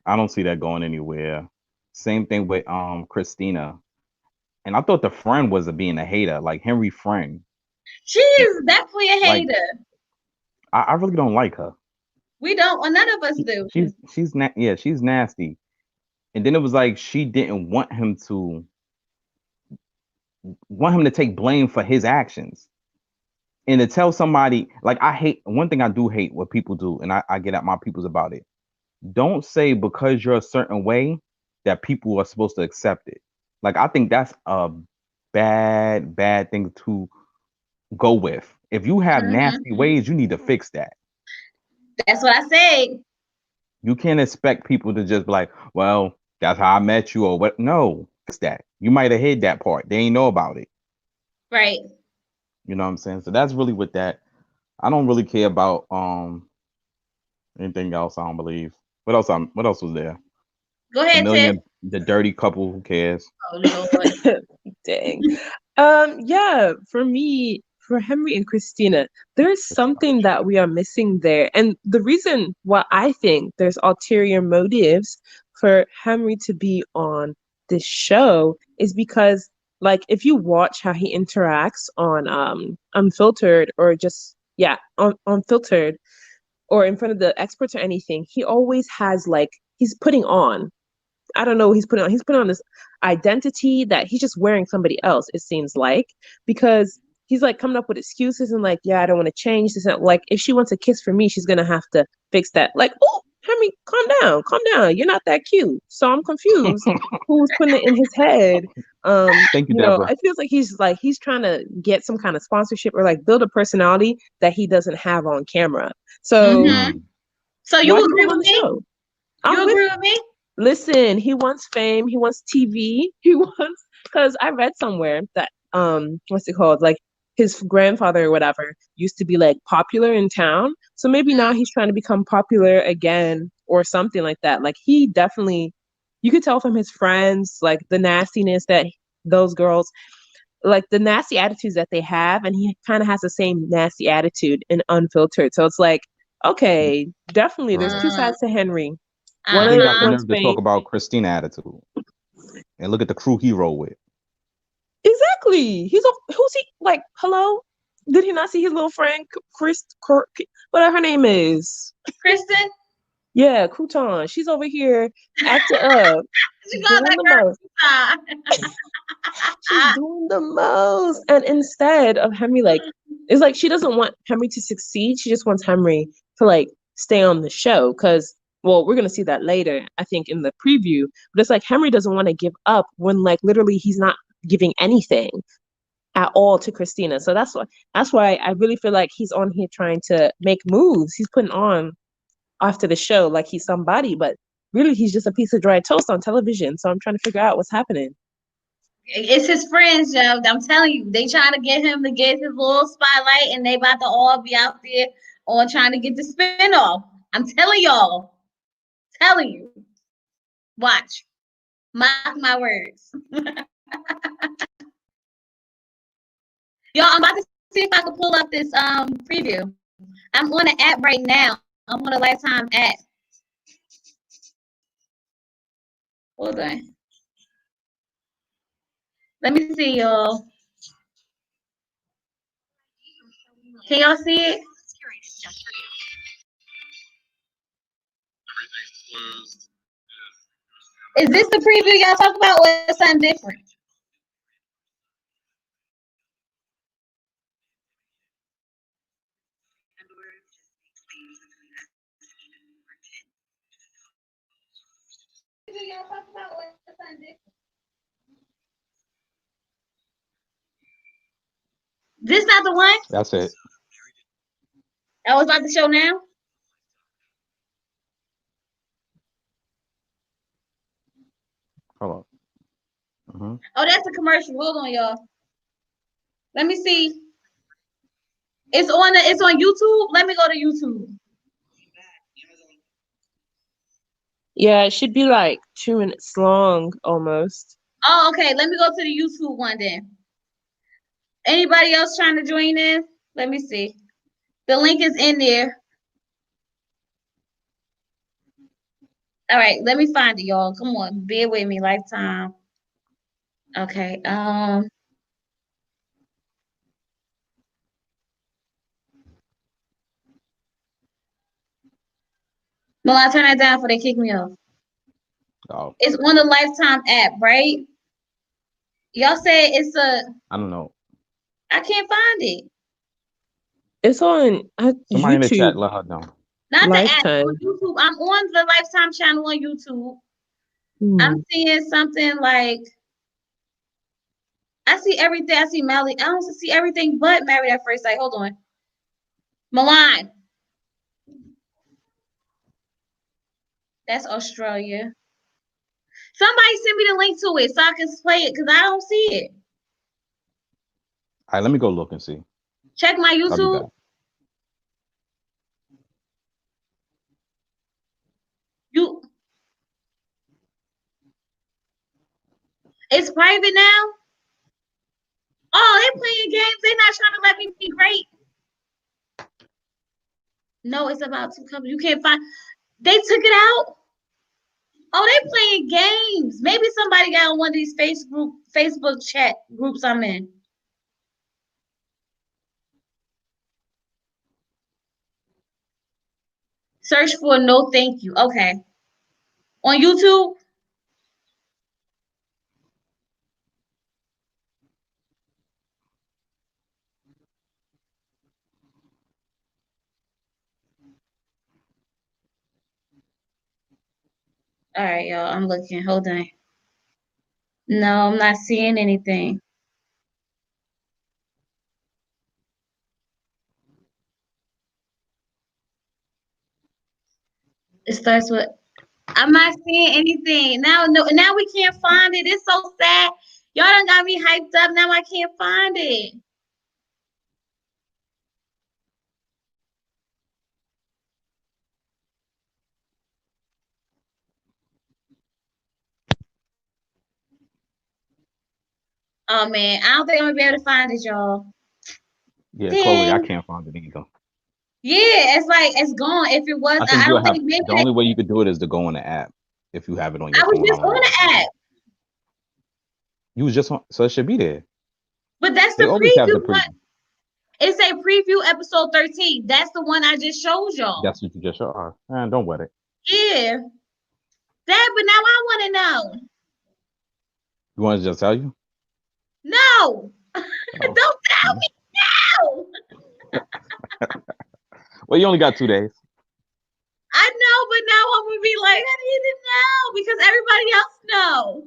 I don't see that going anywhere. Same thing with Christina. And I thought the friend was being a hater, like Henry friend. She's definitely a Like hater. I really don't like her. We don't, well, none of us do. She's nasty. And then it was like she didn't want him to take blame for his actions. And to tell somebody, like, I hate one thing I do hate what people do, and I get at my peoples about it. Don't say because you're a certain way that people are supposed to accept it. Like, I think that's a bad thing to go with. If you have nasty ways, you need to fix that. That's what I said. You can't expect people to just be like, well, that's how I met you or what. No, fix that. You might have hid that part. They ain't know about it. Right. You know what I'm saying? So that's really with that. I don't really care about anything else, I don't believe. What else was there? Go ahead, Tiff. Amelia, the dirty couple, who cares? Oh Lord. Dang. Yeah, for me, for Henry and Christina, there's something that we are missing there. And the reason why I think there's ulterior motives for Henry to be on this show is because, like, if you watch how he interacts on Unfiltered, or just, yeah, on Unfiltered, or in front of the experts or anything, he always has, like, he's putting on, I don't know what he's putting on. He's putting on this identity that he's just wearing somebody else, it seems like, because he's like coming up with excuses and like, yeah, I don't want to change this. And like, if she wants a kiss from me, she's gonna have to fix that. Like, oh, Henry, calm down. You're not that cute. So I'm confused. Who's putting it in his head? Thank you, Deborah. It feels like he's trying to get some kind of sponsorship or like build a personality that he doesn't have on camera. So So you why do agree you want with the me? show? You agree with me? Listen, he wants fame, he wants TV, he wants, because I read somewhere that what's it called? Like his grandfather or whatever used to be like popular in town. So maybe now he's trying to become popular again or something like that. Like he definitely, you could tell from his friends, like the nastiness that those girls, like the nasty attitudes that they have, and he kind of has the same nasty attitude in Unfiltered. So it's like, okay, definitely there's two sides to Henry. And One he of got the one's nerve to talk fame. about Christina attitude. And look at the crew he rolled with. Exactly. Who's he, like, hello? Did he not see his little friend whatever her name is? Kristen? Yeah, Crouton. She's over here acting up. She got that girl. She's doing the most. And instead of Henry, like, it's like she doesn't want Henry to succeed. She just wants Henry to like stay on the show. Cause, well, we're gonna see that later, I think, in the preview. But it's like Henry doesn't want to give up when like literally he's not giving anything at all to Christina. So that's why I really feel like he's on here trying to make moves. He's putting on after the show like he's somebody, but really he's just a piece of dry toast on television. So I'm trying to figure out what's happening. It's his friends, yo. I'm telling you, they trying to get him to get his little spotlight, and they about to all be out there on trying to get the spinoff. I'm telling y'all, telling you, watch, mark my words. Y'all, I'm about to see if I can pull up this preview. I'm on the app right now. I'm on a Lifetime app. Hold on. Let me see, y'all. Can y'all see it? Is this the preview y'all talk about, or is something different? This not the one? That's it. I was about to show now. Hold on. Mm-hmm. Oh, that's a commercial. Hold on, y'all. Let me see. It's on YouTube. Let me go to YouTube. Yeah, it should be like 2 minutes long almost. Oh, okay. Let me go to the YouTube one then. Anybody else trying to join in? Let me see. The link is in there. All right, let me find it, y'all. Come on, bear with me, Lifetime. Okay. No, I turn that down before they kick me off. Oh. It's on the Lifetime app, right? Y'all say it's a. I don't know. I can't find it. It's on Somebody in the chat, YouTube. let her know. Not Lifetime. the app, on YouTube. I'm on the Lifetime channel on YouTube. I'm seeing something like. I see everything. I see Melly. I don't see everything but Married at First Sight. Hold on. Milan. That's Australia. Somebody send me the link to it so I can play it because I don't see it. All right, let me go look and see. Check my I'll be YouTube. back. It's private now? Oh, they playing games. They're not trying to let me be great. No, it's about two couples. You can't find. They took it out. Oh, they playing games. Maybe somebody got on one of these Facebook chat groups I'm in. Search for no thank you. Okay. On YouTube? All right, y'all. I'm looking. Hold on. No, I'm not seeing anything. It starts with. I'm not seeing anything. Now we can't find it. It's so sad. Y'all done got me hyped up. Now I can't find it. Oh man, I don't think I'm gonna be able to find it, y'all. Yeah, Dang. Chloe, I can't find it either. Yeah, it's like it's gone. If it was, I don't think maybe the only way you could do it is to go on the app if you have it on your I was phone. just on the app. You was just on, so it should be there. But that's They the always have the preview one. preview. It's a preview episode 13. That's the one I just showed y'all. That's what you just showed. Man, don't wet it. Yeah. That, but now I want to know. You want to just tell you? No. Oh. Don't tell me now. Well, you only got 2 days. I know, but now I'm gonna be like, I need to know because everybody else know.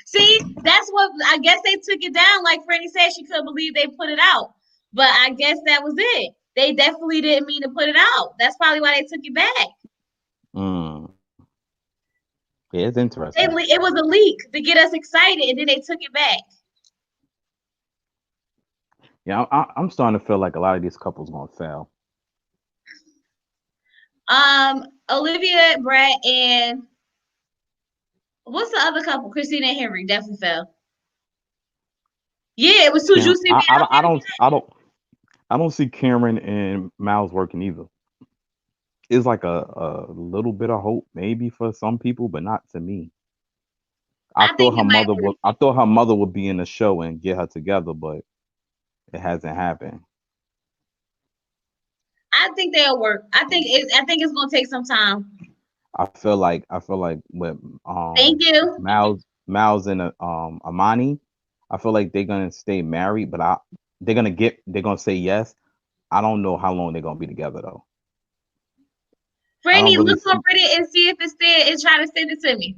See, that's what I guess they took it down. Like Franny said, she couldn't believe they put it out. But I guess that was it. They definitely didn't mean to put it out. That's probably why they took it back. Yeah, it's interesting. It was a leak to get us excited, and then they took it back. Yeah, I'm starting to feel like a lot of these couples gonna fail. Olivia, Brett, and what's the other couple? Christina and Henry definitely fell. Yeah, it was too juicy. I don't see Cameron and Miles working either. It's like a little bit of hope maybe for some people, but not to me. I thought her mother would be in the show and get her together, but it hasn't happened. I think they'll work. I think it's gonna take some time. I feel like with Thank you. Miles and Amani, I feel like they're gonna stay married, but they're gonna say yes. I don't know how long they're gonna be together though. Franny, look over it and see if it's there and try to send it to me.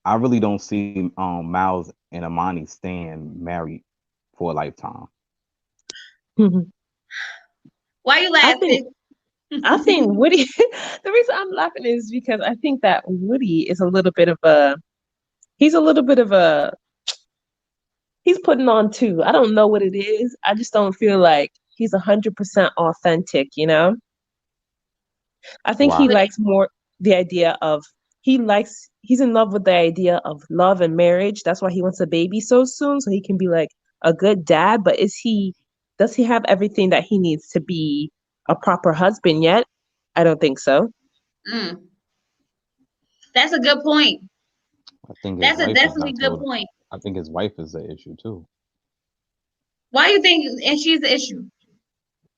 I really don't see Miles and Amani staying married for a lifetime. Why you I think laughing? I think Woody. The reason I'm laughing is because I think that Woody is a little bit of a. He's a little bit of a. He's putting on too. I don't know what it is. I just don't feel like he's 100% authentic. You know. I think he Why? likes more the idea of he's in love with the idea of love and marriage. That's why he wants a baby so soon so he can be like a good dad, but does he have everything that he needs to be a proper husband yet? I don't think so. Mm, that's a good point. I think his That's a wife is definitely not good so. point. I think his wife is the issue too. Why you think? And she's the issue.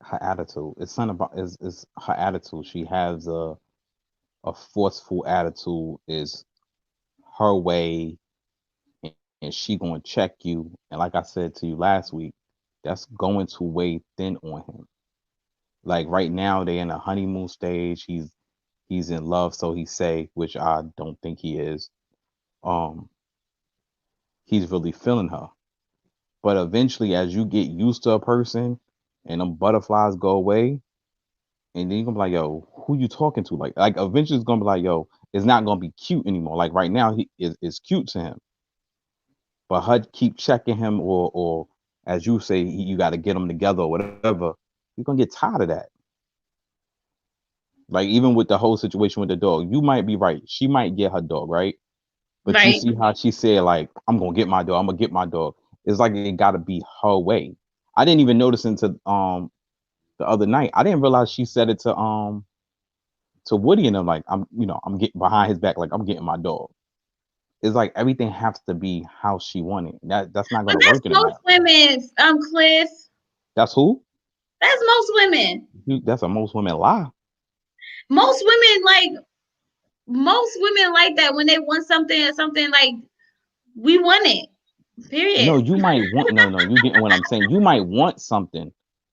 Her attitude. It's not about is her attitude. She has a forceful attitude. Is her way, and she gonna check you. And like I said to you last week, that's going to weigh thin on him. Like right now, they in a honeymoon stage. He's in love, so he say, which I don't think he is. Um, he's really feeling her. But eventually, as you get used to a person, and them butterflies go away, and then you're gonna be like, yo, who you talking to? Like eventually it's gonna be like, yo, it's not gonna be cute anymore. Like right now, he is cute to him, but her keep checking him, or as you say, you got to get them together or whatever. You're gonna get tired of that. Like even with the whole situation with the dog, you might be right. She might get her dog, right? But you Right. see how she said, like, I'm gonna get my dog. I'm gonna get my dog. It's like it gotta be her way. I didn't even notice until the other night. I didn't realize she said it to Woody and them, like, I'm getting behind his back, like I'm getting my dog. It's like everything has to be how she wanted. That's not But gonna that's work in a most marriage. women, Cliff. That's who? That's most women. That's a most women lie. Most women like that when they want something like we want it. No, Period. you might want no, you getting what I'm saying. You might want something,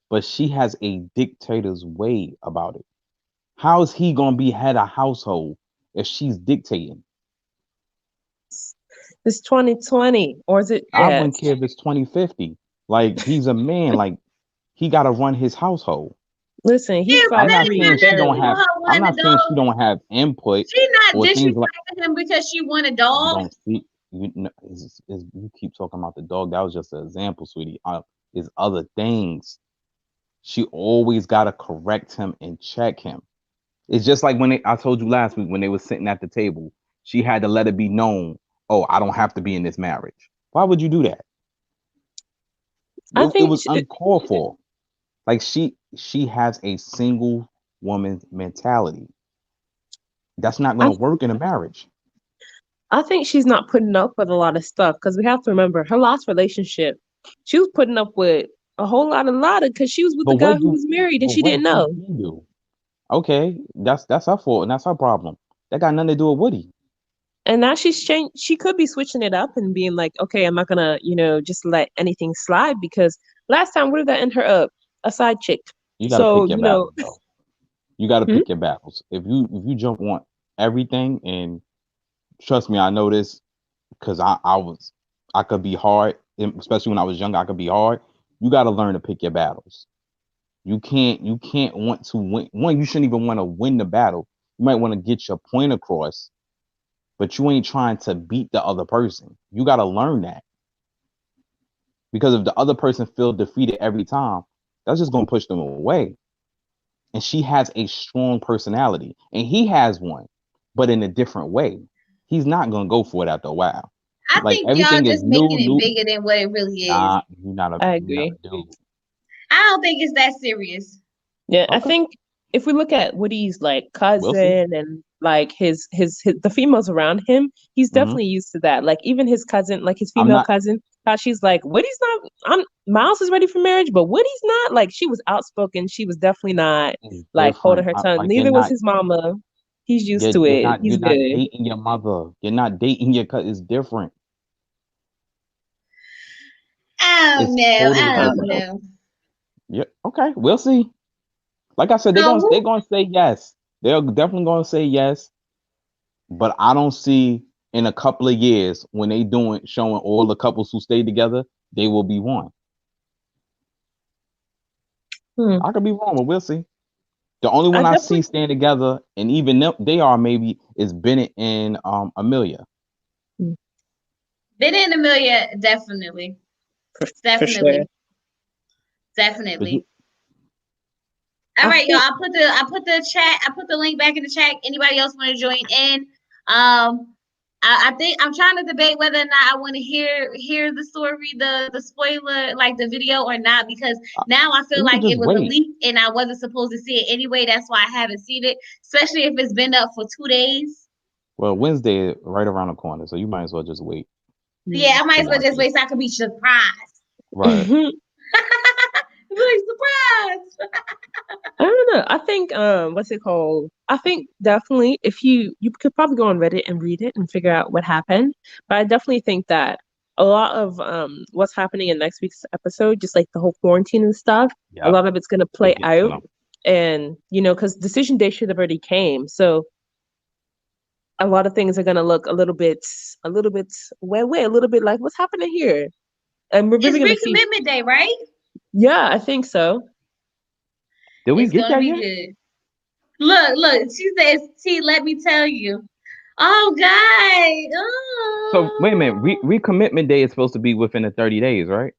but she has a dictator's way about it. How is he gonna be head of household if she's dictating? It's 2020, or is it? I Yeah, wouldn't care if it's 2050. Like he's a man, like he gotta run his household. listen, Yeah, he's but I'm five that not ain't three, saying got she nothing to don't do barely. have with her I'm wanting a not saying she dog. don't have input She not or things like disrespecting him because she want a you dog. don't see you keep talking about the dog. That was just an example, sweetie. Is other things. She always gotta correct him and check him. It's just like I told you last week when they were sitting at the table, she had to let it be known, oh, I don't have to be in this marriage. Why would you do that? I It think was uncalled for. Like she has a single woman's mentality. That's not I gonna work in a marriage. I think she's not putting up with a lot of stuff because we have to remember her last relationship. She was putting up with a whole lot of because she was with But the guy what who do was married and but she what didn't did know. he do? Okay, that's her fault and that's her problem. That got nothing to do with Woody. And now she's changed. She could be switching it up and being like, okay, I'm not gonna, just let anything slide because last time, what did that end her up? A side chick. You gotta So, pick your battles though. You gotta hmm? pick your battles. If you jump on everything, and trust me, I know this because I could be hard, especially when I was younger, I could be hard. You gotta learn to pick your battles. You can't want to win. One, you shouldn't even want to win the battle. You might want to get your point across, but you ain't trying to beat the other person. You gotta learn that. Because if the other person feels defeated every time, that's just gonna push them away. And she has a strong personality, and he has one, but in a different way. He's not gonna go for it after a while. I Like think y'all everything is just making it new. bigger than what it really is. Nah, I you're not agree. a dude. I don't think it's that serious. Yeah, I Okay, think if we look at Woody's like we'll see. cousin and like his the females around him, he's Hmm. definitely used to that. Like even his cousin, like his I'm female not. cousin, how she's like, Woody's not. I'm Miles is ready for marriage, but Woody's not. Like she was outspoken. She was definitely not It's like holding different. her tongue. Like Neither was his mama. He's used to it. you're He's not good. dating your mother. You're not dating your cousin. It's different. I don't It's know. totally I don't different. know. Yeah. Okay. We'll see. Like I said, So they're who? gonna say yes. They're definitely gonna say yes. But I don't see. in a couple of years, when they showing all the couples who stay together, they will be one. I could be wrong, but we'll see. The only one I see staying together, and even they are maybe, is Bennett and Amelia. Bennett and Amelia, definitely. Definitely. Sure. Definitely. All right, y'all. I put the link back in the chat. Anybody else want to join in? I think I'm trying to debate whether or not I want to hear the story, the spoiler, like the video or not, because now I feel like it was a leak and I wasn't supposed to see it anyway. That's why I haven't seen it, especially if it's been up for 2 days. Well, Wednesday is right around the corner, so you might as well just wait. Yeah, I might as well just wait so I can be surprised. Right. Really surprised. I don't know. I think what's it called? I think definitely if you could probably go on Reddit and read it and figure out what happened. But I definitely think that a lot of what's happening in next week's episode, just like the whole quarantine and stuff, a lot of it's gonna play out. And because decision day should have already came. So a lot of things are gonna look a little bit like what's happening here. And we're really gonna see recommitment day, right? Yeah, I think so. Did we get that yet? Good. Look. She says, "T, let me tell you." Oh, guys. Oh. So wait a minute. Recommitment day is supposed to be within the 30 days, right?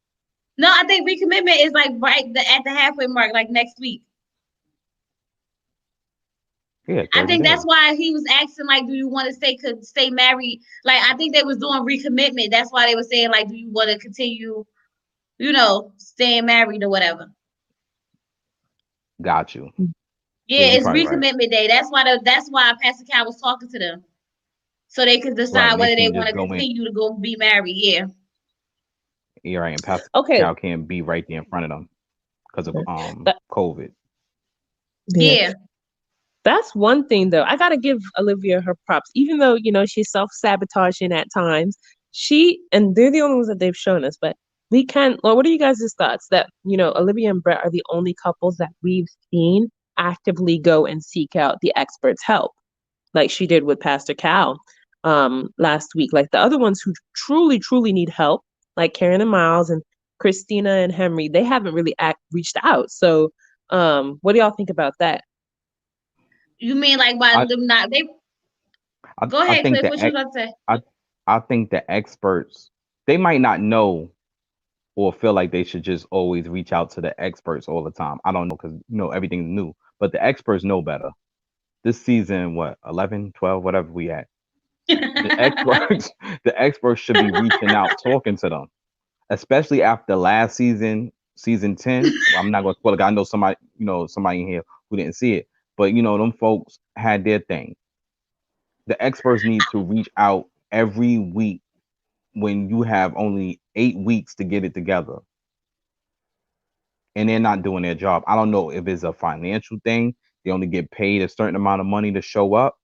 No, I think recommitment is like right at the halfway mark, like next week. Yeah, I think that's why he was asking, like, do you want to stay married? Like, I think they was doing recommitment. That's why they were saying, like, do you want to continue, staying married or whatever. Got you. Yeah, it's recommitment day. That's why Pastor Cal was talking to them, so they could decide whether they want to continue to go be married. Yeah. Yeah, right. And Pastor Cal can't be right there in front of them because of COVID. Yeah. That's one thing, though. I gotta give Olivia her props, even though she's self-sabotaging at times. And they're the only ones that they've shown us, but we can. Well, what are you guys' thoughts that Olivia and Brett are the only couples that we've seen actively go and seek out the experts' help, like she did with Pastor Cal last week. Like the other ones who truly need help, like Karen and Miles and Christina and Henry, they haven't really reached out. So, what do y'all think about that? You mean like by them not they? Go ahead, Cliff. What you gonna say? I think the experts, they might not know or feel like they should just always reach out to the experts all the time. I don't know, because everything's new, but the experts know better. This season, what, 11, 12, whatever we at, the experts should be reaching out, talking to them, especially after last season 10. I'm not gonna spoil it. I know somebody in here who didn't see it. But them folks had their thing. The experts need to reach out every week when you have only 8 weeks to get it together. And they're not doing their job. I don't know if it's a financial thing. They only get paid a certain amount of money to show up.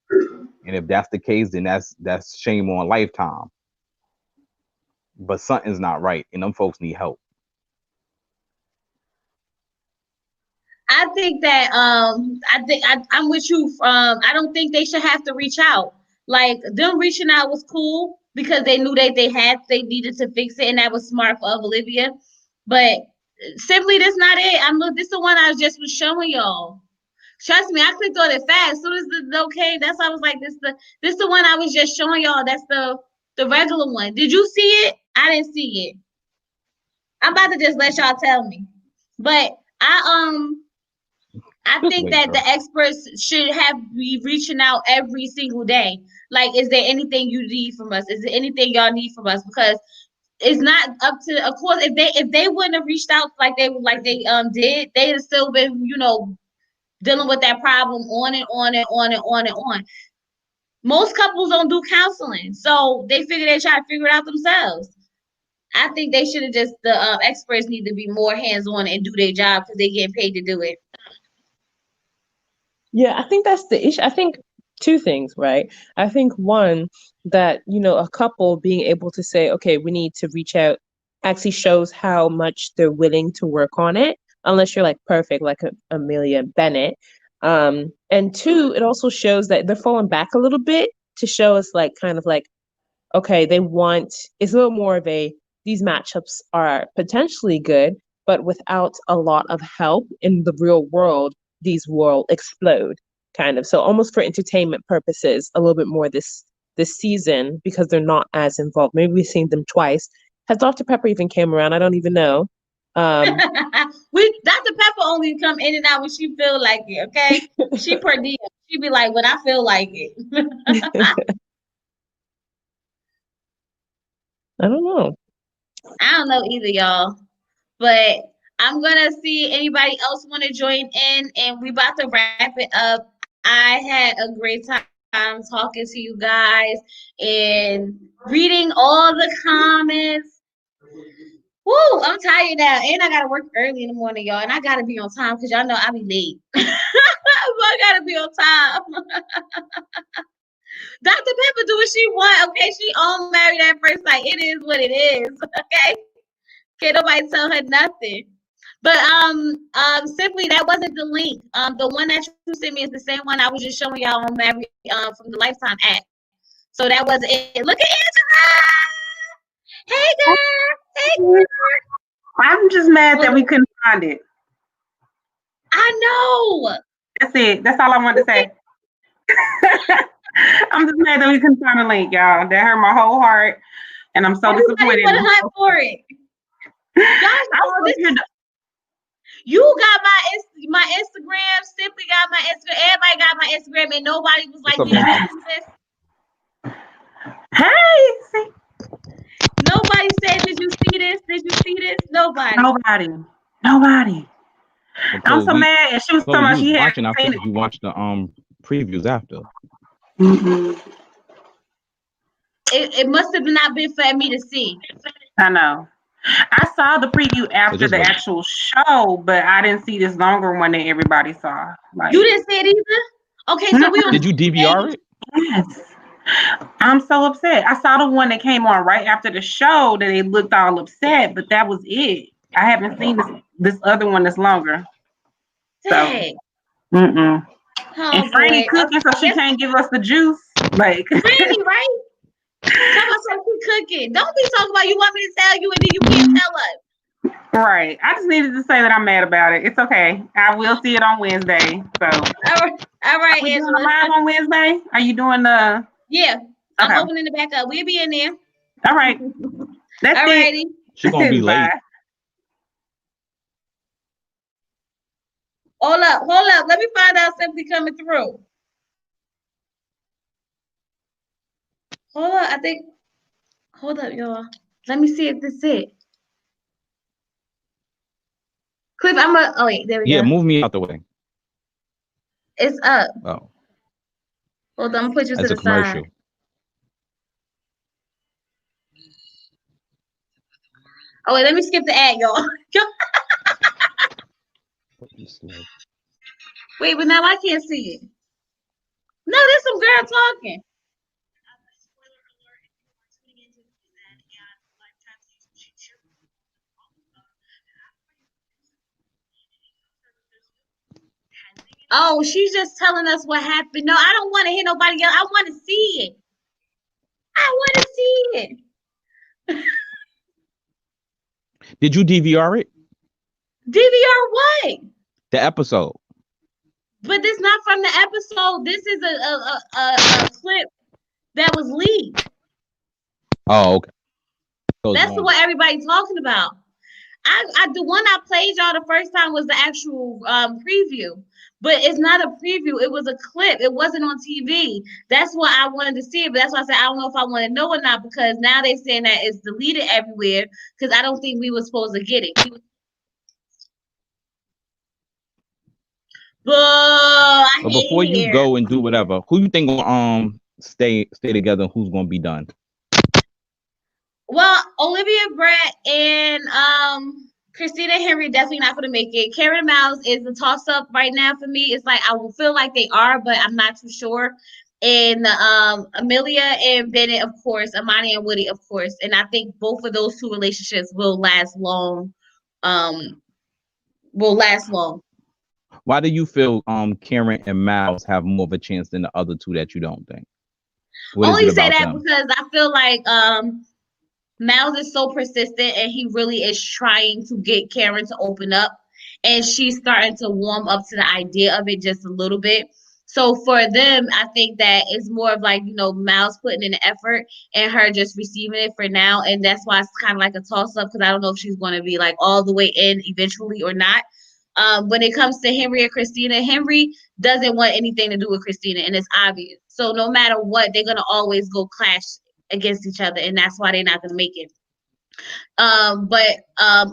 And if that's the case, then that's shame on Lifetime. But something's not right, and them folks need help. I think that I'm with you. I don't think they should have to reach out. Like them reaching out was cool because they knew that they needed to fix it, and that was smart of Olivia. But simply, that's not it. This the one I was showing y'all. Trust me, I clicked on it fast. As soon as that's why I was like, this the one I was just showing y'all. That's the regular one. Did you see it? I didn't see it. I'm about to just let y'all tell me, but I think that the experts should be reaching out every single day. Like, is there anything you need from us? Is there anything y'all need from us? Because it's not up to. Of course, if they wouldn't have reached out like they did, they'd have still been dealing with that problem on and on and on and on and on. Most couples don't do counseling, so they try to figure it out themselves. I think they should have the experts need to be more hands-on and do their job because they get paid to do it. Yeah, I think that's the issue. I think two things, right? I think one, that, a couple being able to say, okay, we need to reach out actually shows how much they're willing to work on it, unless you're like perfect, like Amelia and Bennett. And two, it also shows that they're falling back a little bit to show us like kind of like okay, they want, it's a little more of a, these matchups are potentially good, but without a lot of help in the real world, these will explode, kind of. So almost for entertainment purposes, a little bit more this season, because they're not as involved. Maybe we've seen them twice. Has Dr. Pepper even came around? I don't even know. Dr. Pepper only come in and out when she feel like it, okay? She per diem. She be like, when I feel like it. I don't know. I don't know either, y'all. But I'm gonna see anybody else want to join in, and we about to wrap it up. I had a great time talking to you guys and reading all the comments. Woo, I'm tired now, and I gotta work early in the morning, y'all, and I gotta be on time because y'all know I be late. I gotta be on time. Dr. Pepper do what she want, okay? She on Married at First Sight. It is what it is, okay? Can't nobody tell her nothing. But simply that wasn't the link. The one that you sent me is the same one I was just showing y'all on Married from the Lifetime app. So that was it. Look at Angela. Hey girl. Hey girl. I'm just mad that we couldn't find it. I know. That's it. That's all I wanted to say. I'm just mad that we couldn't find a link, y'all. That hurt my whole heart, and I'm so disappointed. Everybody hunt for it. You got my Instagram. Simply got my Instagram. Everybody got my Instagram, and nobody was like, "Did you see this?" Hey. Nobody said, "Did you see this? Did you see this?" Nobody. I'm so mad. And she was talking about she had watching. I figured you watched the previews after. Mm-hmm. It must have not been for me to see. I know. I saw the preview after the actual show, but I didn't see this longer one that everybody saw. Like, you didn't see it either? Okay, so we did you DVR it? Yes. I'm so upset. I saw the one that came on right after the show that they looked all upset, but that was it. I haven't seen this other one that's longer. Dang. So, and Franny cooking, so she can't give us the juice. Like Franny, right? Talk about something cooking. Don't be talking about you want me to tell you and then you can't tell us. Right. I just needed to say that I'm mad about it. It's okay. I will see it on Wednesday. So all right, we doing live on Wednesday? Are you doing the? Yeah. Okay. I'm opening it back up. We'll be in there. All right. That's Alrighty. She's gonna be late. Hold up. Let me find out something coming through. Hold up, hold up, y'all. Let me see if this is it. Cliff, oh wait, there we go. Yeah, move me out the way. It's up. Oh. Hold on, I'm gonna put you to the side. Oh wait, let me skip the ad, y'all. Wait, but now I can't see it. No, there's some girl talking. Oh, she's just telling us what happened. No, I don't want to hear nobody else. I want to see it. I want to see it. Did you DVR it? DVR what? The episode. But this not from the episode. This is a clip that was leaked. Oh, okay. That's what everybody's talking about. The one I played y'all the first time was the actual preview, but it's not a preview. It was a clip. It wasn't on TV. That's why I wanted to see it. But that's why I said I don't know if I want to know or not, because now they're saying that it's deleted everywhere because I don't think we were supposed to get it. But before you go and do whatever, who you think will stay together? Who's gonna be done? Well, Olivia Brett and Christina and Henry definitely not going to make it. Karen and Miles is the toss up right now for me. It's like I will feel like they are, but I'm not too sure. And Amelia and Bennett, of course, Amani and Woody, of course. And I think both of those two relationships will last long. Why do you feel Karen and Miles have more of a chance than the other two that you don't think? What is Only it say about that them? because I feel like Miles is so persistent and he really is trying to get Karen to open up, and she's starting to warm up to the idea of it just a little bit. So for them, I think that it's more of like, Miles putting in the effort and her just receiving it for now. And that's why it's kind of like a toss up, because I don't know if she's going to be like all the way in eventually or not. When it comes to Henry and Christina, Henry doesn't want anything to do with Christina, and it's obvious. So no matter what, they're going to always go clash against each other, and that's why they're not going to make it. But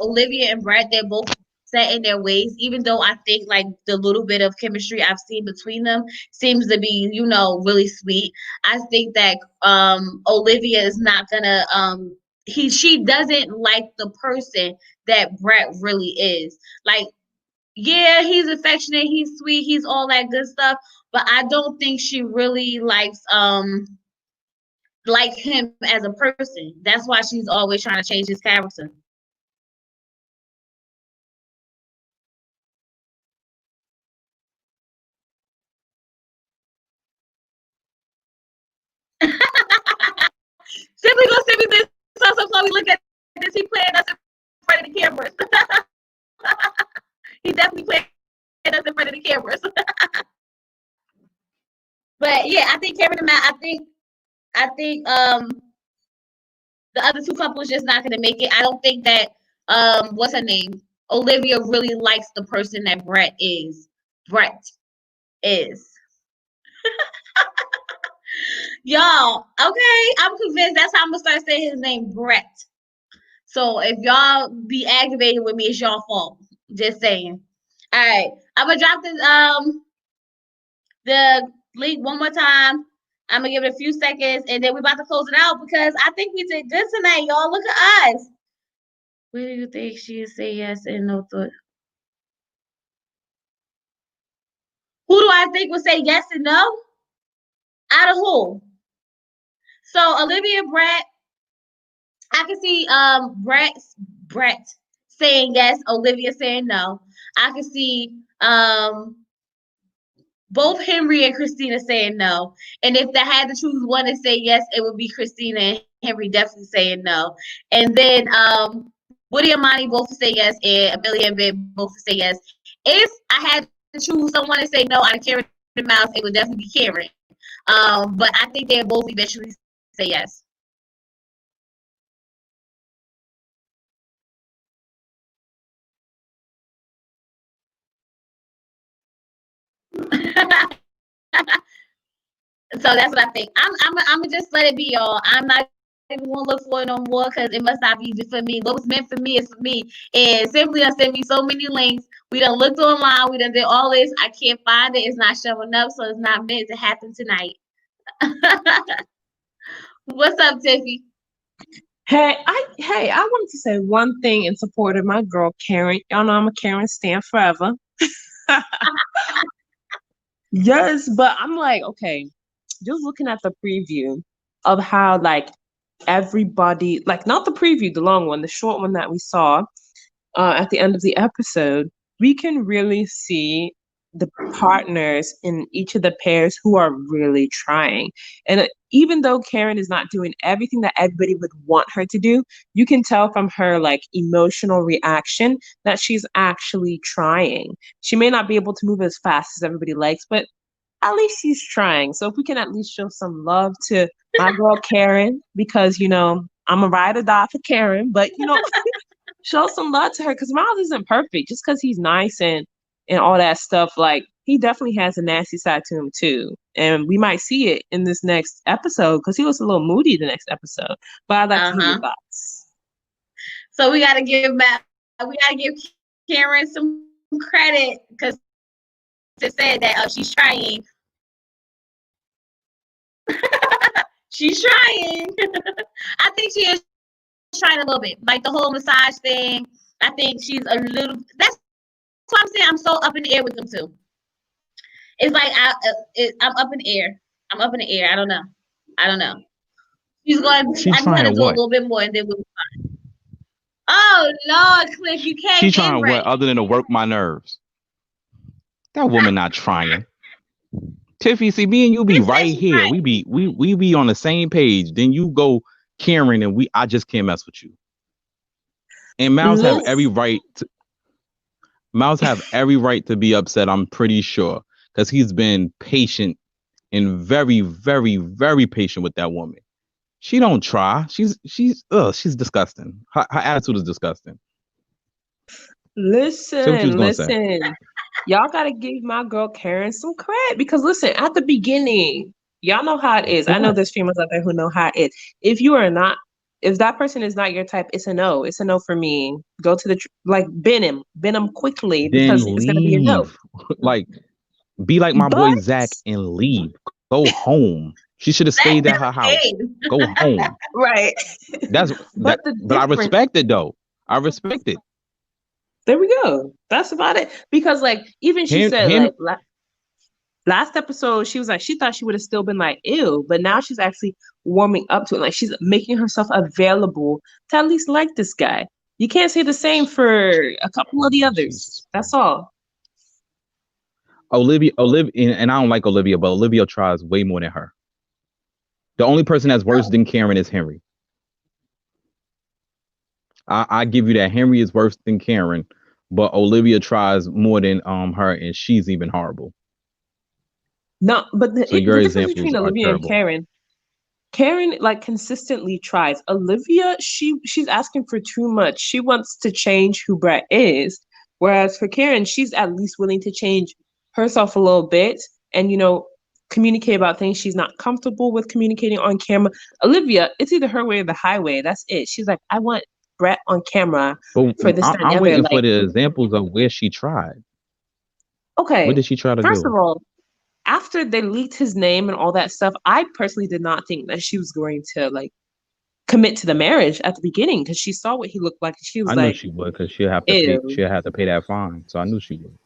Olivia and Brett, they're both set in their ways, even though I think like the little bit of chemistry I've seen between them seems to be, really sweet. I think that Olivia is not gonna she doesn't like the person that Brett really is. Like, yeah, he's affectionate, he's sweet, he's all that good stuff, but I don't think she really likes like him as a person. That's why she's always trying to change his character. Simply gonna send me this so we look at this. He playing us in front of the cameras. He definitely playing us in front of the cameras. But yeah, I think Karen and Matt, I think the other two couples just not gonna make it. I don't think that what's her name? Olivia really likes the person that Brett is. Brett is. Y'all, okay, I'm convinced that's how I'm gonna start saying his name, Brett. So if y'all be aggravated with me, it's y'all fault. Just saying. All right, I'm gonna drop the link one more time. I'm gonna give it a few seconds, and then we're about to close it out because I think we did good tonight, y'all. Look at us. Where do you think she say yes and no thought? Who do I think would say yes and no? Out of who? So Olivia and Brett, I can see Brett saying yes, Olivia saying no. I can see both Henry and Christina saying no. And if they had to choose one to say yes, it would be Christina and Henry definitely saying no. And then Woody and Amani both to say yes, and Amelia and Bennett both to say yes. If I had to choose someone to say no out of Karen and Miles, it would definitely be Karen. But I think they'll both eventually say yes. So that's what I think. I'm gonna just let it be, y'all. I'm not even gonna look for it no more because it must not be for me. What was meant for me is for me. And Simply done sent me so many links. We done looked online. We done did all this. I can't find it. It's not showing up, so it's not meant to happen tonight. What's up, Tiffy? I wanted to say one thing in support of my girl Karen. Y'all know I'm a Karen stan forever. Yes, but I'm like, okay, just looking at the preview of how like everybody, like not the preview, the long one, the short one that we saw at the end of the episode, we can really see the partners in each of the pairs who are really trying. And even though Karen is not doing everything that everybody would want her to do, you can tell from her like emotional reaction that she's actually trying. She may not be able to move as fast as everybody likes, but at least she's trying. So if we can at least show some love to my girl Karen, because I'm a ride or die for Karen, but show some love to her because Miles isn't perfect. Just because he's nice and all that stuff, like he definitely has a nasty side to him too. And we might see it in this next episode because he was a little moody the next episode. But I'd like to hear your thoughts. So we gotta give Karen some credit because it said that she's trying. She's trying. I think she is trying a little bit, like the whole massage thing. I think she's a little. That's why I'm saying I'm so up in the air with them too. It's like I'm up in the air. I'm up in the air. I don't know. She's going. She's I'm going to do what? a little bit more, and then we'll be fine. Oh Lord, Cliff, you can't. She's trying what other than to work my nerves? That woman not trying. Tiffy, see, me and you be This right is here. right. We be on the same page. Then you go Karen, and I just can't mess with you. And Miles have every right to be upset. I'm pretty sure because he's been patient and very, very, very patient with that woman. She don't try. She's disgusting. Her attitude is disgusting. Listen. Y'all gotta give my girl Karen some credit because listen, at the beginning, y'all know how it is. I know there's females out there who know how it is. If that person is not your type, it's a no. It's a no for me. Go to the bin him quickly because Then it's gonna be a no. Like, be like my boy But Zach and leave. Go home. She should have stayed at her house. Go home. right. But I respect it though. I respect it. There we go. That's about it. Because like even she said like last episode she was like she thought she would have still been like ew, but now she's actually warming up to it. Like she's making herself available to at least like this guy. You can't say the same for a couple of the others. That's all. Olivia, and I don't like Olivia, but Olivia tries way more than her. The only person that's worse than Karen is Henry. I give you that. Henry is worse than Karen, but Olivia tries more than her, and she's even horrible. No, but the difference between Olivia terrible. and Karen like consistently tries. Olivia, she's asking for too much. She wants to change who Brett is, whereas for Karen, she's at least willing to change herself a little bit and communicate about things she's not comfortable with communicating on camera. Olivia, it's either her way or the highway. That's it. She's like, I want Brett on camera for this dynamic. I'm waiting for the examples of where she tried. Okay. What did she try to do? First of all, after they leaked his name and all that stuff, I personally did not think that she was going to like commit to the marriage at the beginning because she saw what he looked like. And she was I knew she would because she'll have to pay that fine. So I knew she would.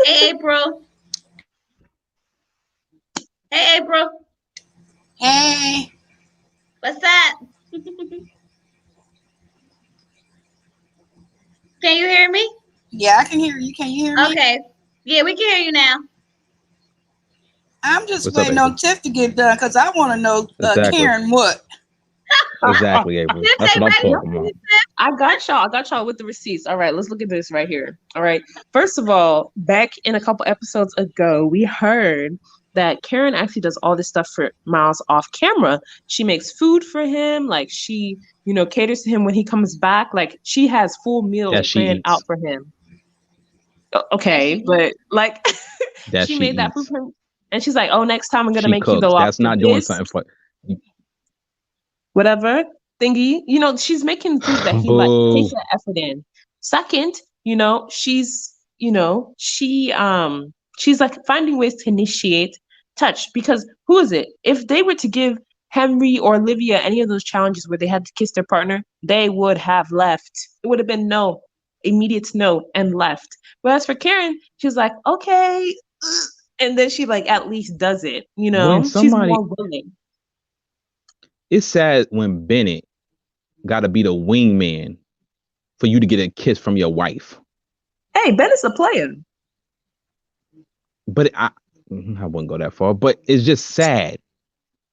Hey, April. Hey, April. Hey. What's up? Can you hear me? Yeah, I can hear you. Can you hear me? Okay. Yeah, we can hear you now. I'm just waiting on Tiff to get done because I want to know Karen what. Exactly, April. That's what I'm talking about. I got y'all with the receipts. All right, let's look at this right here. All right. First of all, back in a couple episodes ago, we heard that Karen actually does all this stuff for Miles off camera. She makes food for him. Like she, caters to him when he comes back. Like she has full meals planned out for him. Okay, but like she made that food for him. And she's like, oh, next time I'm going to make you the lobster. That's not doing something for whatever thingy. She's making food that he like takes that effort in. Second, she's like finding ways to initiate touch because who is it? If they were to give Henry or Olivia any of those challenges where they had to kiss their partner, they would have left. It would have been no, immediate no, and left. Whereas for Karen, she's like, okay. And then she like at least does it, she's more willing. It's sad when Bennett got to be the wingman for you to get a kiss from your wife. Hey, Bennett's a player. But I wouldn't go that far. But it's just sad.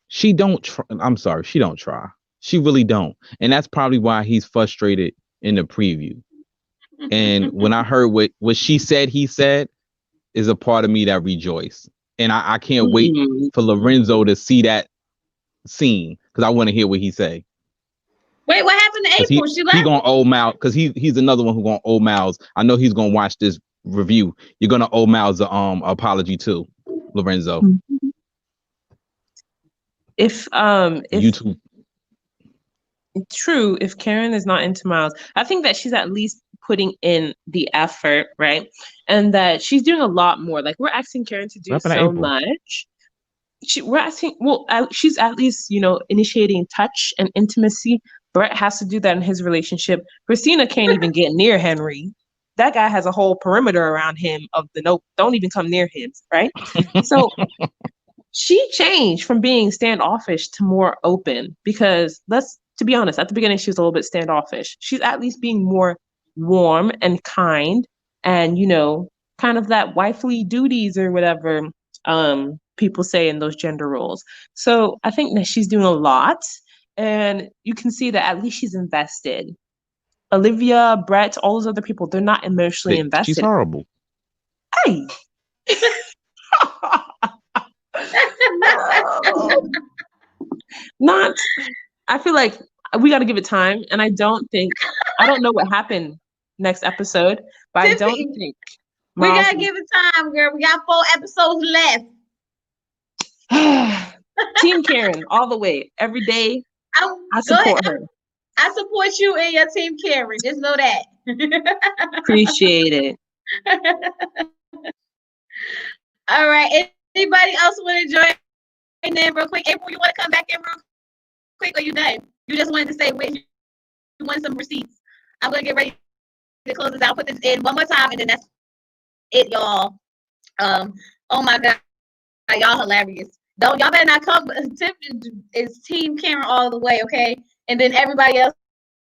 She don't try. I'm sorry, she don't try. She really don't, and that's probably why he's frustrated in the preview. And when I heard what she said, he said. Is a part of me that rejoiced. And I can't wait for Lorenzo to see that scene because I want to hear what he say. Wait, what happened to April? She left? He gonna owe Miles because he's another one who gonna owe Miles. I know he's gonna watch this review. You're gonna owe Miles the apology too, Lorenzo. If you too. True, if Karen is not into Miles, I think that she's at least putting in the effort, right? And that she's doing a lot more. Like we're asking Karen to do so much. She's at least, initiating touch and intimacy. Brett has to do that in his relationship. Christina can't even get near Henry. That guy has a whole perimeter around him of the nope, don't even come near him, right? So she changed from being standoffish to more open because to be honest, at the beginning, she was a little bit standoffish. She's at least being more warm and kind and, kind of that wifely duties or whatever people say in those gender roles. So I think that she's doing a lot, and you can see that at least she's invested. Olivia, Brett, all those other people, they're not emotionally invested. She's horrible. Hey. Not. I feel like we got to give it time, and I don't know what happened next episode, but I don't think we gotta give it time, girl. We got 4 episodes left. Team Karen, all the way, every day. I support her. I support you and your Team Karen. Just know that. Appreciate it. All right. Anybody else want to join in real quick? April, you want to come back in real quick, or you done? You just wanted to say wait, you want some receipts. I'm gonna get ready to close this out. Put this in one more time, and then that's it, y'all. Oh my God, y'all hilarious. Y'all better not come. Tip is Team Karen all the way, okay? And then everybody else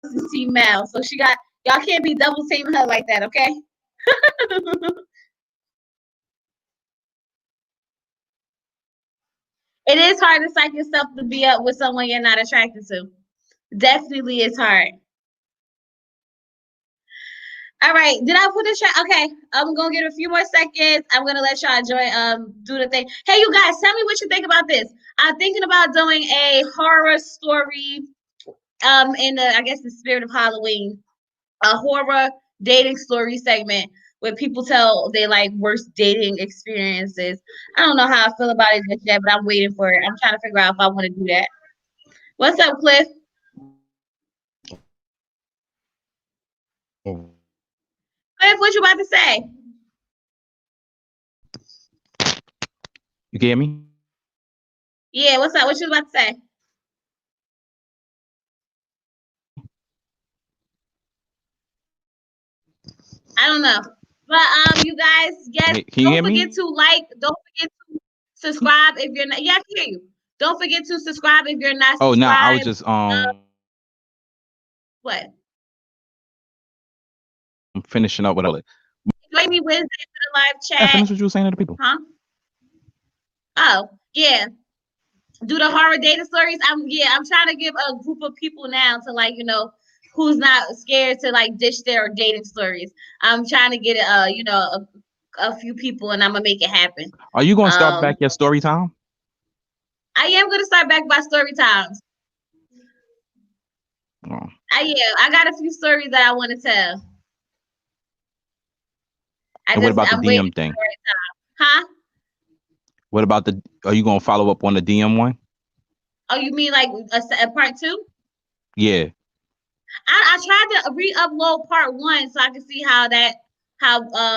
is Team Mel. So y'all can't be double teaming her like that, okay? It is hard to psych yourself to be up with someone you're not attracted to. Definitely it's hard. All right, did I put the chat? Okay, I'm gonna get a few more seconds. I'm gonna let y'all do the thing. Hey, you guys, tell me what you think about this. I'm thinking about doing a horror story, in the spirit of Halloween, a horror dating story segment where people tell their like worst dating experiences. I don't know how I feel about it just yet, but I'm waiting for it. I'm trying to figure out if I want to do that. What's up, Cliff? Cliff, what you about to say? You hear me? Yeah, what's up? What you about to say? I don't know. But you guys, yes, don't forget to subscribe if you're not. Yeah, I can hear you. Don't forget to subscribe if you're not subscribed. Oh no, I was just what? I'm finishing up with all it. Join me Wednesday for the live chat. Yeah, finish what you were saying to the people. Huh? Oh, yeah. Do the horror data stories. I'm trying to give a group of people now to who's not scared to ditch their dating stories. I'm trying to get a few people, and I'm gonna make it happen. Are you gonna start back your story time? I am gonna start back my story times. Oh. I got a few stories that I want to tell. What about the DM thing? Huh? What about are you gonna follow up on the DM one? Oh, you mean like a part 2? Yeah. I tried to re-upload part 1 so I can see how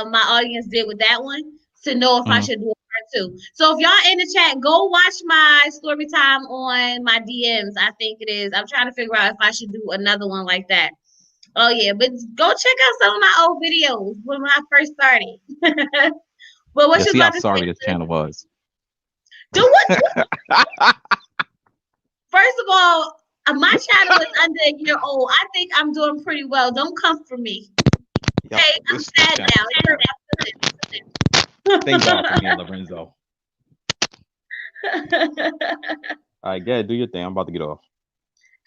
my audience did with that one to know if I should do a part 2. So if y'all in the chat, go watch my story time on my DMs. I think it is. I'm trying to figure out if I should do another one like that. Oh yeah, but go check out some of my old videos when I first started. But what you see about how to sorry say? This channel was. Do what? First of all, my channel is under a year old. I think I'm doing pretty well. Don't come for me. Yep, hey, I'm sad now. Thank God for me, Lorenzo. All right, do your thing. I'm about to get off.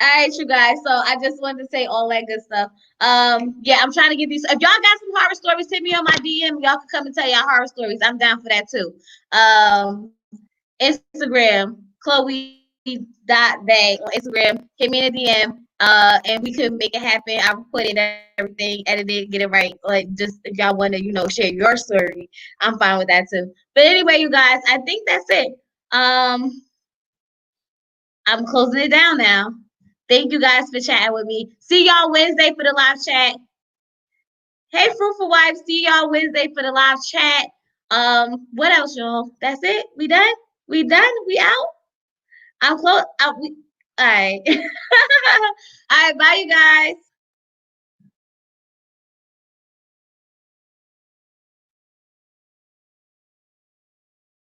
All right, you guys. So I just wanted to say all that good stuff. Yeah, I'm trying to get these. If y'all got some horror stories, hit me on my DM. Y'all can come and tell y'all horror stories. I'm down for that too. Instagram, Chloe.bag on Instagram. Hit me in a DM. And we could make it happen. I'll put in everything, edit it, get it right. Like, just if y'all want to, share your story, I'm fine with that too. But anyway, you guys, I think that's it. I'm closing it down now. Thank you guys for chatting with me. See y'all Wednesday for the live chat. Hey, Fruitful Wives. See y'all Wednesday for the live chat. What else, y'all? That's it? We done? We done? We out? I'm close. All right. All right. Bye, you guys.